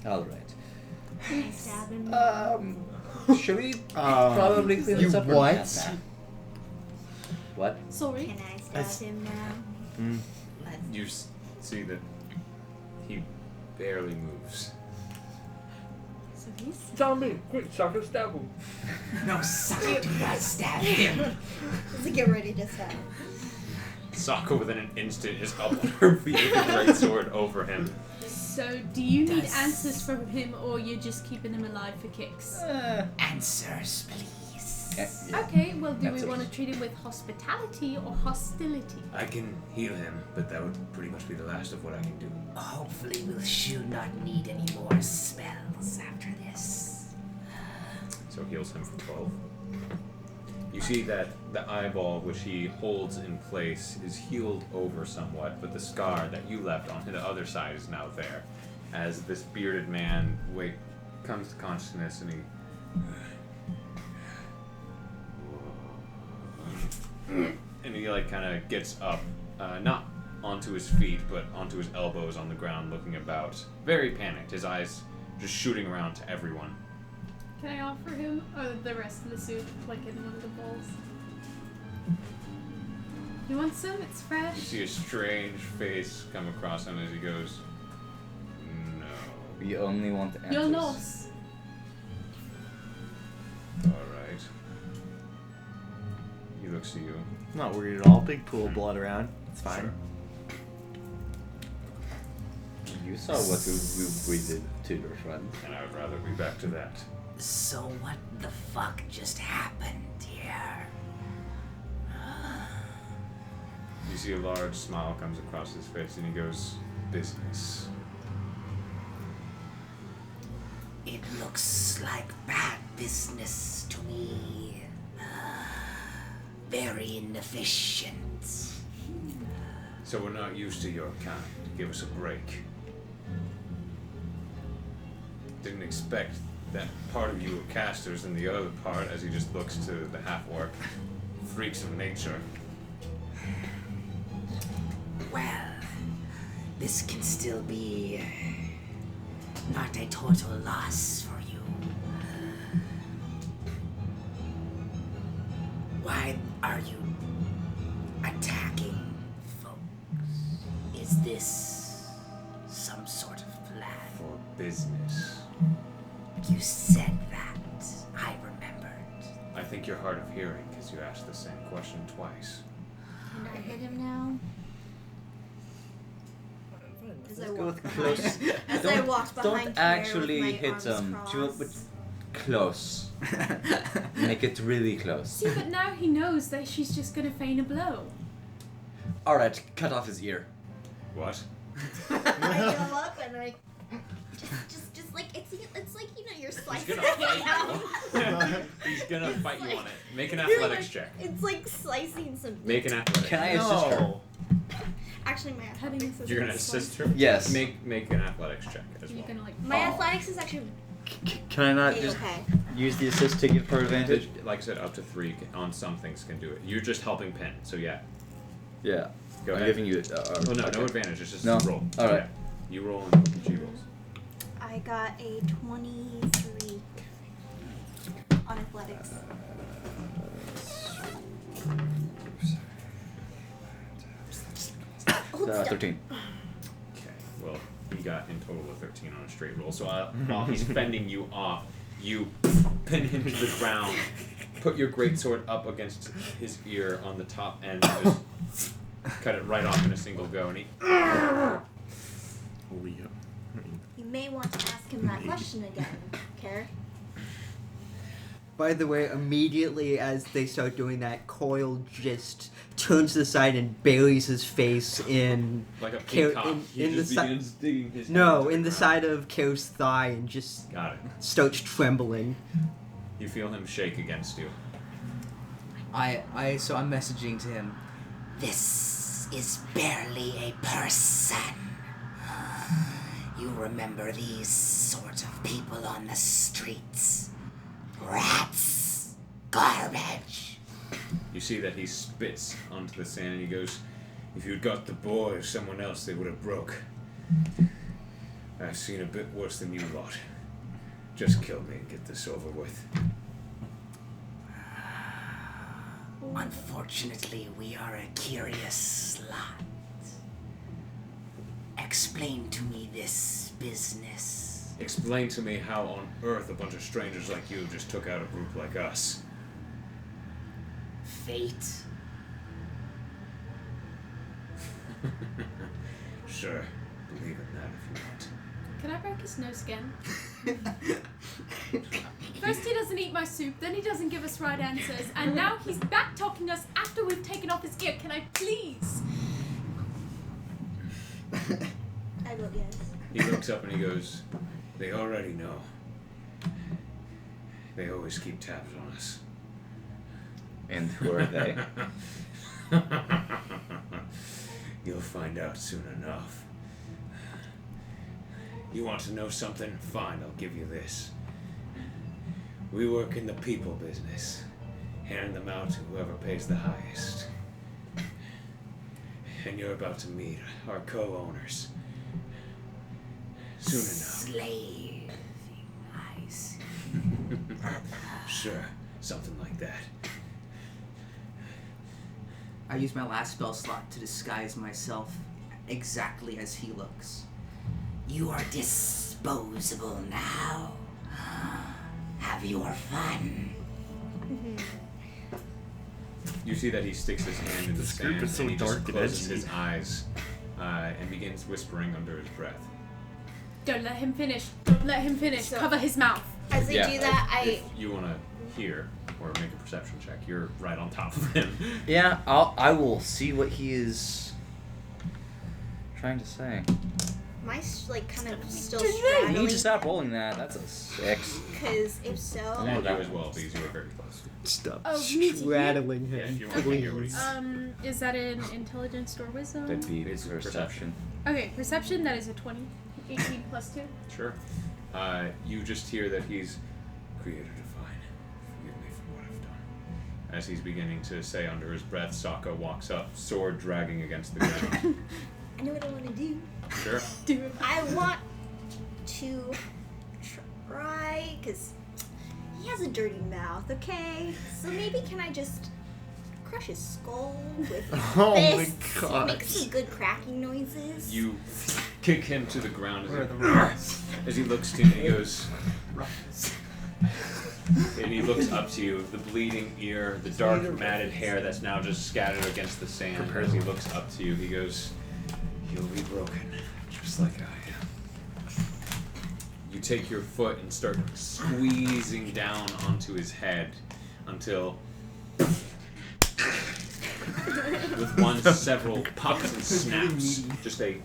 All right. Can I stab him? Should we probably clean you this up? or what? not? What? Sorry. Can I stab him now? You see that he barely moves. So he's. Tell me, quick, Satyr, stab him. No, Satyr, do not stab him. Let's get ready to stab. SAAKA within an instant is up on her feet with a great sword over him. So, do you need answers from him, or you're just keeping him alive for kicks? Answers, please. Okay, well, do we Answers. want to treat him with hospitality or hostility? I can heal him, but that would pretty much be the last of what I can do. Hopefully we'll should not need any more spells after this. So heals him for 12. You see that the eyeball which he holds in place is healed over somewhat, but the scar that you left on the other side is now there. As this bearded man comes to consciousness and he like kind of gets up, not onto his feet, but onto his elbows on the ground, looking about, very panicked, his eyes just shooting around to everyone. Can I offer him the rest of the soup, like in one of the bowls? You want some? It's fresh. You see a strange face come across him as he goes, "No." We only want answers. You're lost. Alright. He looks at you. Not worried at all. Big pool of blood around. It's fine. You saw what we did to your friend. And I would rather be back to that. So what the fuck just happened here? You see a large smile comes across his face and he goes, "Business." It looks like bad business to me. Very inefficient. So we're not used to your kind. Give us a break. Didn't expect that part of you were casters and the other part, as he just looks to the half-orc, freaks of nature. Well, this can still be not a total loss for you. Why are you attacking folks? Is this some sort of plan? For business. You said that. I remembered. I think you're hard of hearing because you asked the same question twice. Can I hit him now? As I Let's go walk with close. As I walked behind Don't Claire actually with my hit arms him. crossed. But close. Make it really close. See, but now he knows that she's just gonna feign a blow. All right, cut off his ear. What? I go up and I just like it's like you're He's slicing gonna it fight down. you. He's gonna fight you on it. Make an You're athletics like- check. It's like slicing some. Make an athletics. Can I assist her? No. Actually, my athletics is You're gonna assist her? Yes. Make an athletics check as You're well. gonna like. My athletics is actually Can I not just okay. use the assist to give her advantage? Like I said, up to 3 on some things can do it. You're just helping Penn, so yeah. Yeah. Go I'm ahead. giving you. Oh no, okay. no advantage. It's just No. roll. All right. Yeah. You roll and she rolls. I got a 23 on athletics. Hold still. 13. Okay. Well, he got in total a 13 on a straight roll. So while he's fending you off, you pin him to the ground, put your greatsword up against his ear on the top end, and just cut it right off in a single go, and he. Leo. You may want to ask him that question again, Care. By the way, immediately as they start doing that, COIL just turns to the side and buries his face in Like a Care- peacock. in the si- digging his no, in the side of Care's thigh and just Got it. starts trembling. You feel him shake against you. So I'm messaging to him. This is barely a person. You remember these sort of people on the streets? Rats. Garbage. You see that he spits onto the sand and he goes, "If you'd got the boy or someone else, they would have broke. I've seen a bit worse than you lot. Just kill me and get this over with." Unfortunately, we are a curious lot. Explain to me this business. Explain to me how on earth a bunch of strangers like you just took out a group like us. Fate. Sure, believe in that if you want. Can I break his nose again? First he doesn't eat my soup, then he doesn't give us right answers, and now he's back talking us after we've taken off his gear. Can I please? I vote yes. He looks up and he goes, "They already know. They always keep tabs on us." And who are they? You'll find out soon enough. You want to know something? Fine, I'll give you this. We work in the people business, handing them out to whoever pays the highest. And you're about to meet our co-owners. Soon enough. Slaving, I see. Sure, something like that. I use my last spell slot to disguise myself exactly as he looks. You are disposable now. Have your fun. You see that he sticks his hand in the This group sand is so and he dark just and closes edgy. his eyes and begins whispering under his breath. Don't let him finish. Don't let him finish. So- Cover his mouth. As I do that, If you want to hear or make a perception check, you're right on top of him. Yeah, I will see what he is trying to say. my like kind of still You straddling. need to stop rolling that. That's a 6. Because if so, And you as well, because you were very close. Stop Oh, me too. straddling Yeah, if him. you want to hear what he's Is that an intelligence or wisdom? That'd be It's perception. Okay, perception, that is a 20. 18 plus 2. Sure. You just hear that he's Creator Divine. Forgive me for what I've done. As he's beginning to say under his breath, SAAKA walks up, sword dragging against the ground. I know what I want to do. Sure. Do it. I want to try, because he has a dirty mouth, okay? So maybe can I just crush his skull with Oh my fists? gosh. Make some good cracking noises. You kick him to the ground Where are as the he, rules? as he looks to you and he goes, and he looks up to you, the bleeding ear, the dark matted hair that's now just scattered against the sand. As he looks up to you, he goes, "You'll be broken, just like I am." You take your foot and start squeezing down onto his head until, with one, several pops and snaps, just a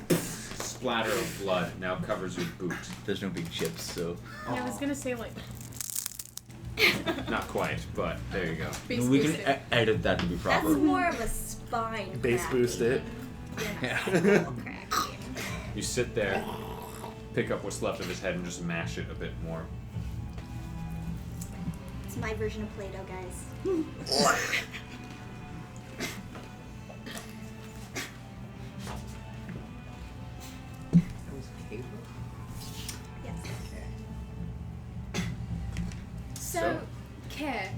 splatter of blood now covers your boot. There's no big chips, so. Yeah, I was gonna say, like, Not quite, but there you go. base We boosted. can edit that to be That's proper. more of a spine Base cracking. boost it. Yeah. Yeah. Cracking. You sit there, pick up what's left of his head, and just mash it a bit more. It's my version of Play-Doh, guys. That was paper? Yes. So, Care,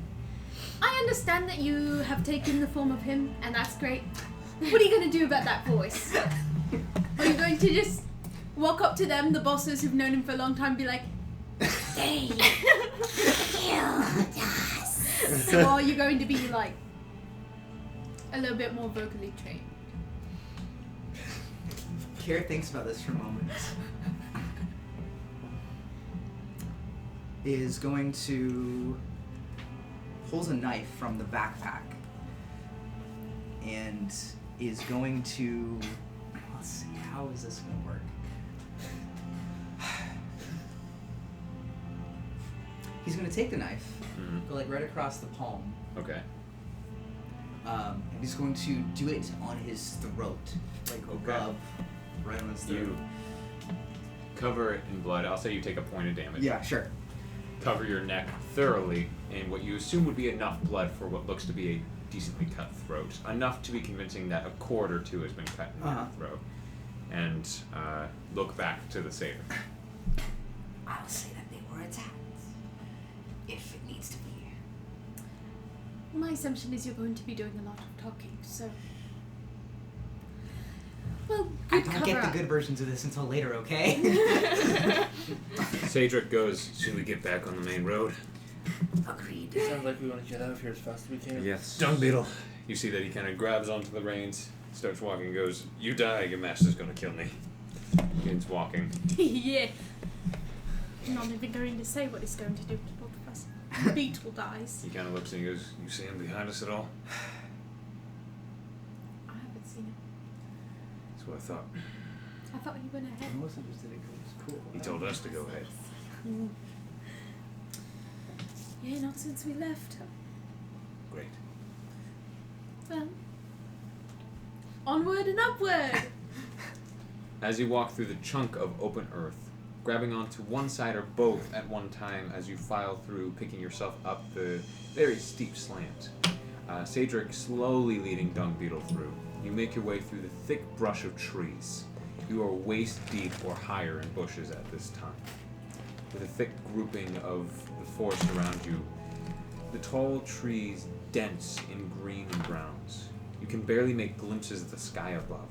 I understand that you have taken the form of him, and that's great. What are you going to do about that voice? Are you going to just walk up to them, the bosses who've known him for a long time, and be like, They killed us. or are you going to be like a little bit more vocally trained? Kier thinks about this for a moment. Is going to pulls a knife from the backpack and is going to, let's see, how is this going to work? He's going to take the knife, go like right across the palm, Okay. and he's going to do it on his throat, like above, right on his throat. You cover it in blood. I'll say you take a point of damage. Yeah, sure. Cover your neck thoroughly in what you assume would be enough blood for what looks to be a decently cut throat. Enough to be convincing that a cord or two has been cut in their throat. And look back to the satyr. I'll say that they were attacked. If it needs to be. My assumption is you're going to be doing a lot of talking, so... Well, I good don't cover get the up. good versions of this until later, okay? CAEDRIK goes, should we get back on the main road? Agreed. Sounds like we want to get out of here as fast as we can. Yes. Dung beetle. You see that he kind of grabs onto the reins, starts walking, and goes, you die, your master's gonna kill me. Begins walking. Yeah. I'm not even going to say what he's going to do to both of us. The beetle dies. He kind of looks and he goes, you see him behind us at all? I haven't seen him. That's what I thought. I thought he went ahead. I wasn't interested in it. Cool. He told us to go ahead. Mm. Yeah, not since we left. Great. Well, onward and upward. As you walk through the chunk of open earth, grabbing onto one side or both at one time as you file through, picking yourself up the very steep slant. CAEDRIK slowly leading Dung Beetle through. You make your way through the thick brush of trees. You are waist deep or higher in bushes at this time. With a thick grouping of the forest around you, the tall trees dense in green and browns. You can barely make glimpses of the sky above.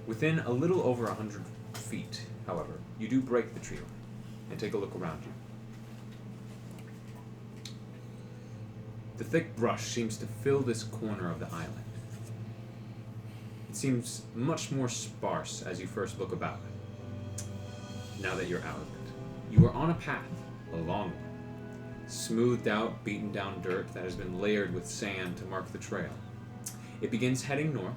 Within a little over 100 feet, however, you do break the tree line and take a look around you. The thick brush seems to fill this corner of the island. It seems much more sparse as you first look about it. Now that you're out of it, you are on a path, a long one. Smoothed out, beaten down dirt that has been layered with sand to mark the trail. It begins heading north,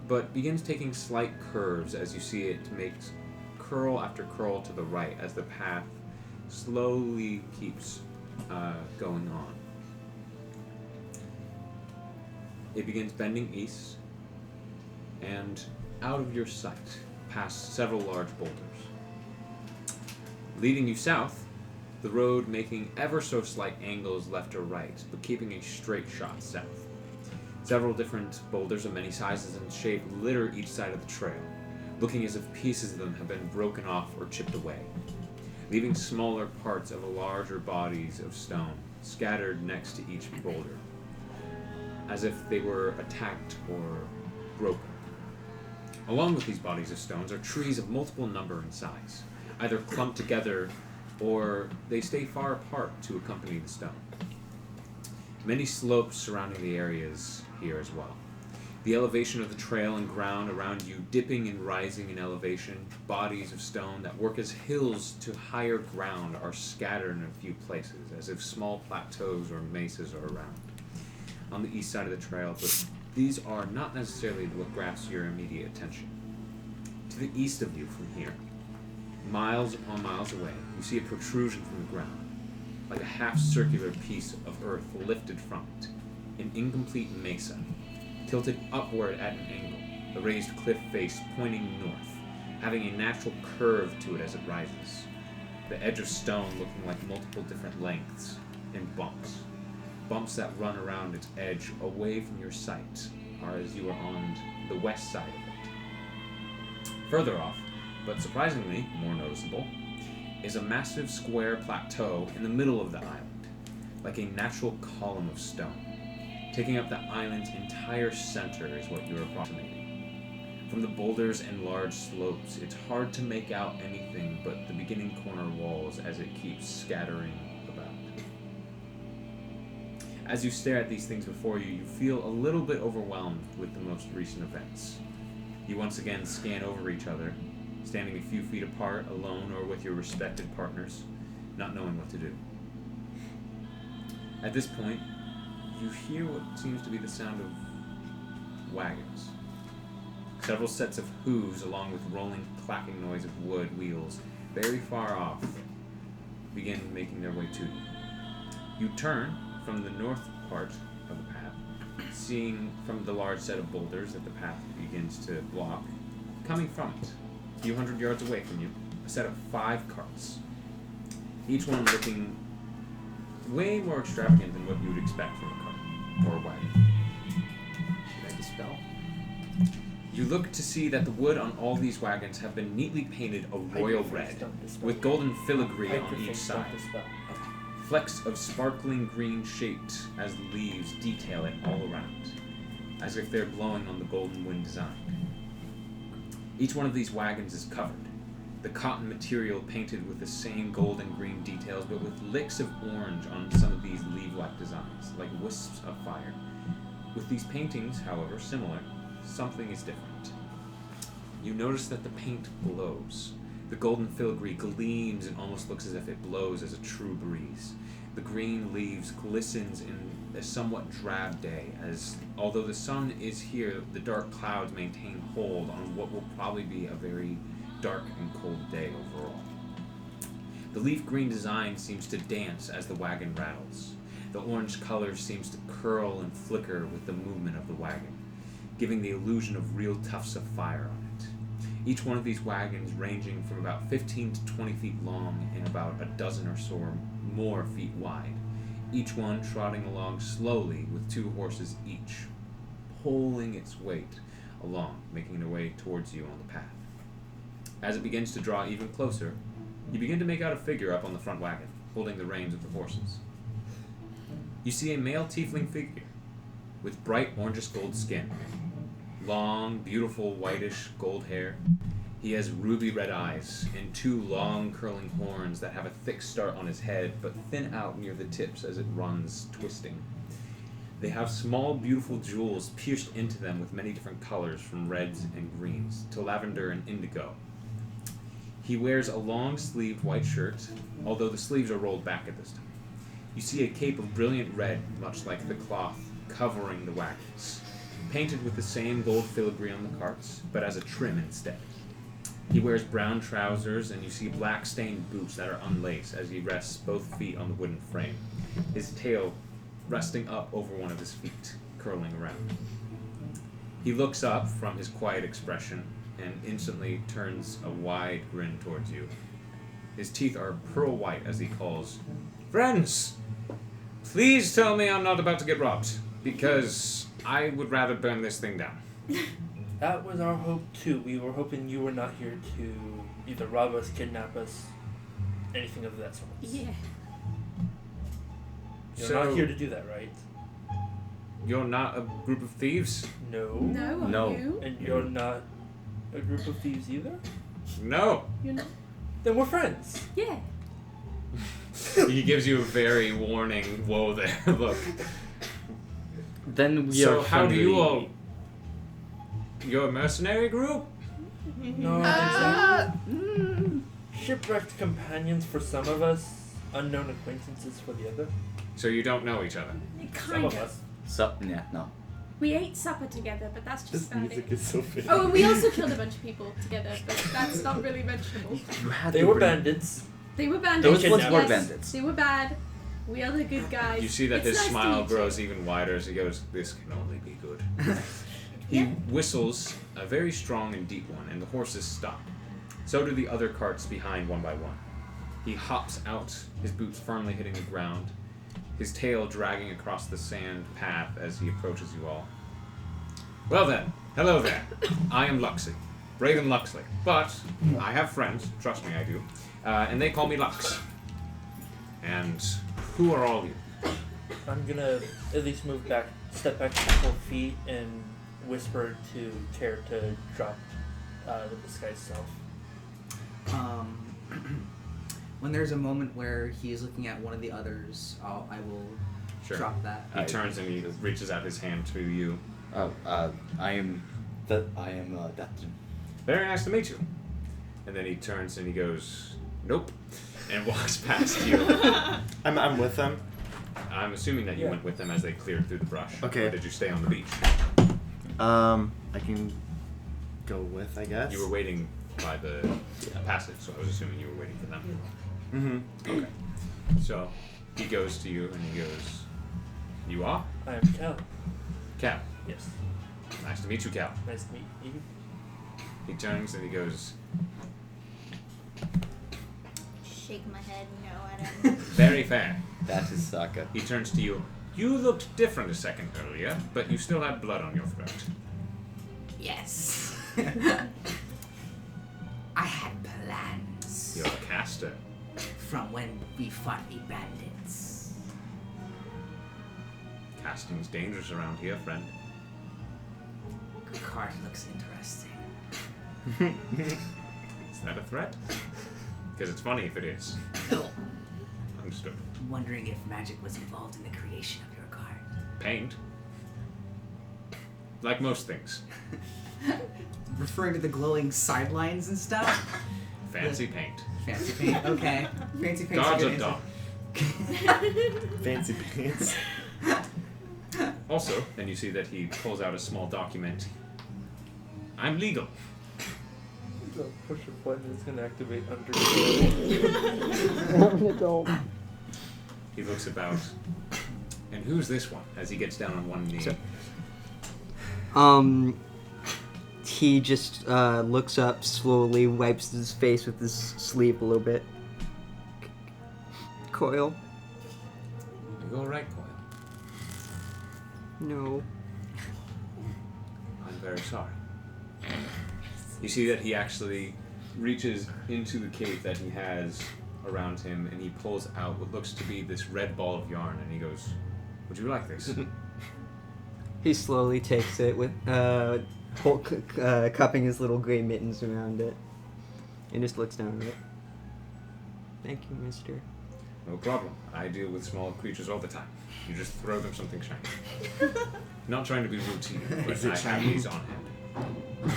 but begins taking slight curves as you see it makes curl after curl to the right as the path slowly keeps going on. It begins bending east and out of your sight, past several large boulders. Leading you south, the road making ever so slight angles left or right, but keeping a straight shot south. Several different boulders of many sizes and shape litter each side of the trail, looking as if pieces of them have been broken off or chipped away, leaving smaller parts of larger bodies of stone scattered next to each boulder, as if they were attacked or broken. Along with these bodies of stones are trees of multiple number and size, either clumped together or they stay far apart to accompany the stone. Many slopes surrounding the areas here as well. The elevation of the trail and ground around you dipping and rising in elevation, bodies of stone that work as hills to higher ground are scattered in a few places, as if small plateaus or mesas are around on the east side of the trail, but these are not necessarily what grasps your immediate attention. To the east of you from here, miles upon miles away, you see a protrusion from the ground, like a half-circular piece of earth lifted from it, an incomplete mesa, tilted upward at an angle, a raised cliff face pointing north, having a natural curve to it as it rises, the edge of stone looking like multiple different lengths and bumps that run around its edge away from your sight, are as you are on the west side of it. Further off, but surprisingly more noticeable, is a massive square plateau in the middle of the island, like a natural column of stone. Taking up the island's entire center is what you're approximating. From the boulders and large slopes, it's hard to make out anything but the beginning corner walls as it keeps scattering about. As you stare at these things before you, you feel a little bit overwhelmed with the most recent events. You once again scan over each other, standing a few feet apart, alone or with your respected partners, not knowing what to do. At this point, you hear what seems to be the sound of wagons. Several sets of hooves, along with rolling, clacking noise of wood wheels, very far off, begin making their way to you. You turn from the north part of the path, seeing from the large set of boulders that the path begins to block, coming from it, a few hundred yards away from you, a set of 5 carts, each one looking way more extravagant than what you would expect from a cart. or wagon. Should I dispel? You look to see that the wood on all these wagons have been neatly painted a royal red, with golden filigree on each side. Flecks of sparkling green shaped as leaves detail it all around, as if they're blowing on the golden wind design. Each one of these wagons is covered, the cotton material painted with the same gold and green details, but with licks of orange on some of these leaf-like designs, like wisps of fire. With these paintings, however similar, something is different. You notice that the paint glows. The golden filigree gleams and almost looks as if it blows as a true breeze. The green leaves glistens in a somewhat drab day, as although the sun is here, the dark clouds maintain hold on what will probably be a very dark and cold day overall. The leaf green design seems to dance as the wagon rattles. The orange color seems to curl and flicker with the movement of the wagon, giving the illusion of real tufts of fire on it. Each one of these wagons ranging from about 15 to 20 feet long and about a dozen or so or more feet wide, each one trotting along slowly with 2 horses each, pulling its weight along, making their way towards you on the path. As it begins to draw even closer, you begin to make out a figure up on the front wagon, holding the reins of the horses. You see a male tiefling figure with bright orangish gold skin, long, beautiful whitish gold hair. He has ruby red eyes and 2 long curling horns that have a thick start on his head but thin out near the tips as it runs, twisting. They have small, beautiful jewels pierced into them with many different colors, from reds and greens to lavender and indigo. He wears a long-sleeved white shirt, although the sleeves are rolled back at this time. You see a cape of brilliant red, much like the cloth, covering the wagons, painted with the same gold filigree on the carts, but as a trim instead. He wears brown trousers, and you see black stained boots that are unlaced as he rests both feet on the wooden frame, his tail resting up over one of his feet, curling around. He looks up from his quiet expression and instantly turns a wide grin towards you. His teeth are pearl white as he calls, "Friends, please tell me I'm not about to get robbed, because I would rather burn this thing down." That was our hope too. We were hoping you were not here to either rob us, kidnap us, anything of that sort. Yeah. You're So- not here to do that, right? You're not a group of thieves? No. No, are No. you? And you're not a group of thieves either? No. You're not? Then we're friends. Yeah. He gives you a very warning, whoa there look. Then we So are how do you friendly. all... You're a mercenary group? No, exactly. Shipwrecked companions for some of us, unknown acquaintances for the other. So you don't know each other? Some Kind of of. us. Yeah, no. We ate supper together, but that's This just about music it. is so fitting. Oh, and we also killed a bunch of people together, but that's not really mentionable. You had They to were bring- bandits. They were bandits. Those ones yes, were bandits. They were bad. We are the good guys. You see that It's his nice to smile meet you. grows even wider as he goes, "This can only be good." He Yeah. whistles a very strong and deep one, and the horses stop. So do the other carts behind one by one. He hops out, his boots firmly hitting the ground, his tail dragging across the sand path as he approaches you all. "Well then, hello there. I am Luxley, Braden Luxley. But I have friends, trust me I do, and they call me Lux. And who are all you?" I'm gonna at least step back a couple feet and whisper to Tear to drop the disguise self. When there's a moment where he is looking at one of the others, I will Sure. drop that. He turns and he reaches out his hand to you. Oh, I am DATH'TAN. "Very nice to meet you." And then he turns and he goes, "Nope," and walks past you. I'm with them. I'm assuming that you Yeah. went with them as they cleared through the brush. Okay. Or did you stay on the beach? I can go with, I guess. You were waiting by the passage, so I was assuming you were waiting for them. Mm-hmm. Okay. So he goes to you and he goes, "You are? I am Cal. Cal. Yes. Nice to meet you, Cal." Nice to meet you. He turns and he goes, Shake my head no at him. "Very fair." That is SAAKA. He turns to you. You looked different a second earlier, but you still had blood on your throat. Yes. I had plans. You're a caster. From when we fought the bandits. Casting's dangerous around here, friend. The card looks interesting. Is that a threat? Because it's funny if it is. Understood. I'm wondering if magic was involved in the creation of your card. Paint. Like most things. Referring to the glowing sidelines and stuff? Fancy paint. Fancy paint, okay. Fancy paint. Gods of dawn. Fancy pants. Also, then you see that he pulls out a small document. I'm legal. Push a button, it's gonna activate Adult. He looks about. And who's this one? As he gets down on one knee. He just looks up slowly, wipes his face with his sleeve a little bit. Coil? You all right, Coil? No. I'm very sorry. You see that he actually reaches into the cape that he has around him and he pulls out what looks to be this red ball of yarn and he goes, would you like this? He slowly takes it with cupping his little gray mittens around it and just looks down at it. Thank you, mister. No problem. I deal with small creatures all the time. You just throw them something shiny. Not trying to be rude to you, but Is it I have shiny? these on hand.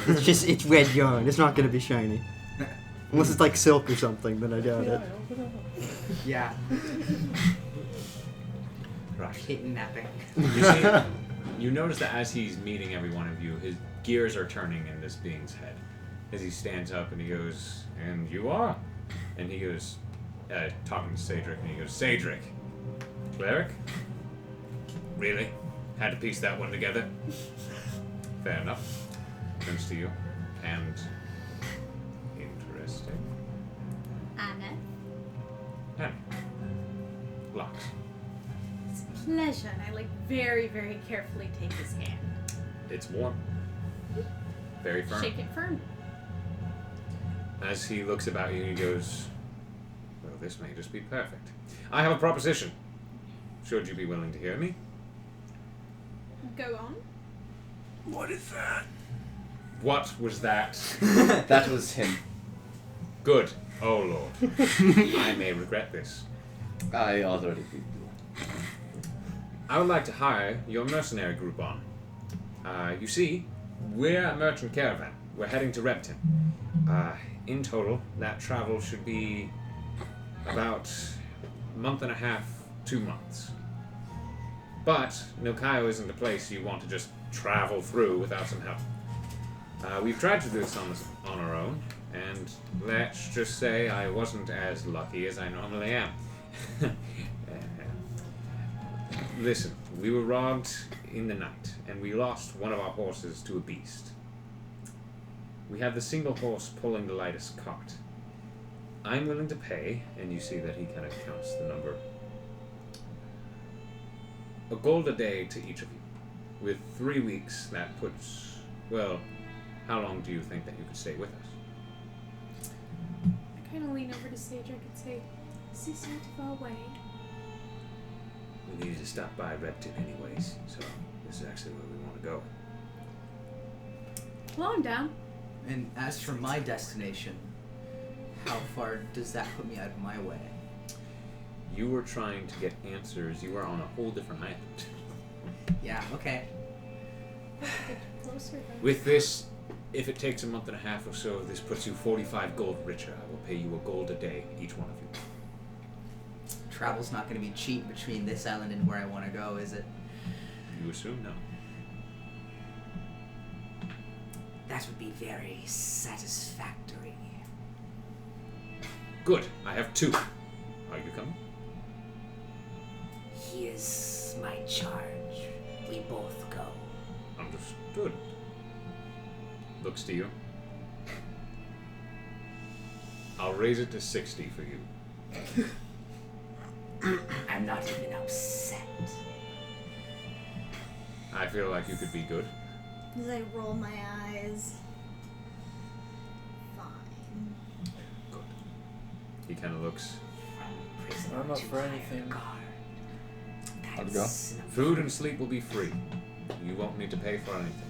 It's red yarn. It's not gonna be shiny. Unless it's like silk or something, then I doubt it. Yeah. Right. Kidnapping. You see, you notice that as he's meeting every one of you, his gears are turning in this being's head. As he stands up and he goes, and you are? And he goes, talking to CAEDRIK, and he goes, CAEDRIK, Cleric? Really? Had to piece that one together? Fair enough. Turns to you, and interesting. ANETH. And Lux. It's a pleasure, and I very, very carefully take his hand. It's warm. Very firm. Shake it firm. As he looks about you, he goes, well, this may just be perfect. I have a proposition. Should you be willing to hear me? Go on. What is that? What was that? That was him. Good. Oh, Lord. I may regret this. I already did. I would like to hire your mercenary group on. You see, we're a merchant caravan. We're heading to Repton. In total, that travel should be about a month and a half, 2 months. But Nilkayo isn't a place you want to just travel through without some help. We've tried to do this on our own, and let's just say I wasn't as lucky as I normally am. Listen, we were robbed in the night, and we lost one of our horses to a beast. We have the single horse pulling the lightest cart. I'm willing to pay, and you see that he kind of counts the number. A gold a day to each of you. With 3 weeks, that puts, well, how long do you think that you could stay with us? I kind of lean over to CAEDRIK and say, is this not too far away? We needed to stop by Repton anyways, so this is actually where we want to go. Well, I'm down. And as for my destination, how far does that put me out of my way? You were trying to get answers. You were on a whole different island. Yeah, okay. Get closer then. With this, if it takes a month and a half or so, this puts you 45 gold richer. I will pay you a gold a day, each one of you. Travel's not going to be cheap between this island and where I want to go, is it? You assume no. That would be very satisfactory. Good. I have 2. Are you coming? He is my charge. We both go. Understood. Looks to you. I'll raise it to 60 for you. I'm not even upset. I feel like you could be good. As I roll my eyes. Fine. Good. He kind of looks. I'm up for anything. How'd it go? Food and sleep will be free. You won't need to pay for anything.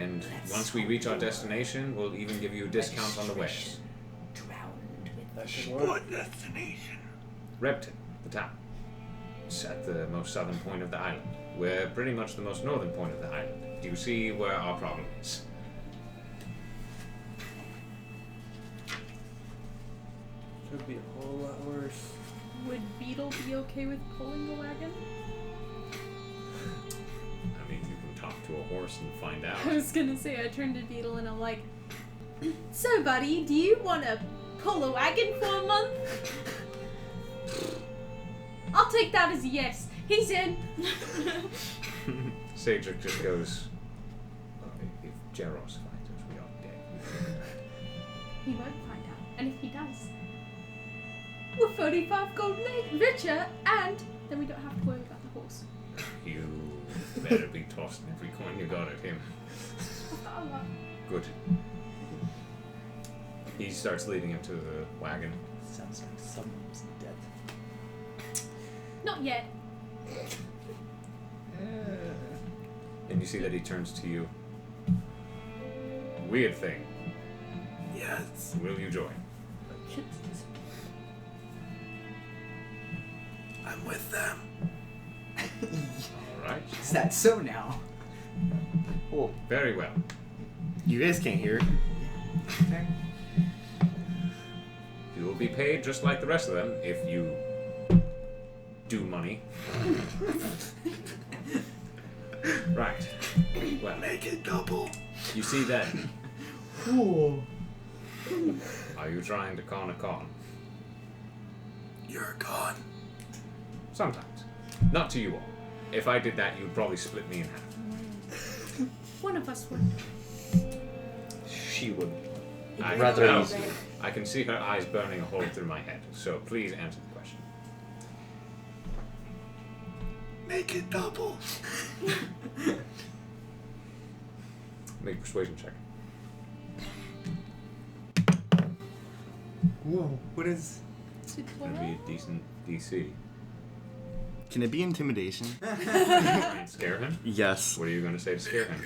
And once we reach our destination, we'll even give you a discount on the wares. That should work. Repton, the town. It's at the most southern point of the island. We're pretty much the most northern point of the island. Do you see where our problem is? Could be a whole lot worse. Would Beetle be okay with pulling the wagon? I mean, you can talk to a horse and find out. I was gonna say, I turned to Beetle and I'm like, so buddy, do you want to pull a wagon for a month? I'll take that as a yes. He's in. CAEDRIK just goes, if Jaros finds us, we are dead. He won't find out. And if he does, we're 35 gold richer, and then we don't have to worry about the horse. You better be tossing every coin you got at him. I've got a lot. Good. He starts leading him to the wagon. Sounds like someone's dead. Not yet. And you see that he turns to you. Weird thing. Yes. Will you join? I'm with them. Alright. Is that so now? Oh, Very well. You guys can't hear. You will be paid just like the rest of them if you do money. Right. Well, Make it double. you see that. Are you trying to con a con? You're gone. Sometimes. Not to you all. If I did that, you'd probably split me in half. One of us would. she would. I Rather know. easy. I can see her eyes burning a hole through my head, so please answer the question. Make it double. Make a persuasion check. Whoa, what is... To Gonna be a decent DC. Can it be intimidation? Try and scare him? Yes. What are you going to say to scare him?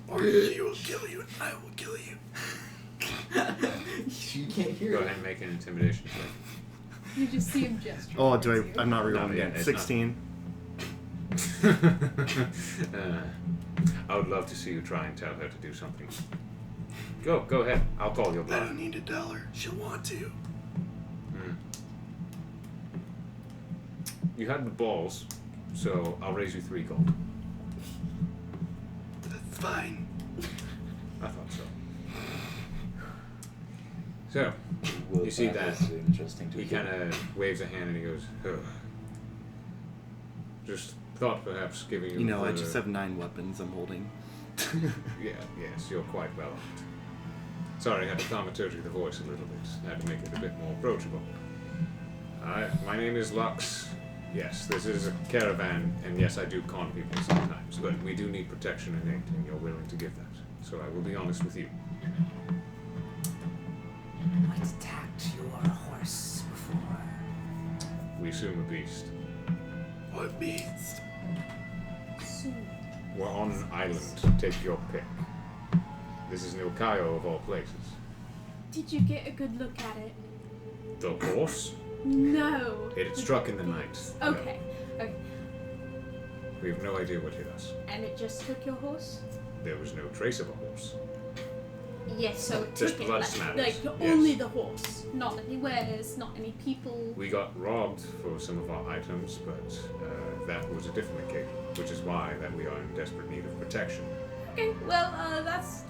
Or she will kill you and I will kill you. You can't hear Go it. ahead and make an intimidation check. You just see him gesture. Oh, towards do you. I'm not No, rerolling yeah, again. it's 16. I would love to see you try and tell her to do something. Go ahead. I'll call your bluff. need to tell her. She'll want to. You had the balls, so I'll raise you 3 gold. That's fine. I thought so. So, Well, you see that was interesting to he hear. kind of waves a hand and he goes, "Ugh. Just thought perhaps giving you You know, I the- just have 9 weapons I'm holding. Yes, you're quite well armed. Sorry, I had to thaumaturgy the voice a little bit. I had to make it a bit more approachable. My name is Lux. Yes, this is a caravan, and yes, I do con people sometimes, but we do need protection and aid, and you're willing to give that. So I will be honest with you. What attacked your horse before? We assume a beast. What beast? We're on an island. Take your pick. This is Nilkayo of all places. Did you get a good look at it? The horse? No. It had struck in the night. Okay. Okay. We have no idea what hit us. And it just took your horse? There was no trace of a horse. Yes, so it Just took it. blood Like smatters. yes. Only the horse. Not any wares, not any people. We got robbed for some of our items, but that was a different occasion, which is why that we are in desperate need of protection. Okay, well, that's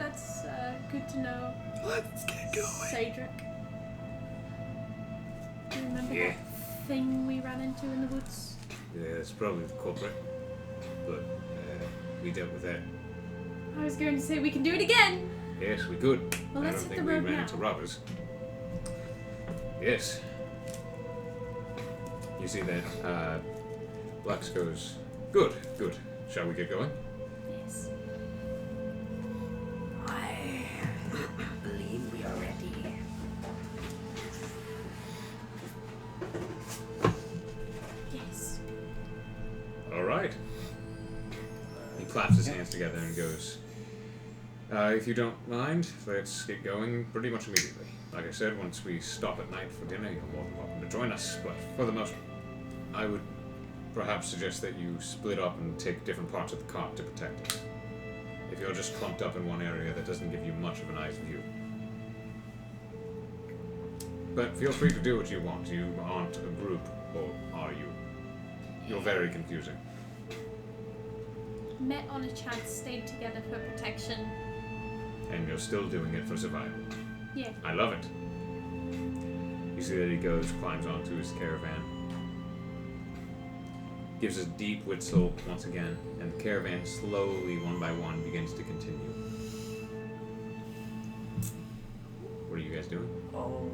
good to know. Let's get going. CAEDRIK. Do you remember Yeah. that thing we ran into in the woods? Yeah, it's probably the culprit, but we dealt with that. I was going to say we can do it again. Yes, we could. Well, I let's don't hit think the we road ran now. into robbers. Yes. You see that Blax goes, good. Shall we get going? Yes. I believe we are ready. Yes. All right. He claps his hands together and goes, if you don't mind, let's get going pretty much immediately. Like I said, once we stop at night for dinner, you're more than welcome to join us. But for the most, I would perhaps suggest that you split up and take different parts of the cart to protect us. If you're just clumped up in one area, that doesn't give you much of an eye's view. But feel free to do what you want. You aren't a group, or are you? You're very confusing. Met on a chance, stayed together for protection. And you're still doing it for survival. Yeah. I love it. You see that he goes, climbs onto his caravan, gives a deep whistle once again, and the caravan slowly, one by one, begins to continue. What are you guys doing? I'll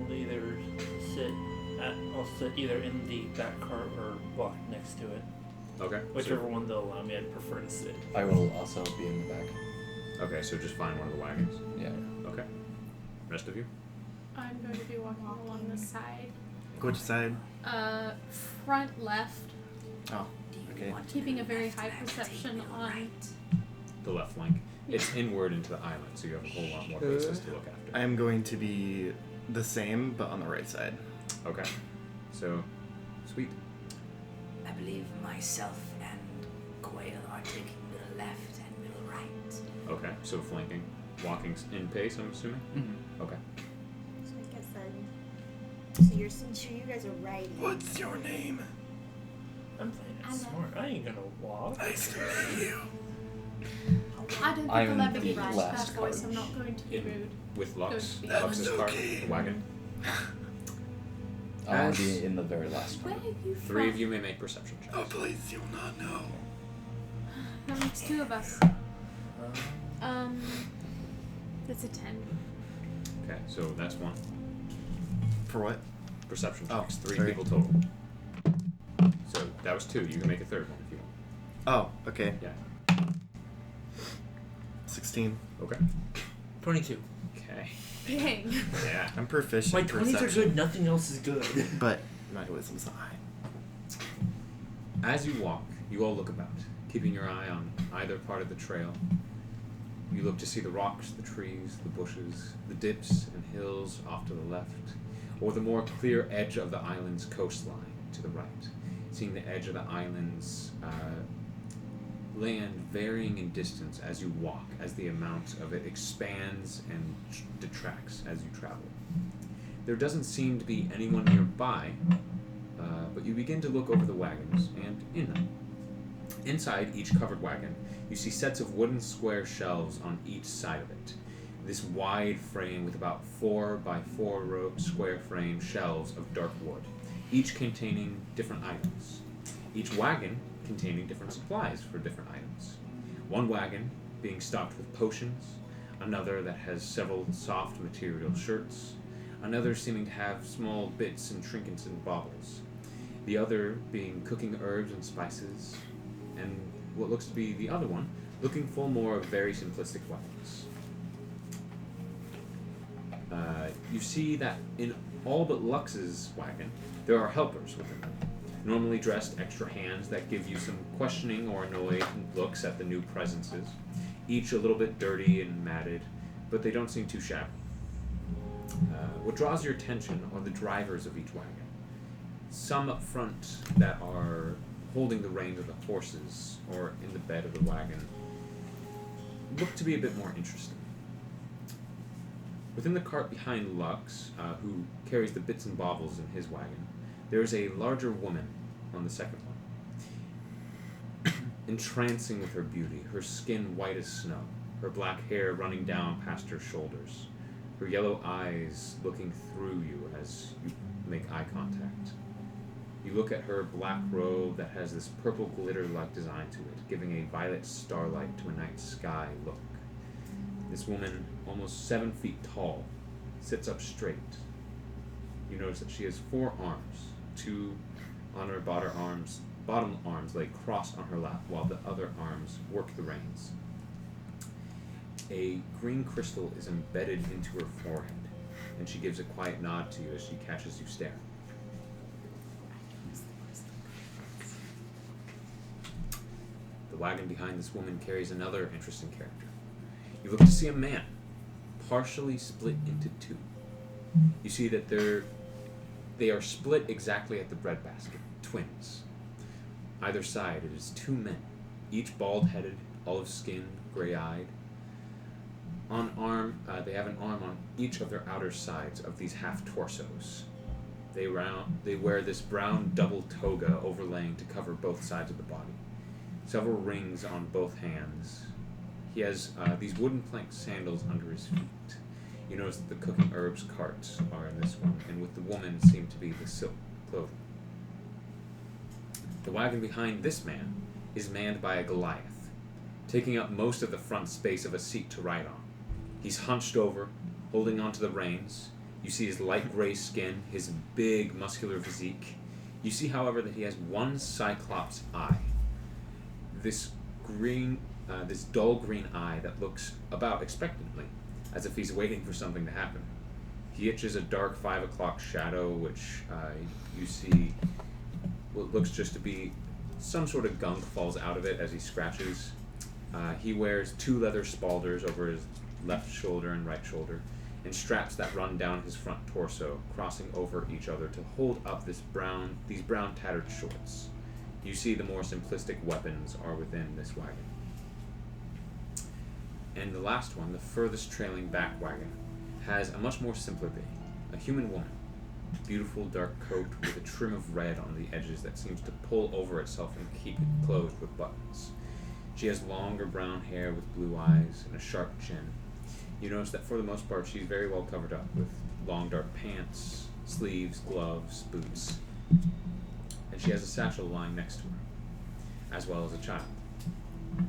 sit either in the back cart or walk next to it. Okay. Whichever one they'll allow me, I'd prefer to sit. I will also be in the back. Okay, so just find one of the wagons. Yeah. Okay. Rest of you? I'm going to be walking along the side. Which side? Front left. Oh, okay. Keeping a very high perception on. The left flank. It's inward into the island, so you have a whole lot more places to look after. I am going to be the same, but on the right side. Okay. So, sweet. I believe myself and COIL are taking middle left and middle right. Okay, so flanking. Walking in pace, I'm assuming? Mm-hmm. Okay. So I guess then. So you guys are riding. What's your name? I'm playing it ANETH. smart. I ain't gonna walk. Nice to meet you. I don't think I'm I'll ever the get to last that voice. card. I'm not going to be rude. With Lux, Good. Lux's cart, the wagon. I'll As- be in the very last Where one. are you from? Three of you may make perception checks. Oh, please, you'll not know. That makes two of us. That's a 10. Okay, so that's one. For what? Perception Oh, checks. Three sorry. people total. So that was two. You can make a third one if you want. Oh, okay. Yeah. 16. Okay. 22. Okay. Dang. Yeah. I'm proficient My in 20s are perception, good, nothing else is good. but my wisdom's high. As you walk, you all look about, keeping your eye on either part of the trail. You look to see the rocks, the trees, the bushes, the dips and hills off to the left, or the more clear edge of the island's coastline to the right, seeing the edge of the island's land varying in distance as you walk, as the amount of it expands and detracts as you travel. There doesn't seem to be anyone nearby, but you begin to look over the wagons and in them. Inside each covered wagon, you see sets of wooden square shelves on each side of it. This wide frame with about 4 by 4 square frame shelves of dark wood, each containing different items. Each wagon containing different supplies for different items. One wagon being stocked with potions, another that has several soft material shirts, another seeming to have small bits and trinkets and baubles, the other being cooking herbs and spices, and what looks to be the other one looking full more of very simplistic weapons. You see that in all but Lux's wagon, there are helpers within them, normally dressed extra hands that give you some questioning or annoyed looks at the new presences, each a little bit dirty and matted, but they don't seem too shabby. What draws your attention are the drivers of each wagon. Some up front that are holding the reins of the horses or in the bed of the wagon look to be a bit more interesting. Within the cart behind Lux, who carries the bits and baubles in his wagon, there is a larger woman on the second one. Entrancing with her beauty, her skin white as snow, her black hair running down past her shoulders, her yellow eyes looking through you as you make eye contact. You look at her black robe that has this purple glitter-like design to it, giving a violet starlight to a night sky look. This woman, almost 7 feet tall, sits up straight. You notice that she has 4 arms, 2 on her bottom arms bottom arms lay crossed on her lap, while the other arms work the reins. A green crystal is embedded into her forehead, and she gives a quiet nod to you as she catches you staring. The wagon behind this woman carries another interesting character. You look to see a man, partially split into two. You see that they are split exactly at the breadbasket, twins. Either side, it is two men, each bald-headed, olive-skinned, gray-eyed. They have an arm on each of their outer sides of these half-torsos. They wear this brown double toga overlaying to cover both sides of the body. Several rings on both hands. He has these wooden plank sandals under his feet. You notice that the cooking herbs carts are in this one, and with the woman seem to be the silk clothing. The wagon behind this man is manned by a Goliath, taking up most of the front space of a seat to ride on. He's hunched over, holding onto the reins. You see his light gray skin, his big muscular physique. You see, however, that he has one cyclops eye. This dull green eye that looks about expectantly, as if he's waiting for something to happen. He itches a dark 5 o'clock shadow, which you see what looks just to be some sort of gunk falls out of it as he scratches. He wears 2 leather spalders over his left shoulder and right shoulder, and straps that run down his front torso, crossing over each other to hold up these brown tattered shorts. You see the more simplistic weapons are within this wagon. And the last one, the furthest trailing back wagon, has a much more simpler being, a human woman. Beautiful dark coat with a trim of red on the edges that seems to pull over itself and keep it closed with buttons. She has longer brown hair with blue eyes and a sharp chin. You notice that for the most part she's very well covered up with long dark pants, sleeves, gloves, boots. And she has a satchel lying next to her, as well as a child.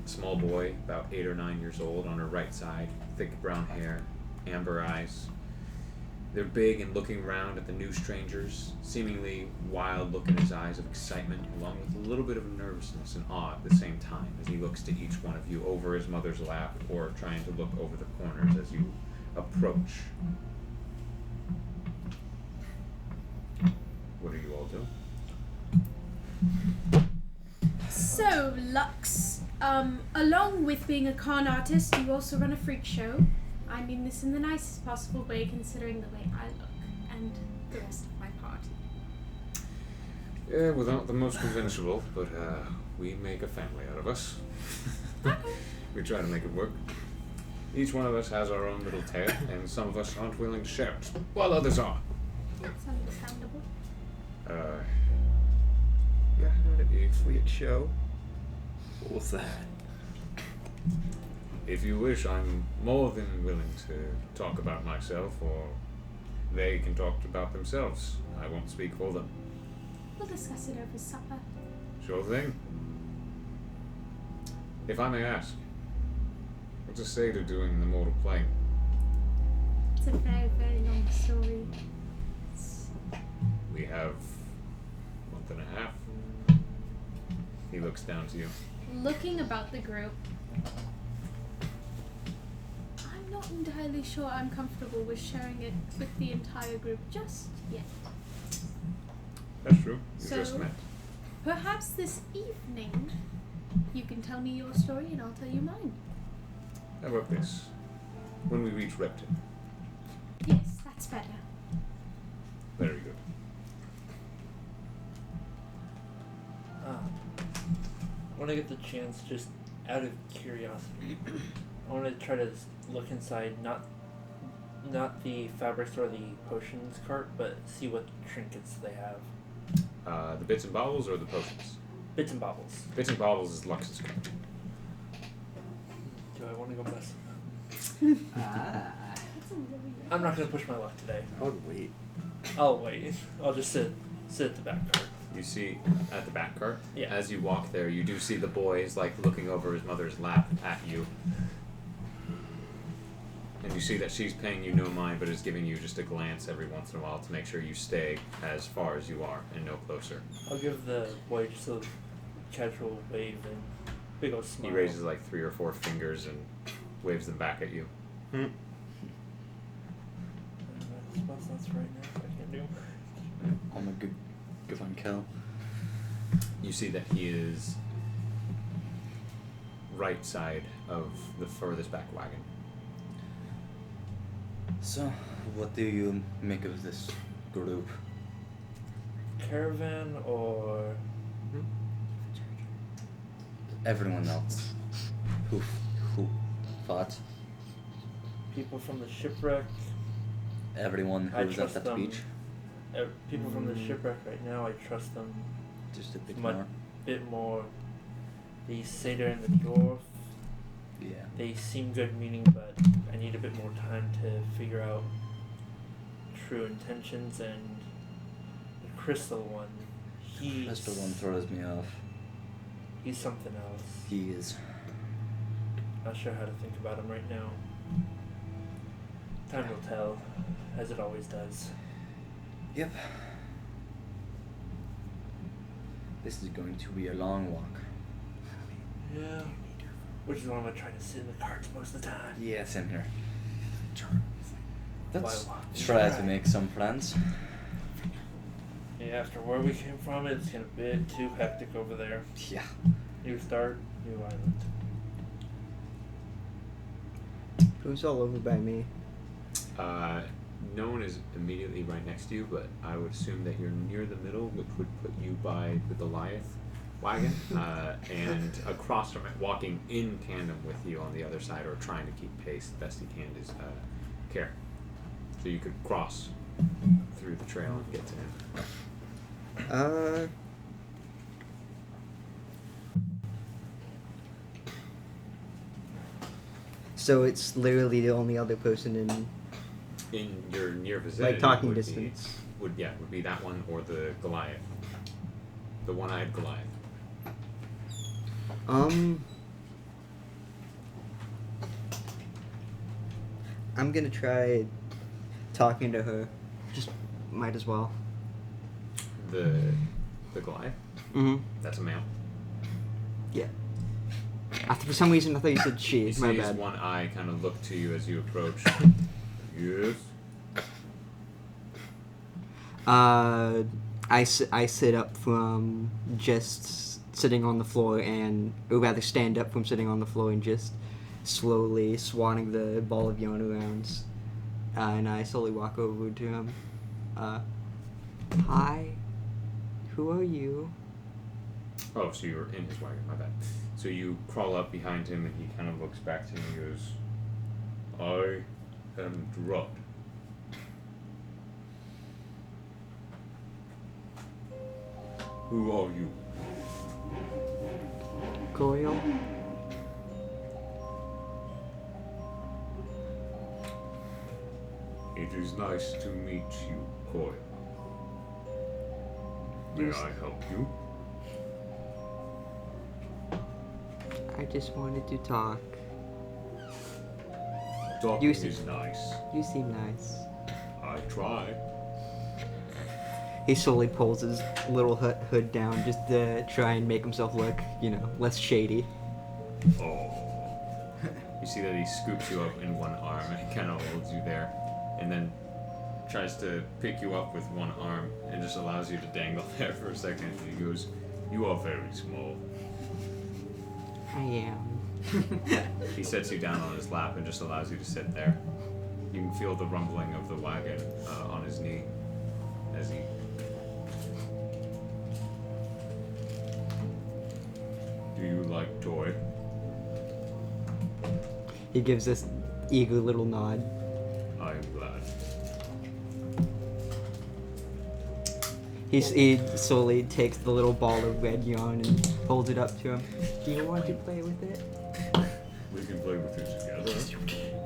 A small boy, about 8 or 9 years old, on her right side, thick brown hair, amber eyes. They're big and looking round at the new strangers, seemingly wild look in his eyes of excitement, along with a little bit of nervousness and awe at the same time, as he looks to each one of you over his mother's lap or trying to look over the corners as you approach. What are you all doing? So, Lux, along with being a con artist, you also run a freak show. I mean this in the nicest possible way, considering the way I look and the rest of my party. Yeah, without the most conventional, but we make a family out of us. We try to make it work. Each one of us has our own little tale, and some of us aren't willing to share it, while others are. That's understandable. Yeah, had a freak show. What was that? If you wish, I'm more than willing to talk about myself, or they can talk about themselves. I won't speak for them. We'll discuss it over supper. Sure thing. If I may ask, what's the state of doing the mortal plane? It's a very, very long story. We have a month and a half. He looks down to you. Looking about the group, I'm not entirely sure I'm comfortable with sharing it with the entire group just yet. That's true. You So- just met. Perhaps this evening you can tell me your story and I'll tell you mine. How about this? When we reach Repton. Yes, that's better. Very good. I want to get the chance, just out of curiosity. I want to try to look inside, not the fabrics or the potions cart, but see what trinkets they have. The bits and baubles or the potions? Bits and baubles. Bits and baubles is Lux's card. Do I want to go mess with them? That's a really I'm not going to push my luck today. I would wait. I'll wait. I'll just sit at the back cart. You see at the back cart, Yeah. as you walk there, you do see the boy is like looking over his mother's lap at you. And you see that she's paying you no mind, but is giving you just a glance every once in a while to make sure you stay as far as you are and no closer. I'll give the boy just a casual wave and big old smile. He raises like 3 or 4 fingers and waves them back at you. That's right now. I can't do. I'm a good on kill. You see that he is right side of the furthest back wagon. So, what do you make of this group? Caravan or Everyone else who fought? people from the shipwreck? Everyone I who was at trust that them. beach? People from the shipwreck right now, I trust them Just a bit much more. bit more. The Satyr and the Dwarf, Yeah. they seem good meaning, but I need a bit more time to figure out true intentions. And the crystal one, Crystal one throws me off. he's something else. He is. Not sure how to think about him right now. Time will tell, as it always does. Yep. This is going to be a long walk. Yeah. Which is why I'm gonna try to sit in the carts most of the time. Yeah, same here. Let's Why walk? try to make some friends. Yeah, after where we came from, it's getting a bit too hectic over there. Yeah. New start, new island. Who's all over by me? No one is immediately right next to you, but I would assume that you're near the middle, which would put you by the Goliath wagon, and across from it, walking in tandem with you on the other side, or trying to keep pace the best he can, is Care. So you could cross through the trail and get to him. So it's literally the only other person in In your near vicinity, like talking would distance. would be that one or the Goliath, the one-eyed Goliath. I'm gonna try talking to her. Just might as well. The Goliath. Mm-hmm. That's a male. Yeah. For some reason, I thought you said she. You see My his bad. one eye kind of look to you as you approach. Yes. I sit up from just sitting on the floor, or rather stand up from sitting on the floor and just slowly swatting the ball of yarn around. And I slowly walk over to him. Hi. Who are you? Oh, so you were in his wagon. My bad. So you crawl up behind him, and he kind of looks back to you and he goes, "I am Drud." Who are you? COIL? It is nice to meet you, Coil. May I help you? I just wanted to talk. Talking You is nice. You seem nice. I try. He slowly pulls his little hood down just to try and make himself look, less shady. Oh. You see that he scoops you up in one arm and kind of holds you there, and then tries to pick you up with one arm and just allows you to dangle there for a second. And he goes, "You are very small." I am. He sets you down on his lap and just allows you to sit there. You can feel the rumbling of the wagon on his knee as he... Do you like toy? He gives this eager little nod. I am glad. He slowly takes the little ball of red yarn and holds it up to him. Do you want to play with it? We can play with it together.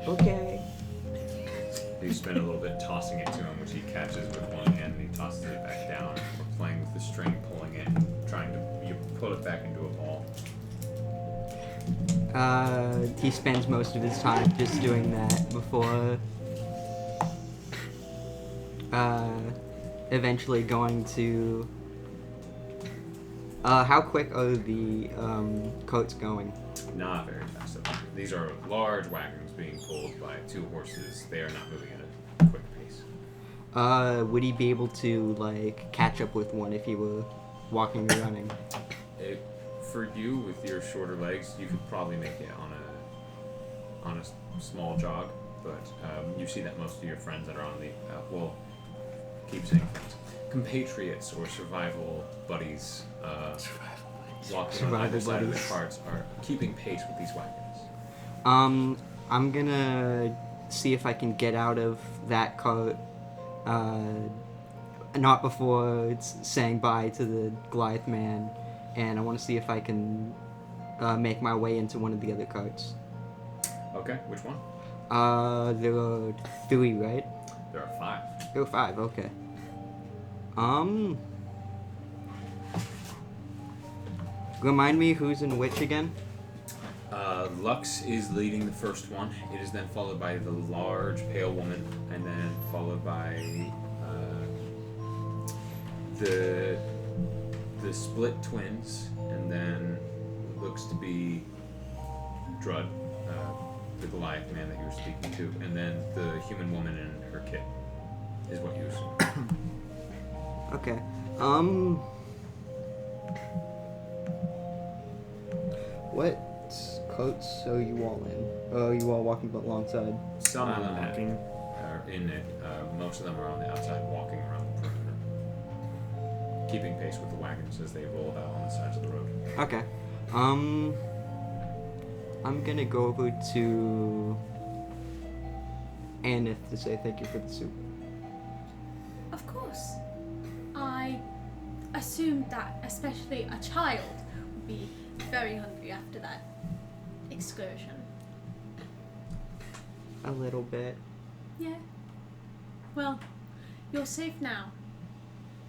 Okay. You spend a little bit tossing it to him, which he catches with one hand, and he tosses it back down. We're playing with the string, pulling it, and trying to pull it back into a ball. He spends most of his time just doing that before eventually going to How quick are the carts going? Not very fast. These are large wagons being pulled by 2 horses. They are not moving at a quick pace. Would he be able to like catch up with one if he were walking or running? For you, with your shorter legs, you could probably make it on a small jog. But you see that most of your friends that are on the keep saying friends, compatriots or survival buddies, walking on either side of the carts are keeping pace with these wagons. I'm gonna see if I can get out of that cart, not before it's saying bye to the Goliath man, and I want to see if I can make my way into one of the other carts. Okay, which one? There are 3, right? There are 5. There are 5, okay. Remind me who's in which again? Lux is leading the first one. It is then followed by the large pale woman, and then followed by the split twins, and then it looks to be Drud, the Goliath man that you were speaking to, and then the human woman and her kid is what you assume. Okay. What coats are you all in? Are you all walking alongside? Some of them are in it. Most of them are on the outside, walking around the perimeter, keeping pace with the wagons as they roll about on the sides of the road. Okay. I'm gonna go over to Aneth to say thank you for the soup. Of course. I assumed that especially a child would be very hungry after that excursion. A little bit. Yeah. Well, you're safe now.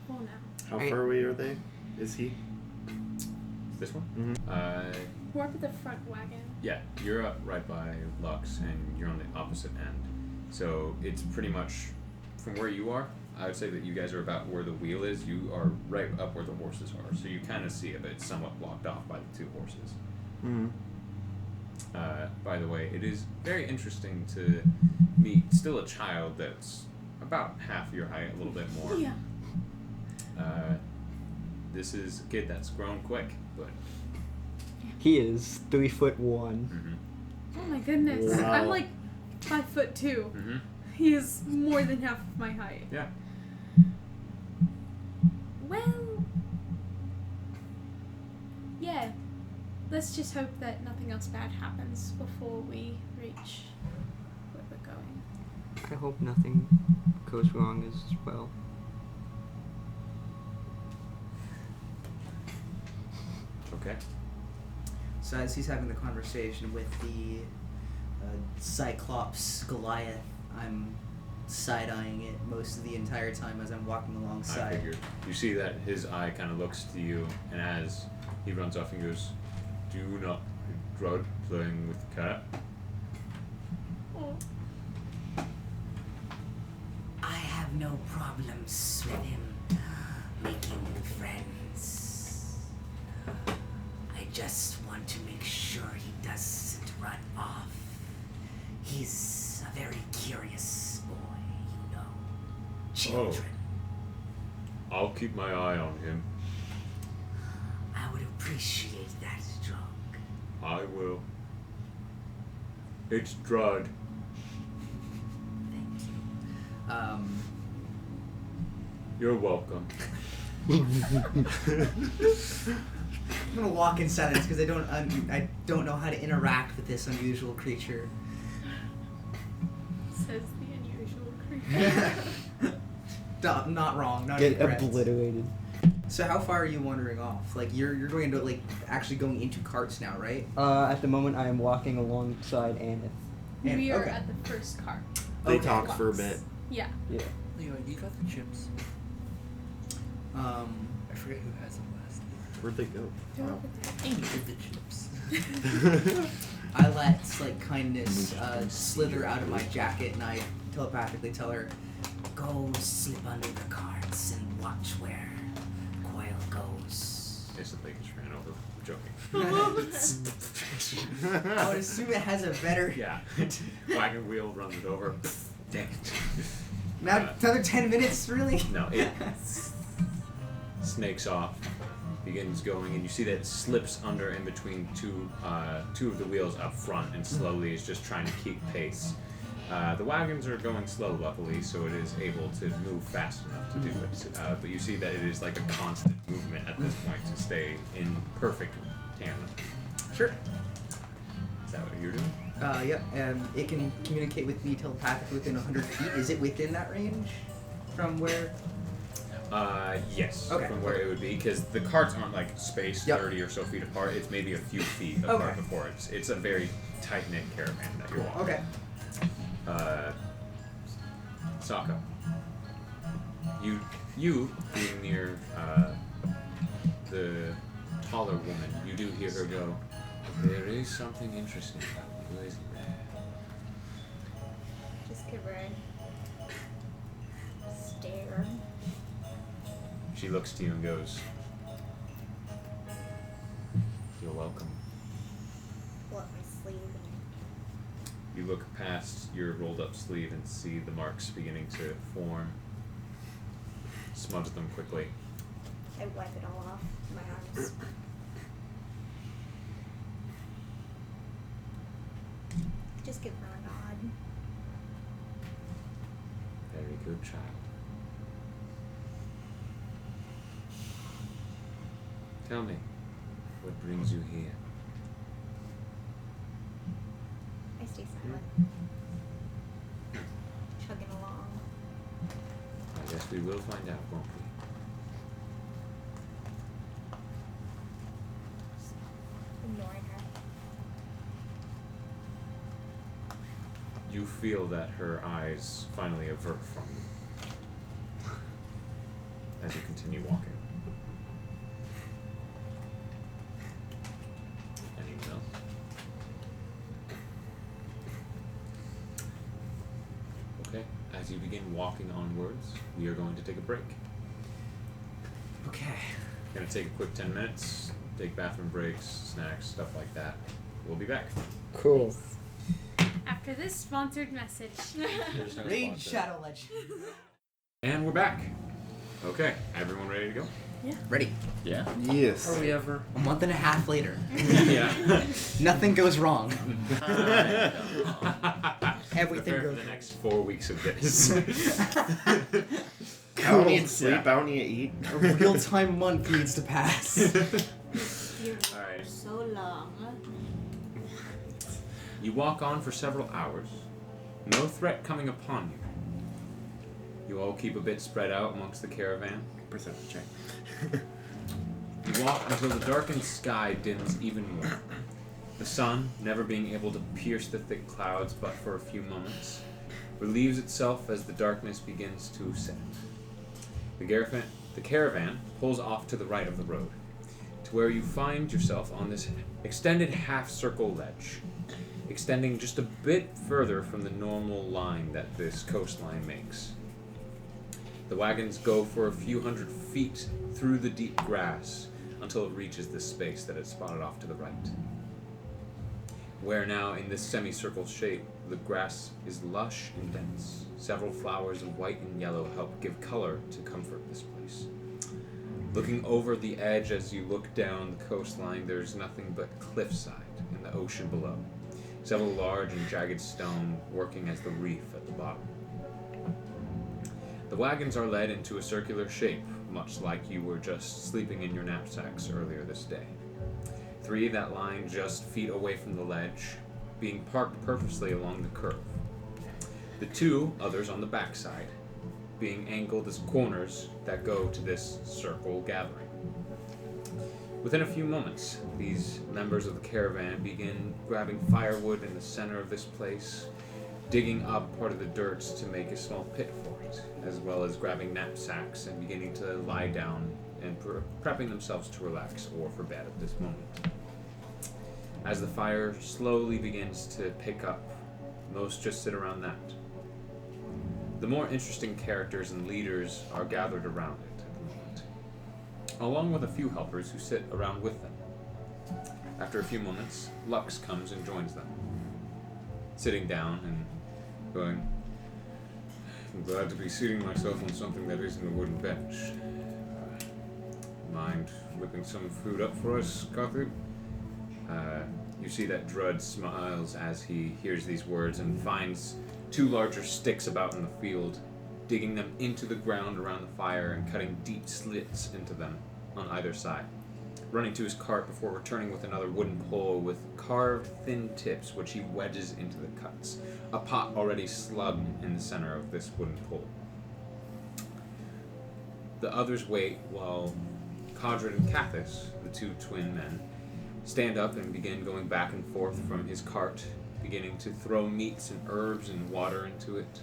For now. How far away are they? Is he? This one? Mm-hmm. We're up at the front wagon. Yeah, you're up right by Lux, and you're on the opposite end. So it's pretty much from where you are. I would say that you guys are about where the wheel is. You are right up where the horses are. So you kind of see it, but it's somewhat blocked off by the 2 horses. Mm-hmm. By the way, it is very interesting to meet still a child that's about half your height, a little bit more. Yeah. This is a kid that's grown quick, but... He is 3'1". Mm-hmm. Oh my goodness. Wow. I'm like 5'2". Mm-hmm. He is more than half of my height. Yeah. Well, yeah. Let's just hope that nothing else bad happens before we reach where we're going. I hope nothing goes wrong as well. Okay. So as he's having the conversation with the Cyclops Goliath, I'm side-eyeing it most of the entire time as I'm walking I alongside. figured. You see that his eye kind of looks to you, and as he runs off and goes, "Do not Drud playing with the cat?" Oh. I have no problems with him making friends. I just want to make sure he doesn't run off. He's a very curious boy, you know. Children. I'll keep my eye on him. I would appreciate that, Drunk. I will. It's Drud. Thank you. You're welcome. I'm gonna walk in silence because I don't know how to interact with this unusual creature. Says the unusual creature. Not wrong. Not Get incorrect. obliterated. So how far are you wandering off? Like you're going into like actually going into carts now, right? At the moment, I am walking alongside Aneth. And- We are okay. at the first car. They Okay. talk for a bit. Yeah. Yeah. Leo, you got the chips. I forget who has them last. Where'd they go? They're Oh. over there. I needed the chips. I let like kindness slither out of my jacket, and I telepathically tell her, Go slip under the carts and watch where COIL goes. As accidentally just ran over. I'm joking. I would assume it has a better. Yeah. Wagon wheel runs it over. Dang it. Now another 10 minutes, really? No, it snakes off, begins going, and you see that it slips under in between two of the wheels up front and slowly is just trying to keep pace. The wagons are going slow, luckily, so it is able to move fast enough to do it. But you see that it is like a constant movement at this point to stay in perfect tandem. Sure. Is that what you're doing? Yep, it can communicate with me telepathically within 100 feet. Is it within that range from where? Yes. Okay. From where it would be, because the carts aren't like spaced 30 or so feet apart. It's maybe a few feet apart before it's a very tight-knit caravan that you're walking. Okay. SAAKA. You being near the taller woman, you do hear her go, "There is something interesting about you, isn't there?" Just give her a stare. She looks to you and goes, "You're welcome." Pull up my sleeve You look past your rolled up sleeve and see the marks beginning to form. Smudge them quickly. I wipe it all off my arms. Just give her a nod. Very good, child. Tell me, what brings you here? I stay silent. Chugging along. I guess we will find out, won't we? Just ignoring her. You feel that her eyes finally avert from you as you continue walking. Anyone else? Okay, as you begin walking onwards, we are going to take a break. Okay. Gonna take a quick 10 minutes, take bathroom breaks, snacks, stuff like that. We'll be back. Cool. After this sponsored message. Raid Shadow Legend. And we're back. Okay, everyone ready to go? Ready. Yeah. Yes. Are we ever? A month and a half later. Yeah. Nothing goes wrong. Everything Prepare goes for the next 4 weeks of this. I don't need sleep, I don't need to eat. A real-time month needs to pass. You're Alright. so long. You walk on for several hours, no threat coming upon you. You all keep a bit spread out amongst the caravan. Perception check. You walk until the darkened sky dims even more. The sun, never being able to pierce the thick clouds but for a few moments, relieves itself as the darkness begins to set. The caravan pulls off to the right of the road, to where you find yourself on this extended half-circle ledge, extending just a bit further from the normal line that this coastline makes. The wagons go for a few hundred feet through the deep grass until it reaches this space that is spotted off to the right. Where now, in this semicircle shape, the grass is lush and dense. Several flowers of white and yellow help give color to comfort this place. Looking over the edge as you look down the coastline, there's nothing but cliffside and the ocean below. Several large and jagged stone working as the reef at the bottom. The wagons are led into a circular shape, much like you were just sleeping in your knapsacks earlier this day. 3 that line just feet away from the ledge, being parked purposely along the curve. The 2 others on the backside, being angled as corners that go to this circle gathering. Within a few moments, these members of the caravan begin grabbing firewood in the center of this place, digging up part of the dirt to make a small pit for it, as well as grabbing knapsacks and beginning to lie down and prepping themselves to relax or for bed at this moment. As the fire slowly begins to pick up, most just sit around that. The more interesting characters and leaders are gathered around it at the moment. along with a few helpers who sit around with them. After a few moments, Lux comes and joins them, sitting down and going, "I'm glad to be seating myself on something that isn't a wooden bench. Mind whipping some food up for us, Gothard?" You see that Drud smiles as he hears these words and finds 2 larger sticks about in the field, digging them into the ground around the fire and cutting deep slits into them on either side, running to his cart before returning with another wooden pole with carved thin tips which he wedges into the cuts, a pot already slugged in the center of this wooden pole. The others wait while Cadrid and Cathis, the 2 twin men, stand up and begin going back and forth from his cart, beginning to throw meats and herbs and water into it.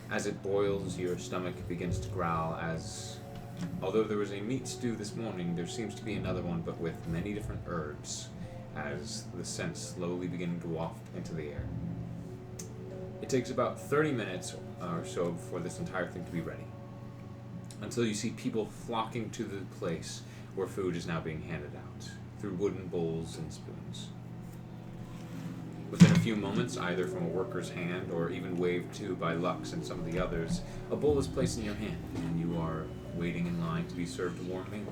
As it boils, your stomach begins to growl as, although there was a meat stew this morning, there seems to be another one but with many different herbs, as the scents slowly begin to waft into the air. It takes about 30 minutes or so for this entire thing to be ready, until you see people flocking to the place where food is now being handed out, through wooden bowls and spoons. Within a few moments, either from a worker's hand or even waved to by Lux and some of the others, a bowl is placed in your hand, and you are waiting in line to be served a warm meal.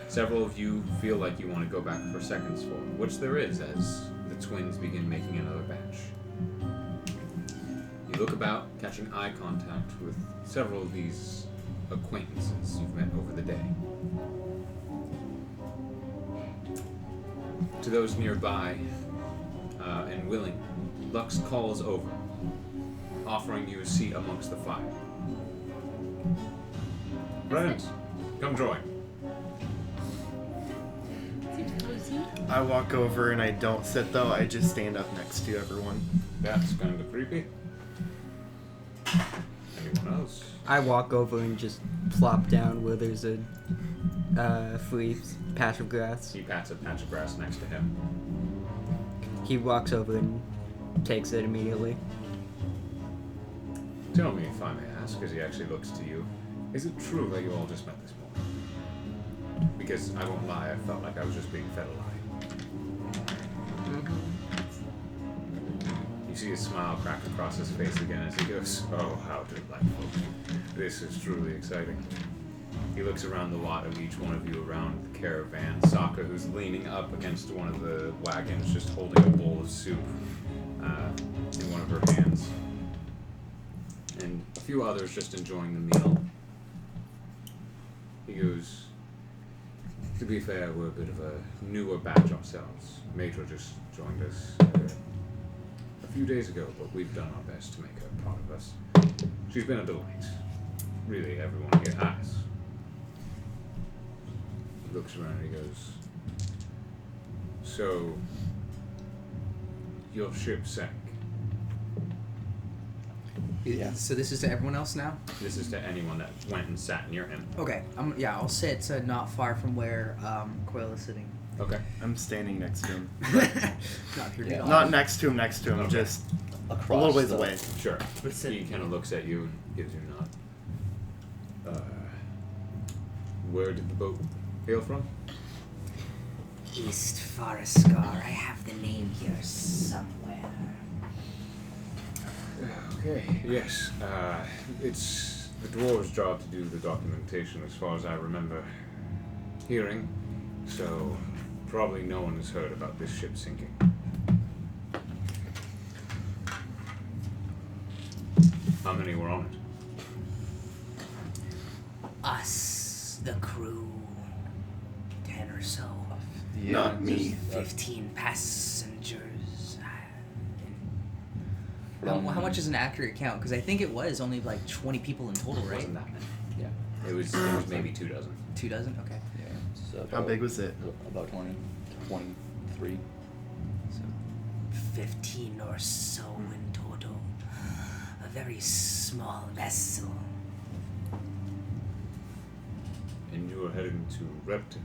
Several of you feel like you want to go back for seconds for, which there is as the twins begin making another batch. You look about, catching eye contact with several of these acquaintances you've met over the day. To those nearby and willing, Lux calls over, offering you a seat amongst the fire. Friends, come join. Seems cozy. I walk over and I don't sit though, I just stand up next to everyone. That's kind of creepy. Anyone else? I walk over and just plop down where there's a free patch of grass. He pats a patch of grass next to him. He walks over and takes it immediately. Tell me, if I may ask, as he actually looks to you, is it true that you all just met this morning? Because I won't lie, I felt like I was just being fed a lie. You see a smile crack across his face again as he goes, "Oh, how delightful. This is truly exciting." He looks around the lot of each one of you around the caravan. SAAKA, who's leaning up against one of the wagons, just holding a bowl of soup in one of her hands. And a few others just enjoying the meal. He goes, "To be fair, we're a bit of a newer batch ourselves. Matra just joined us a few days ago, but we've done our best to make her part of us. She's been a delight. Really, everyone here has." He looks around and he goes, "So, your ship sank." Yeah. So this is to everyone else now? This is to anyone that went and sat near him. Okay. I'll sit not far from where COIL is sitting. Okay. I'm standing next to him. Not here Yeah. at all. Not next to him, Okay. just Across a little ways the- away. Sure. But He kind of looks at you and gives you a nod. Where did the boat hail from? East Faraskar. I have the name here somewhere. Okay, yes. It's the dwarves' job to do the documentation as far as I remember hearing, so probably no one has heard about this ship sinking. How many were on it? Us, the crew, 10 or so. Not me. 15 passengers. How much is an accurate count? Because I think it was only like 20 people in total, It right? wasn't that many. Yeah. It was maybe 2 dozen. 2 dozen? Okay. Yeah. So How big was it? About 20, 23. So 15 or so in total. A very small vessel. And you were heading to Repton.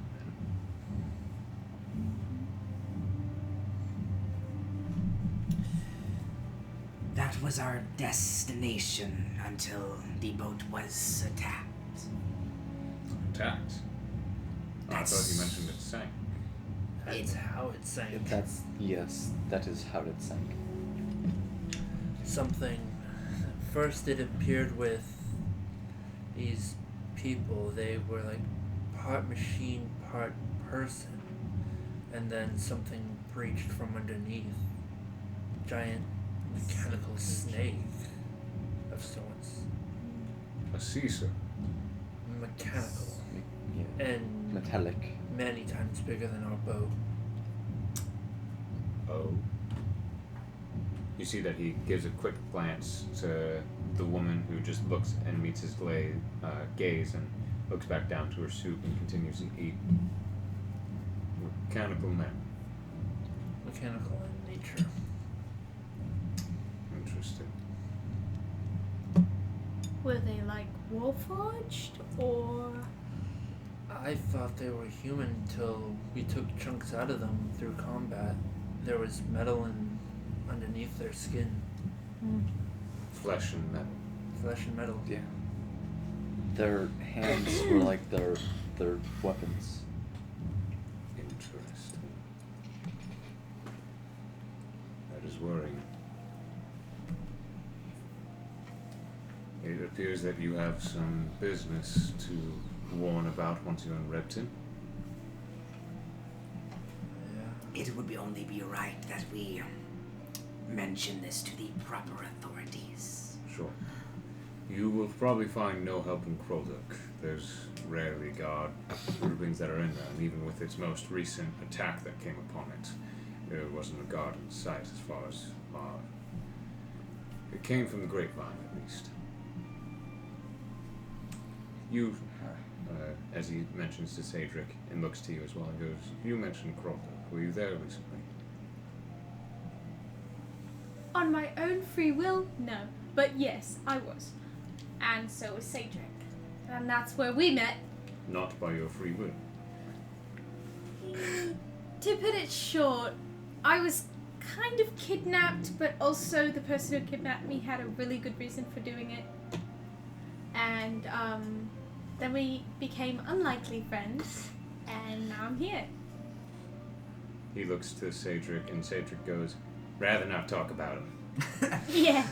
That was our destination until the boat was attacked. Attacked. Oh, I thought you mentioned it sank. That's how it sank. Yes, that is how it sank. Something. First, it appeared with these people. They were like part machine, part person. And then something breached from underneath. Giant mechanical snake of sorts. A Caesar. Mechanical. Yeah. And Metallic. many times bigger than our boat. Oh. You see that he gives a quick glance to the woman who just looks and meets his gaze and looks back down to her soup and continues to eat. Mechanical men. Mechanical in nature. Interesting. Were they like warforged or? I thought they were human until we took chunks out of them through combat. There was metal underneath their skin. Flesh and metal. Flesh and metal. Yeah. Their hands were like their weapons. Interesting. That is worrying. It appears that you have some business to warn about once you're in Repton. It would only be right that we mention this to the proper authorities. Sure. You will probably find no help in Krolduk. There's rarely guard groupings that are in there, and even with its most recent attack that came upon it, there wasn't a guard in sight as far as it came from the grapevine, at least. You, as he mentions to Cedric and looks to you as well, and goes, you mentioned Krolduk. Were you there recently? On my own free will, no. But yes, I was. And so was Cedric. And that's where we met. Not by your free will. To put it short, I was kind of kidnapped, but also the person who kidnapped me had a really good reason for doing it. And then we became unlikely friends, and now I'm here. He looks to Cedric, and Cedric goes, rather not talk about him. Yeah,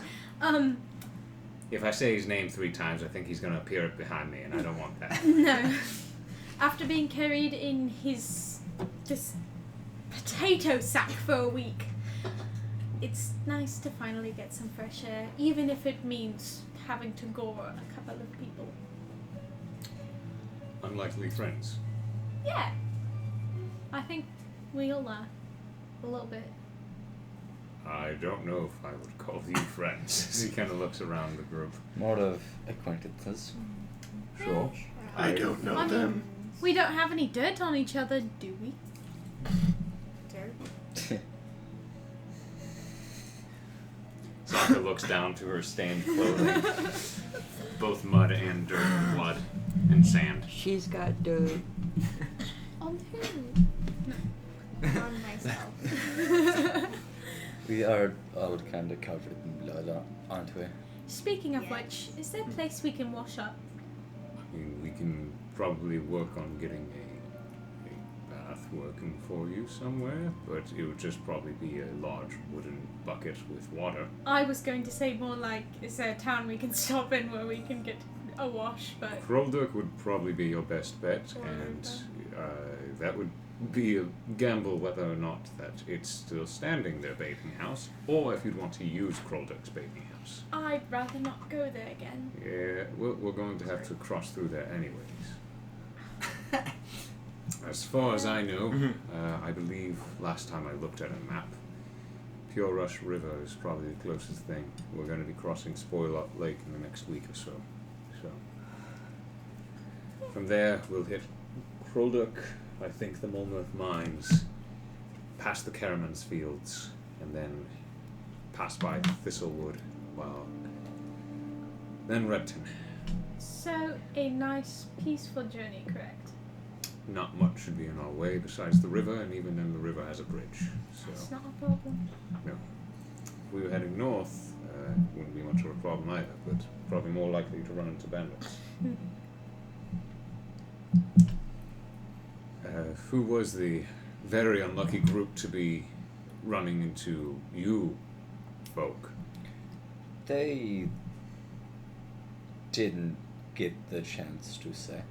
If I say his name 3 times, I think he's going to appear up behind me, and I don't want that. no. After being carried in his just potato sack for a week, it's nice to finally get some fresh air, even if it means having to gore a couple of people. Unlikely friends. Yeah. I think we all are. A little bit. I don't know if I would call you friends. He kind of looks around the group. More of acquaintances. Sure. I don't know I mean, them. we don't have any dirt on each other, do we? Dirt. SAAKA looks down to her stained clothing. Both mud and dirt and blood and sand. She's got dirt. On who? On myself. We are all kind of covered in blood, aren't we? Speaking of Yes. which, is there a place we can wash up? I mean, we can probably work on getting a bath working for you somewhere, but it would just probably be a large wooden bucket with water. I was going to say more like, is there a town we can stop in where we can get a wash, but... Krolduk would probably be your best bet, Or and river. that would be a gamble whether or not that it's still standing, their bathing house, or if you'd want to use Krolduk's bathing house. I'd rather not go there again. Yeah, we're going to have to cross through there anyways. As far as I know, I believe last time I looked at a map, Pure Rush River is probably the closest thing. We're going to be crossing Spoil Lake in the next week or so. So from there, we'll hit Krolduk, I think the Mulmuth Mines, past the Caraman's Fields, and then pass by Thistlewood, well, then Repton. So, a nice, peaceful journey, correct? Not much should be in our way besides the river, and even then the river has a bridge. So, It's not a problem. no. If we were heading north, wouldn't be much of a problem either, but probably more likely to run into bandits. who was the very unlucky group to be running into you folk? They didn't get the chance to say.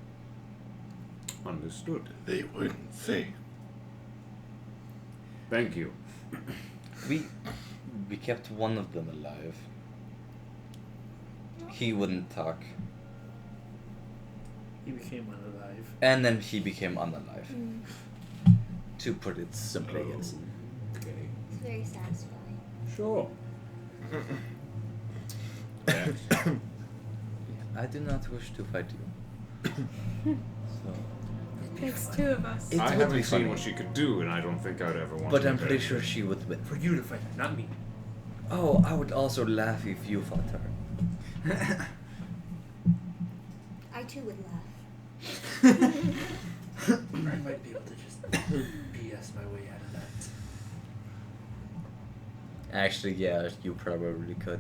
Understood. They wouldn't say. Thank you. We kept one of them alive. He wouldn't talk. He became unalive. And then he became unalive. To put it simply, yes. Okay. It's very satisfying. Sure. Yeah. I do not wish to fight you. So, It's two of us. It I would haven't be seen funny. what she could do, and I don't think I'd ever want But to. I'm pretty sure she would win. For you to fight her, not me. Oh, I would also laugh if you fought her. I too would laugh. I might be able to just BS my way out of that. Actually, yeah, you probably could.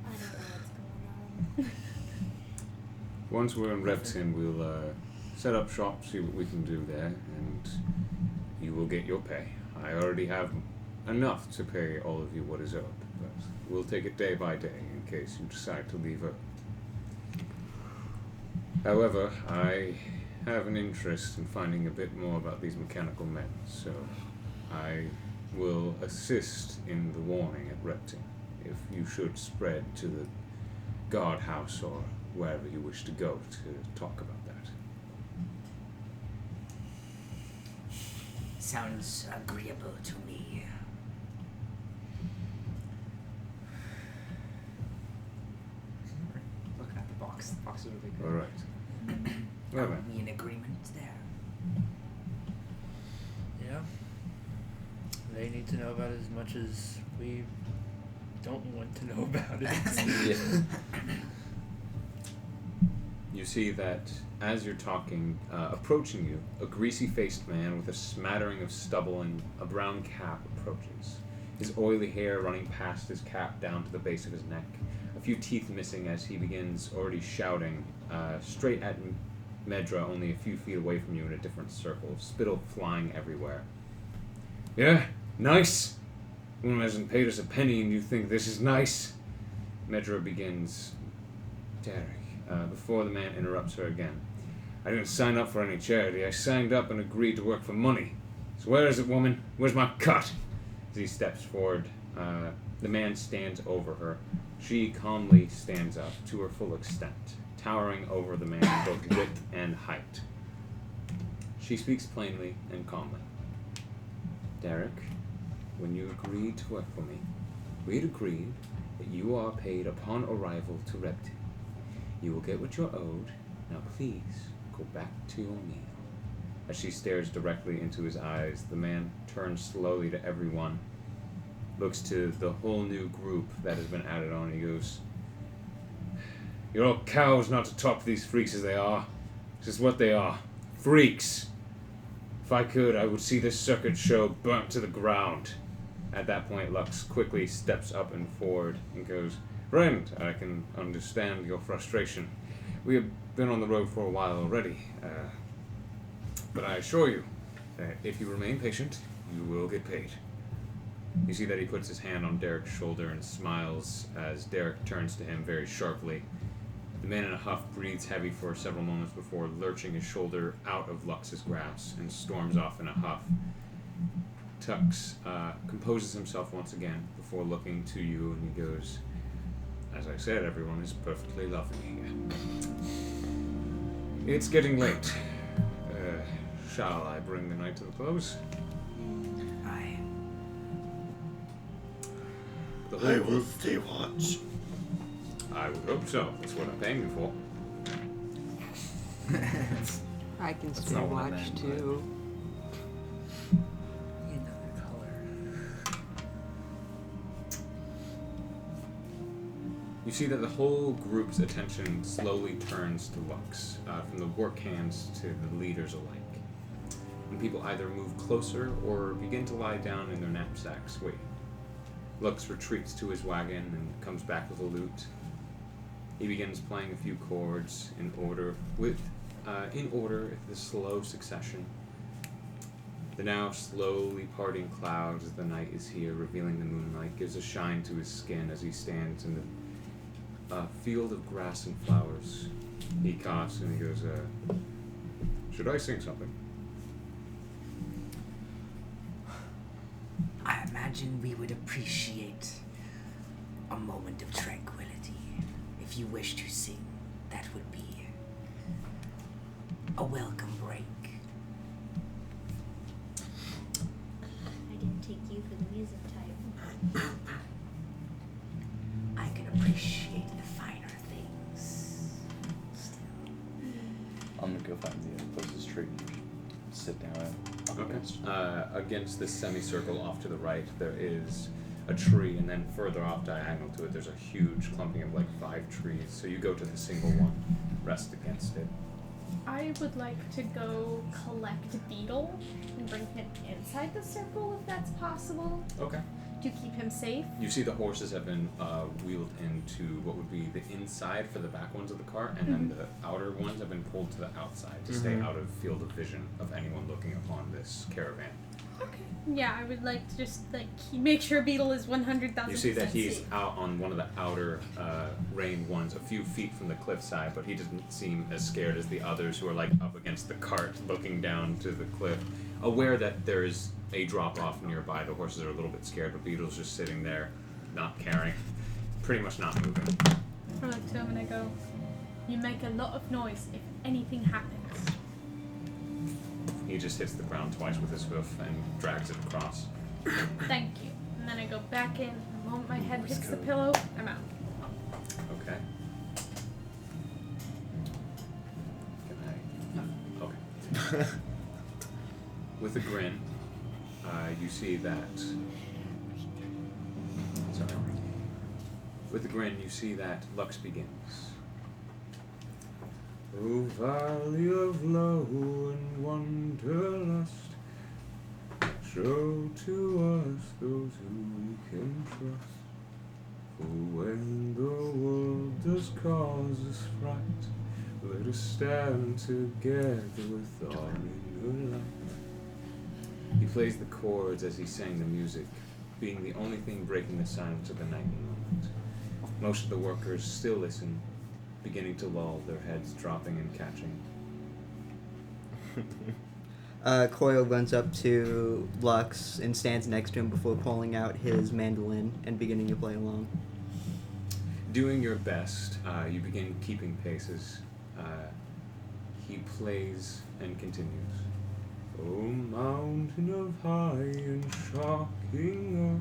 I don't know what's going on. Once we're in Repton, we'll set up shop, see what we can do there, and you will get your pay. I already have enough to pay all of you what is owed, but we'll take it day by day in case you decide to leave early. However, I have an interest in finding a bit more about these mechanical men, so I will assist in the warning at Repton if you should spread to the guardhouse or wherever you wish to go to talk about that. Sounds agreeable to me. Looking at the box. The box is really good. All right. Well Are then, we in agreement there? Yeah. They need to know about it as much as we don't want to know about it. Yeah. you see that as you're talking, approaching you, a greasy-faced man with a smattering of stubble and a brown cap approaches. His oily hair running past his cap down to the base of his neck. A few teeth missing as he begins already shouting straight at Medra, only a few feet away from you in a different circle, spittle flying everywhere. Yeah, nice! One hasn't paid us a penny and you think this is nice? Medra begins. Derek, before the man interrupts her again. I didn't sign up for any charity. I signed up and agreed to work for money. So where is it, woman? Where's my cut? As he steps forward, the man stands over her. She calmly stands up to her full extent, towering over the man in both width and height. She speaks plainly and calmly. Derek, when you agreed to work for me, we had agreed that you are paid upon arrival to Repton. You will get what you're owed. Now please, go back to your meal. As she stares directly into his eyes, the man turns slowly to everyone, looks to the whole new group that has been added on, and he goes, You're all cows not to talk to these freaks as they are. This is what they are. Freaks. If I could, I would see this circuit show burnt to the ground. At that point, Lux quickly steps up and forward and goes, Friend, I can understand your frustration. We have been on the road for a while already. But I assure you that if you remain patient, you will get paid. You see that he puts his hand on Derek's shoulder and smiles as Derek turns to him very sharply. The man in a huff breathes heavy for several moments before lurching his shoulder out of Lux's grasp and storms off in a huff. Tux composes himself once again before looking to you, and he goes, As I said, everyone is perfectly lovely here. It's getting late. Shall I bring the night to the close? Aye. I will stay watch. I would hope so. That's what I'm paying you for. I can stay not what I watch meant, but- too. Another color. You see that the whole group's attention slowly turns to Lux, from the work hands to the leaders alike. When people either move closer or begin to lie down in their knapsacks waiting. Lux retreats to his wagon and comes back with a loot. He begins playing a few chords in order, the slow succession. The now slowly parting clouds as the night is here, revealing the moonlight, gives a shine to his skin as he stands in the field of grass and flowers. He coughs and he goes, should I sing something? I imagine we would appreciate a moment of tranquility. If you wish to sing, that would be a welcome break. I didn't take you for the music type. I can appreciate the finer things. Still. I'm gonna go find the closest tree and sit down at. Okay. Against this semicircle off to the right, there is a tree, and then further off diagonal to it, there's a huge clumping of like 5 trees. So you go to the single one, rest against it. I would like to go collect Beetle and bring him inside the circle if that's possible Okay. to keep him safe. You see the horses have been wheeled into what would be the inside for the back ones of the cart, and then the outer ones have been pulled to the outside to stay out of field of vision of anyone looking upon this caravan. Okay. Yeah, I would like to just make sure Beetle is 100,000%. You see that he's safe. out on one of the outer reined ones, a few feet from the cliffside, but he doesn't seem as scared as the others who are like up against the cart, looking down to the cliff, aware that there is a drop off nearby. The horses are a little bit scared, but Beetle's just sitting there, not caring, pretty much not moving. I look to him and I go, "You make a lot of noise if anything happens." He just hits the ground twice with his hoof and drags it across. Thank you. And then I go back in. The moment my head hits the pillow, I'm out. Okay. Can I? Okay. With a grin, you see that. Sorry. With a grin, you see that Lux begins. O valley of low and wanderlust, show to us those who we can trust. For when the world does cause us fright, let us stand together with our inner light. He plays the chords as he sang the music, being the only thing breaking the silence of the nightly moment. Most of the workers still listen, beginning to lull, their heads dropping and catching. COIL runs up to Lux and stands next to him before pulling out his mandolin and beginning to play along. Doing your best, you begin keeping paces. He plays and continues. O mountain of high and shocking awe,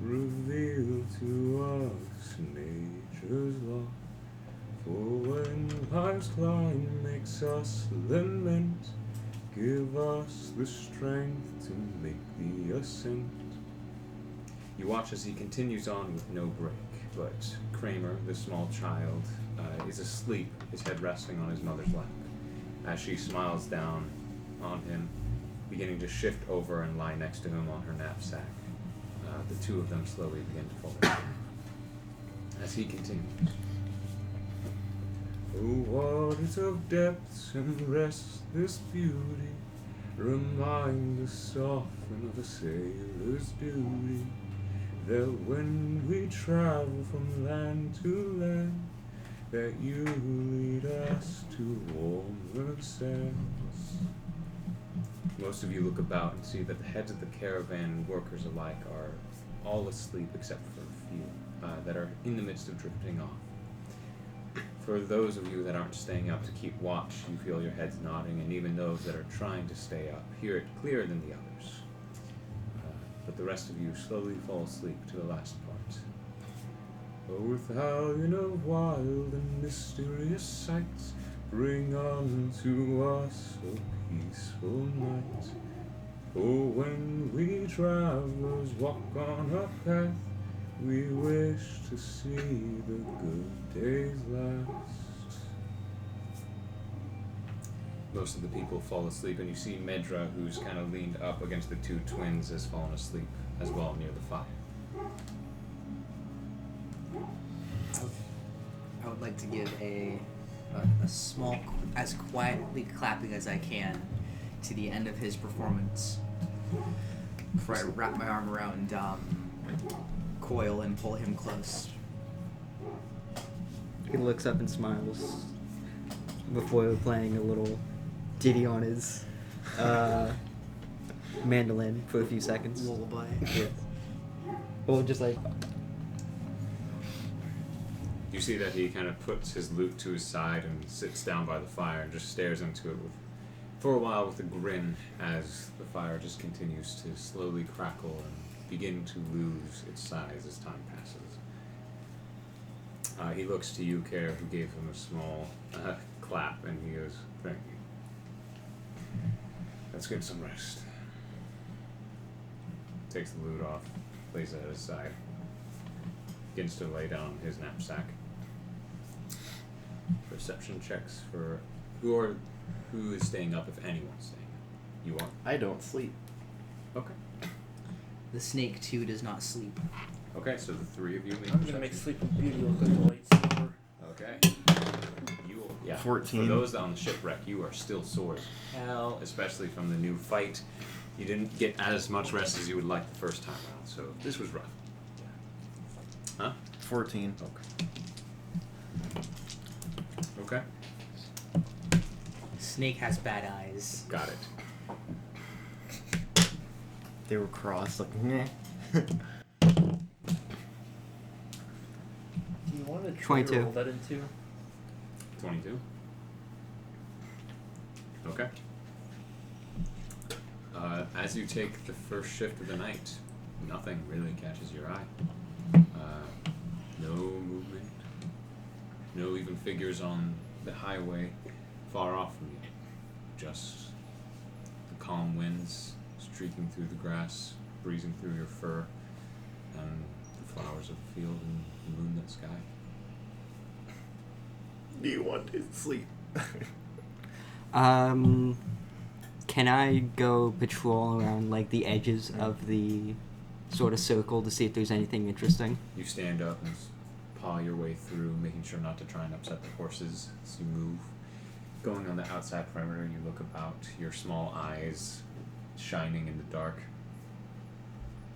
reveal to us nature's law. For when life's climb makes us lament, give us the strength to make the ascent. You watch as he continues on with no break, but Kramer, the small child, is asleep, his head resting on his mother's lap, as she smiles down on him, beginning to shift over and lie next to him on her knapsack. The two of them slowly begin to fall asleep. As he continues. O waters of depths and restless beauty, remind us often of a sailor's duty, that when we travel from land to land, that you lead us to warmer sands. Most of you look about and see that the heads of the caravan and workers alike are all asleep except for a few that are in the midst of drifting off. For those of you that aren't staying up to keep watch, you feel your heads nodding, and even those that are trying to stay up hear it clearer than the others. But the rest of you slowly fall asleep to the last part. O Ithalian of wild and mysterious sights, bring unto us a peaceful night. For when we travelers walk on a path, we wish to see the good days last. Most of the people fall asleep, and you see Medra, who's kind of leaned up against the two twins, has fallen asleep as well near the fire. I would would like to give a small, as quietly clapping as I can, to the end of his performance. Before I wrap my arm around Coil and pull him close. He looks up and smiles before playing a little ditty on his mandolin for a few seconds. Lullaby. Yeah. Well, just like You see that he kind of puts his lute to his side and sits down by the fire and just stares into it for a while with a grin as the fire just continues to slowly crackle and begin to lose its size as time passes. He looks to you, Care, who gave him a small clap, and he goes, "Thank you. Let's get some rest." Takes the lute off, lays it at his side, begins to lay down his knapsack. Perception checks for who is staying up, if anyone's staying up. You are? I don't sleep. Okay. The snake too does not sleep. Okay, so the three of you make I'm gonna perception. make Sleeping Beauty look like a lightsaber. Okay. You, yeah. 14. For those on the shipwreck, you are still sore as hell, especially from the new fight. You didn't get as much rest as you would like the first time around, so this was rough. Huh? 14. Okay. Snake has bad eyes. Got it. They were crossed, like, meh. Do you want to try 22. to roll that into? 22. Okay. As you take the first shift of the night, nothing really catches your eye. No movement. No even figures on the highway far off from you. Just the calm winds streaking through the grass, breezing through your fur, and the flowers of the field and the moonlit sky. Do you want to sleep? Can I go patrol around like the edges of the sort of circle to see if there's anything interesting? You stand up and paw your way through, making sure not to try and upset the horses as you move. Going on the outside perimeter, you look about, your small eyes shining in the dark.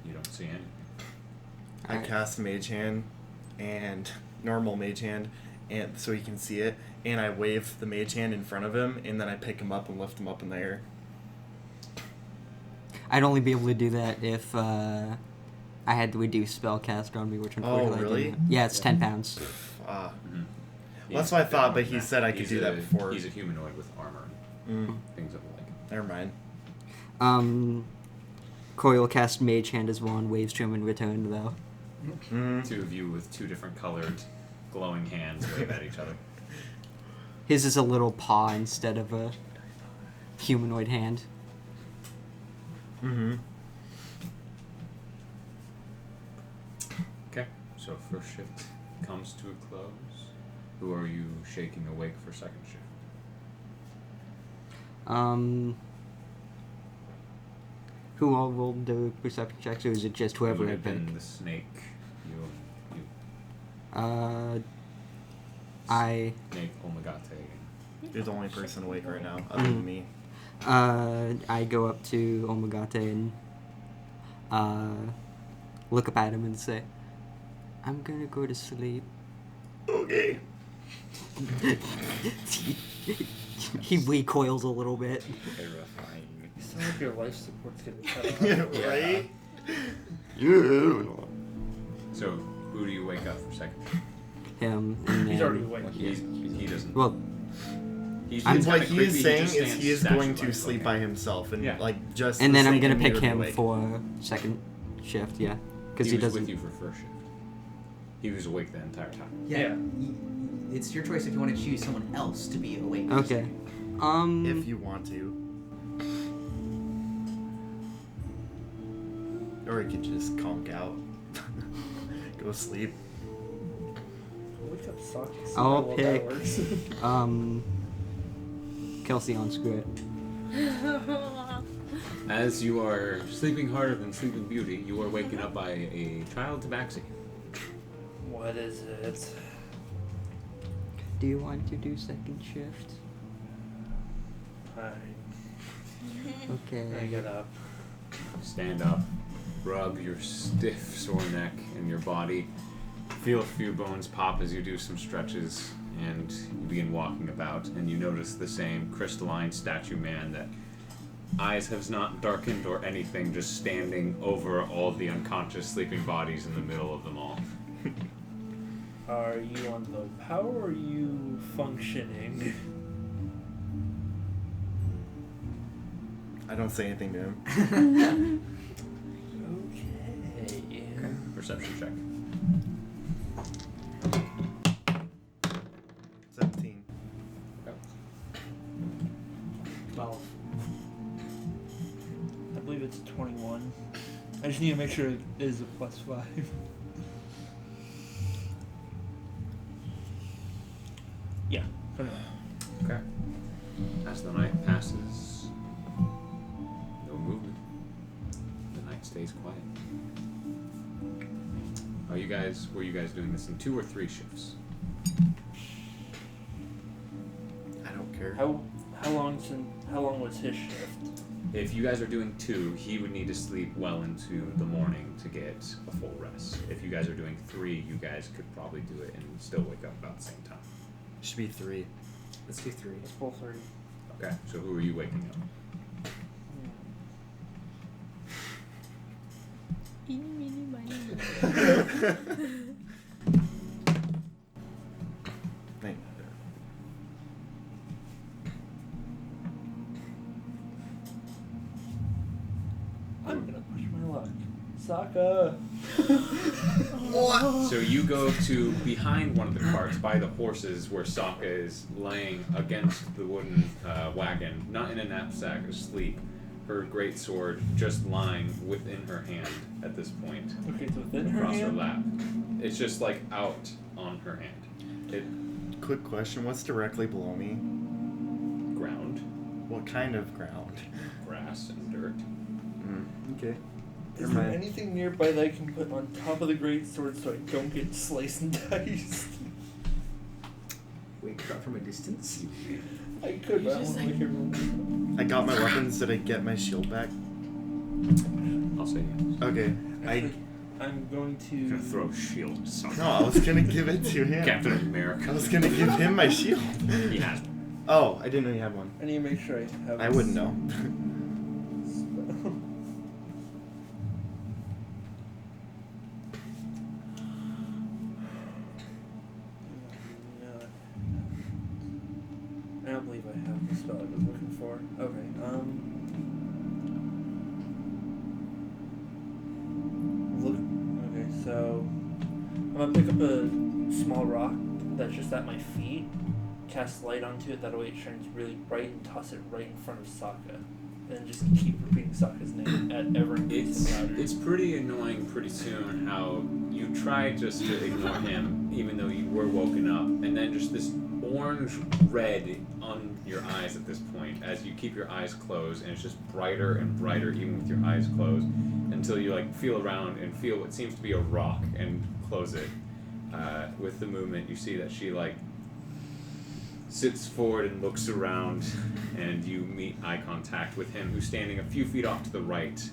You don't see anything. I cast Mage Hand and normal Mage Hand, and so he can see it, and I wave the Mage Hand in front of him, and then I pick him up and lift him up in the air. I'd only be able to do that if I had to reduce spellcast on me, which unfortunately I really? didn't. Yeah, it's 10 pounds. Well, He's that's what I a bit thought, more but than he said I could He's do that before. He's a humanoid with armor, Mm, things of the like. never mind. Coil cast Mage Hand as well and waves to him in return, though. Mm. Two of you with two different colored, glowing hands wave at each other. His is a little paw instead of a humanoid hand. Mm-hmm. Okay, so first shift comes to a close. Who are you shaking awake for second shift? Who all rolled the perception checks, or is it just whoever Would I have pick? been the snake. You. I Snake, OLMAGTE. You're the only person awake right now, other than me. I go up to OLMAGTE and look up at him and say, "I'm gonna go to sleep." Okay. He recoils a little bit. Terrifying. You sound like your life support's getting cut off. Right? So, who do you wake up for second shift? Him and He's then, already awake. He doesn't. well, he's I'm- kinda What he creepy, is saying just is stands he is going to statue-like, sleep okay. by himself, and Yeah. like just. and the then I'm snake gonna and me pick would be him awake. for second shift, yeah, because He he was doesn't. with you for first shift. He was awake the entire time. Yeah. It's your choice if you want to choose someone else to be awake. Okay. If you want to. Or you could just conk out. Go sleep. Wake up, Saaka. See I'll how well that pick- works. Kelsion, screw it. As you are sleeping harder than Sleeping Beauty, you are waken up by a child Tabaxi. What is it? Do you want to do second shift? I Okay. get up. Stand up, rub your stiff, sore neck and your body. Feel a few bones pop as you do some stretches, and you begin walking about, and you notice the same crystalline statue man that eyes has not darkened or anything, just standing over all the unconscious sleeping bodies in the middle of them all. Are you on low power or are you functioning? I don't say anything to him. Okay. Perception check. 17. 12. I believe it's 21. I just need to make sure it is a +5. Yeah. 21. Okay. As the night passes, no movement. The night stays quiet. Were you guys doing this in 2 or 3 shifts? I don't care. How long was his shift? If you guys are doing 2, he would need to sleep well into the morning to get a full rest. If you guys are doing 3, you guys could probably do it and still wake up about the same time. Should be 3. Let's do 3. It's full 3. Okay, so who are you waking up? Eeny, meeny, miny, moe. Thank I'm gonna push my luck. SAAKA! So you go to behind one of the carts by the horses where SAAKA is laying against the wooden wagon, not in a knapsack, asleep. Her great sword just lying within her hand at this point. Okay, it's within her Across her hand? lap. It's just like out on her hand. Quick question, what's directly below me? Ground, What kind of ground? grass, and dirt. Okay. Is Never there mind. anything nearby that I can put on top of the great sword so I don't get sliced and diced? Wake her up from a distance. I could, but I Just don't like it. I got my weapons. Did I get my shield back? I'll say yes. Okay. Actually, I'm going I'm gonna to... throw a shield at SAAKA. No, I was gonna give it to him. Captain America. I was gonna give him my shield. He has one. Oh, I didn't know you had one. I need to make sure I have... I wouldn't know. I don't believe I have the spell I was looking for. Okay, Look. Okay, so I'm gonna pick up a small rock that's just at my feet, cast light onto it. That way it shines really bright, and toss it right in front of SAAKA, and just keep repeating SAAKA's name at ever increasing louder. It's pretty annoying pretty soon how you try just to ignore him even though you were woken up, and then just this orange red on your eyes at this point as you keep your eyes closed, and it's just brighter and brighter even with your eyes closed until you like feel around and feel what seems to be a rock and close it. With the movement you see that she like sits forward and looks around, and you meet eye contact with him who's standing a few feet off to the right.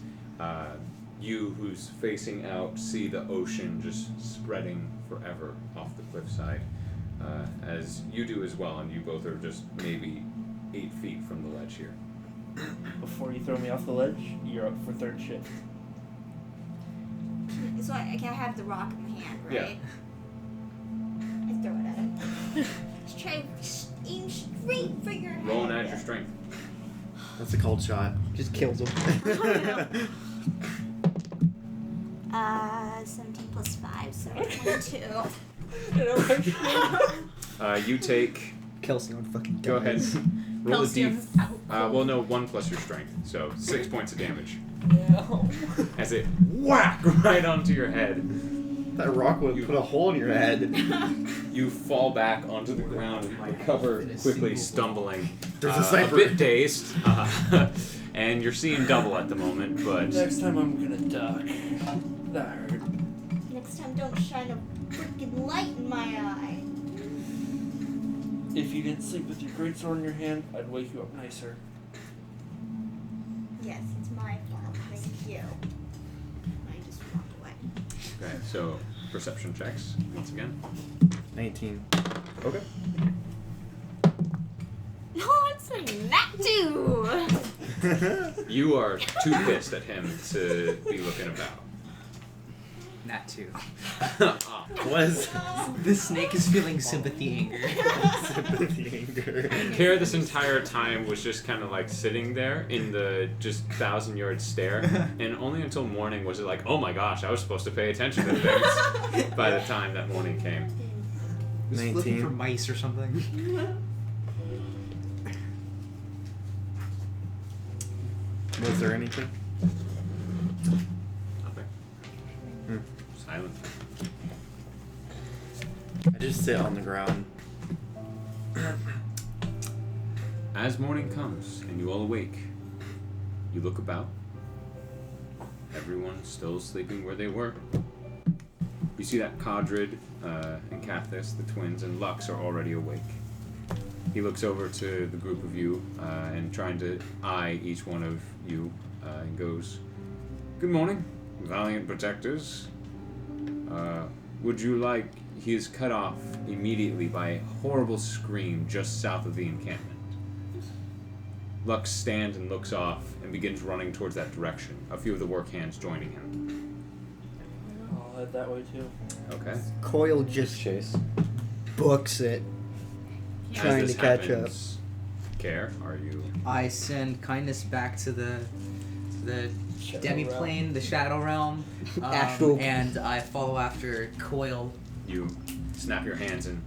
You who's facing out see the ocean just spreading forever off the cliffside. As you do as well, and you both are just maybe 8 feet from the ledge here. Before you throw me off the ledge, you're up for third shift. So I can have the rock in my hand, right? Yeah. I throw it at him. Just try to aim straight for your head. Roll and add your strength. That's a cold shot. Just kills him. 17 plus 5, so 22. You take. KELSION fucking Go ahead. Roll a d. Kelsey is out. Well, no, 1 plus your strength, so 6 points of damage No. as it whack right onto your head. That rock would put a hole in your head. You fall back onto the ground and recover quickly, stumbling. There's a A sniper. bit dazed, and you're seeing double at the moment, but Next time I'm gonna duck. That hurt. Next time, don't shine a freaking light in my eye. If you didn't sleep with your greatsword in your hand, I'd wake you up nicer. Yes, it's my fault. Thank you. I just walk away. Okay, so perception checks once again. 19. Okay. Oh, it's like that too. You are too pissed at him to be looking about. Not two. Was The snake is feeling sympathy anger. sympathy anger. Kara this entire time was just kind of like sitting there in the just 1,000-yard stare, and only until morning was it like, oh my gosh, I was supposed to pay attention to things by the time that morning came. He's looking 19. for mice or something. Was there anything? Nothing. Silent. I just sit on the ground. As morning comes and you all awake, you look about. Everyone's still sleeping where they were. You see that Cadrid and Cathis, the twins, and Lux are already awake. He looks over to the group of you and trying to eye each one of you and goes, "Good morning, valiant protectors. Would you like..." He is cut off immediately by a horrible scream just south of the encampment. Lux stands and looks off and begins running towards that direction, a few of the work hands joining him. I'll head that way too. Okay. Coil just Chase. books it, As trying this to catch happens, Care, are you... I send kindness back to the demi-plane, the shadow realm, Astral. and I follow after Coil. You snap your hands and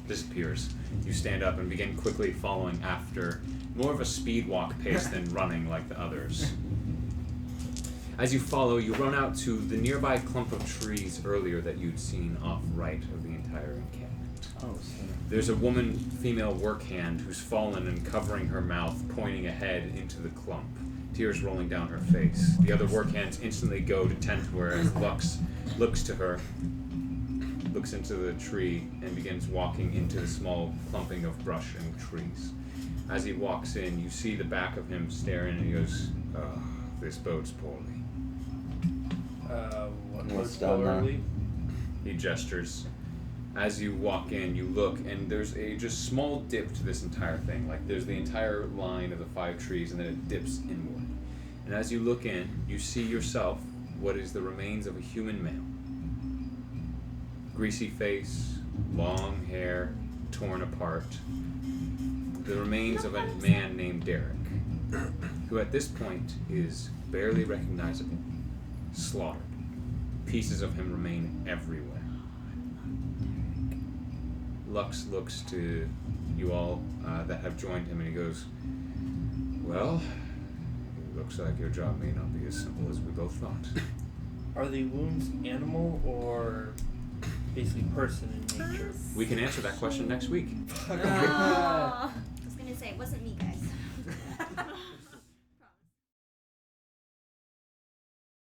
disappears. You stand up and begin quickly following after, more of a speed walk pace than running like the others. As you follow, you run out to the nearby clump of trees earlier that you'd seen off right of the entire encampment. Oh, There's a woman, female work hand who's fallen and covering her mouth, pointing ahead into the clump, tears rolling down her face. The other work hands instantly go to tend to her as Lux looks to her, looks into the tree, and begins walking into the small clumping of brush and trees. As he walks in, you see the back of him staring, and he goes, "Oh, this bodes poorly." What What's was down there? poorly? He gestures. As you walk in, you look, and there's a just small dip to this entire thing. Like, there's the entire line of the 5 trees, and then it dips inward. And as you look in, you see yourself, what is the remains of a human male. Greasy face, long hair, torn apart. The remains of a man named Derek, who at this point is barely recognizable, slaughtered. Pieces of him remain everywhere. Lux looks to you all that have joined him, and he goes, "Well, it looks like your job may not be as simple as we both thought." Are the wounds animal or basically person in nature? We can answer that question next week. I was gonna say, it wasn't me, guys.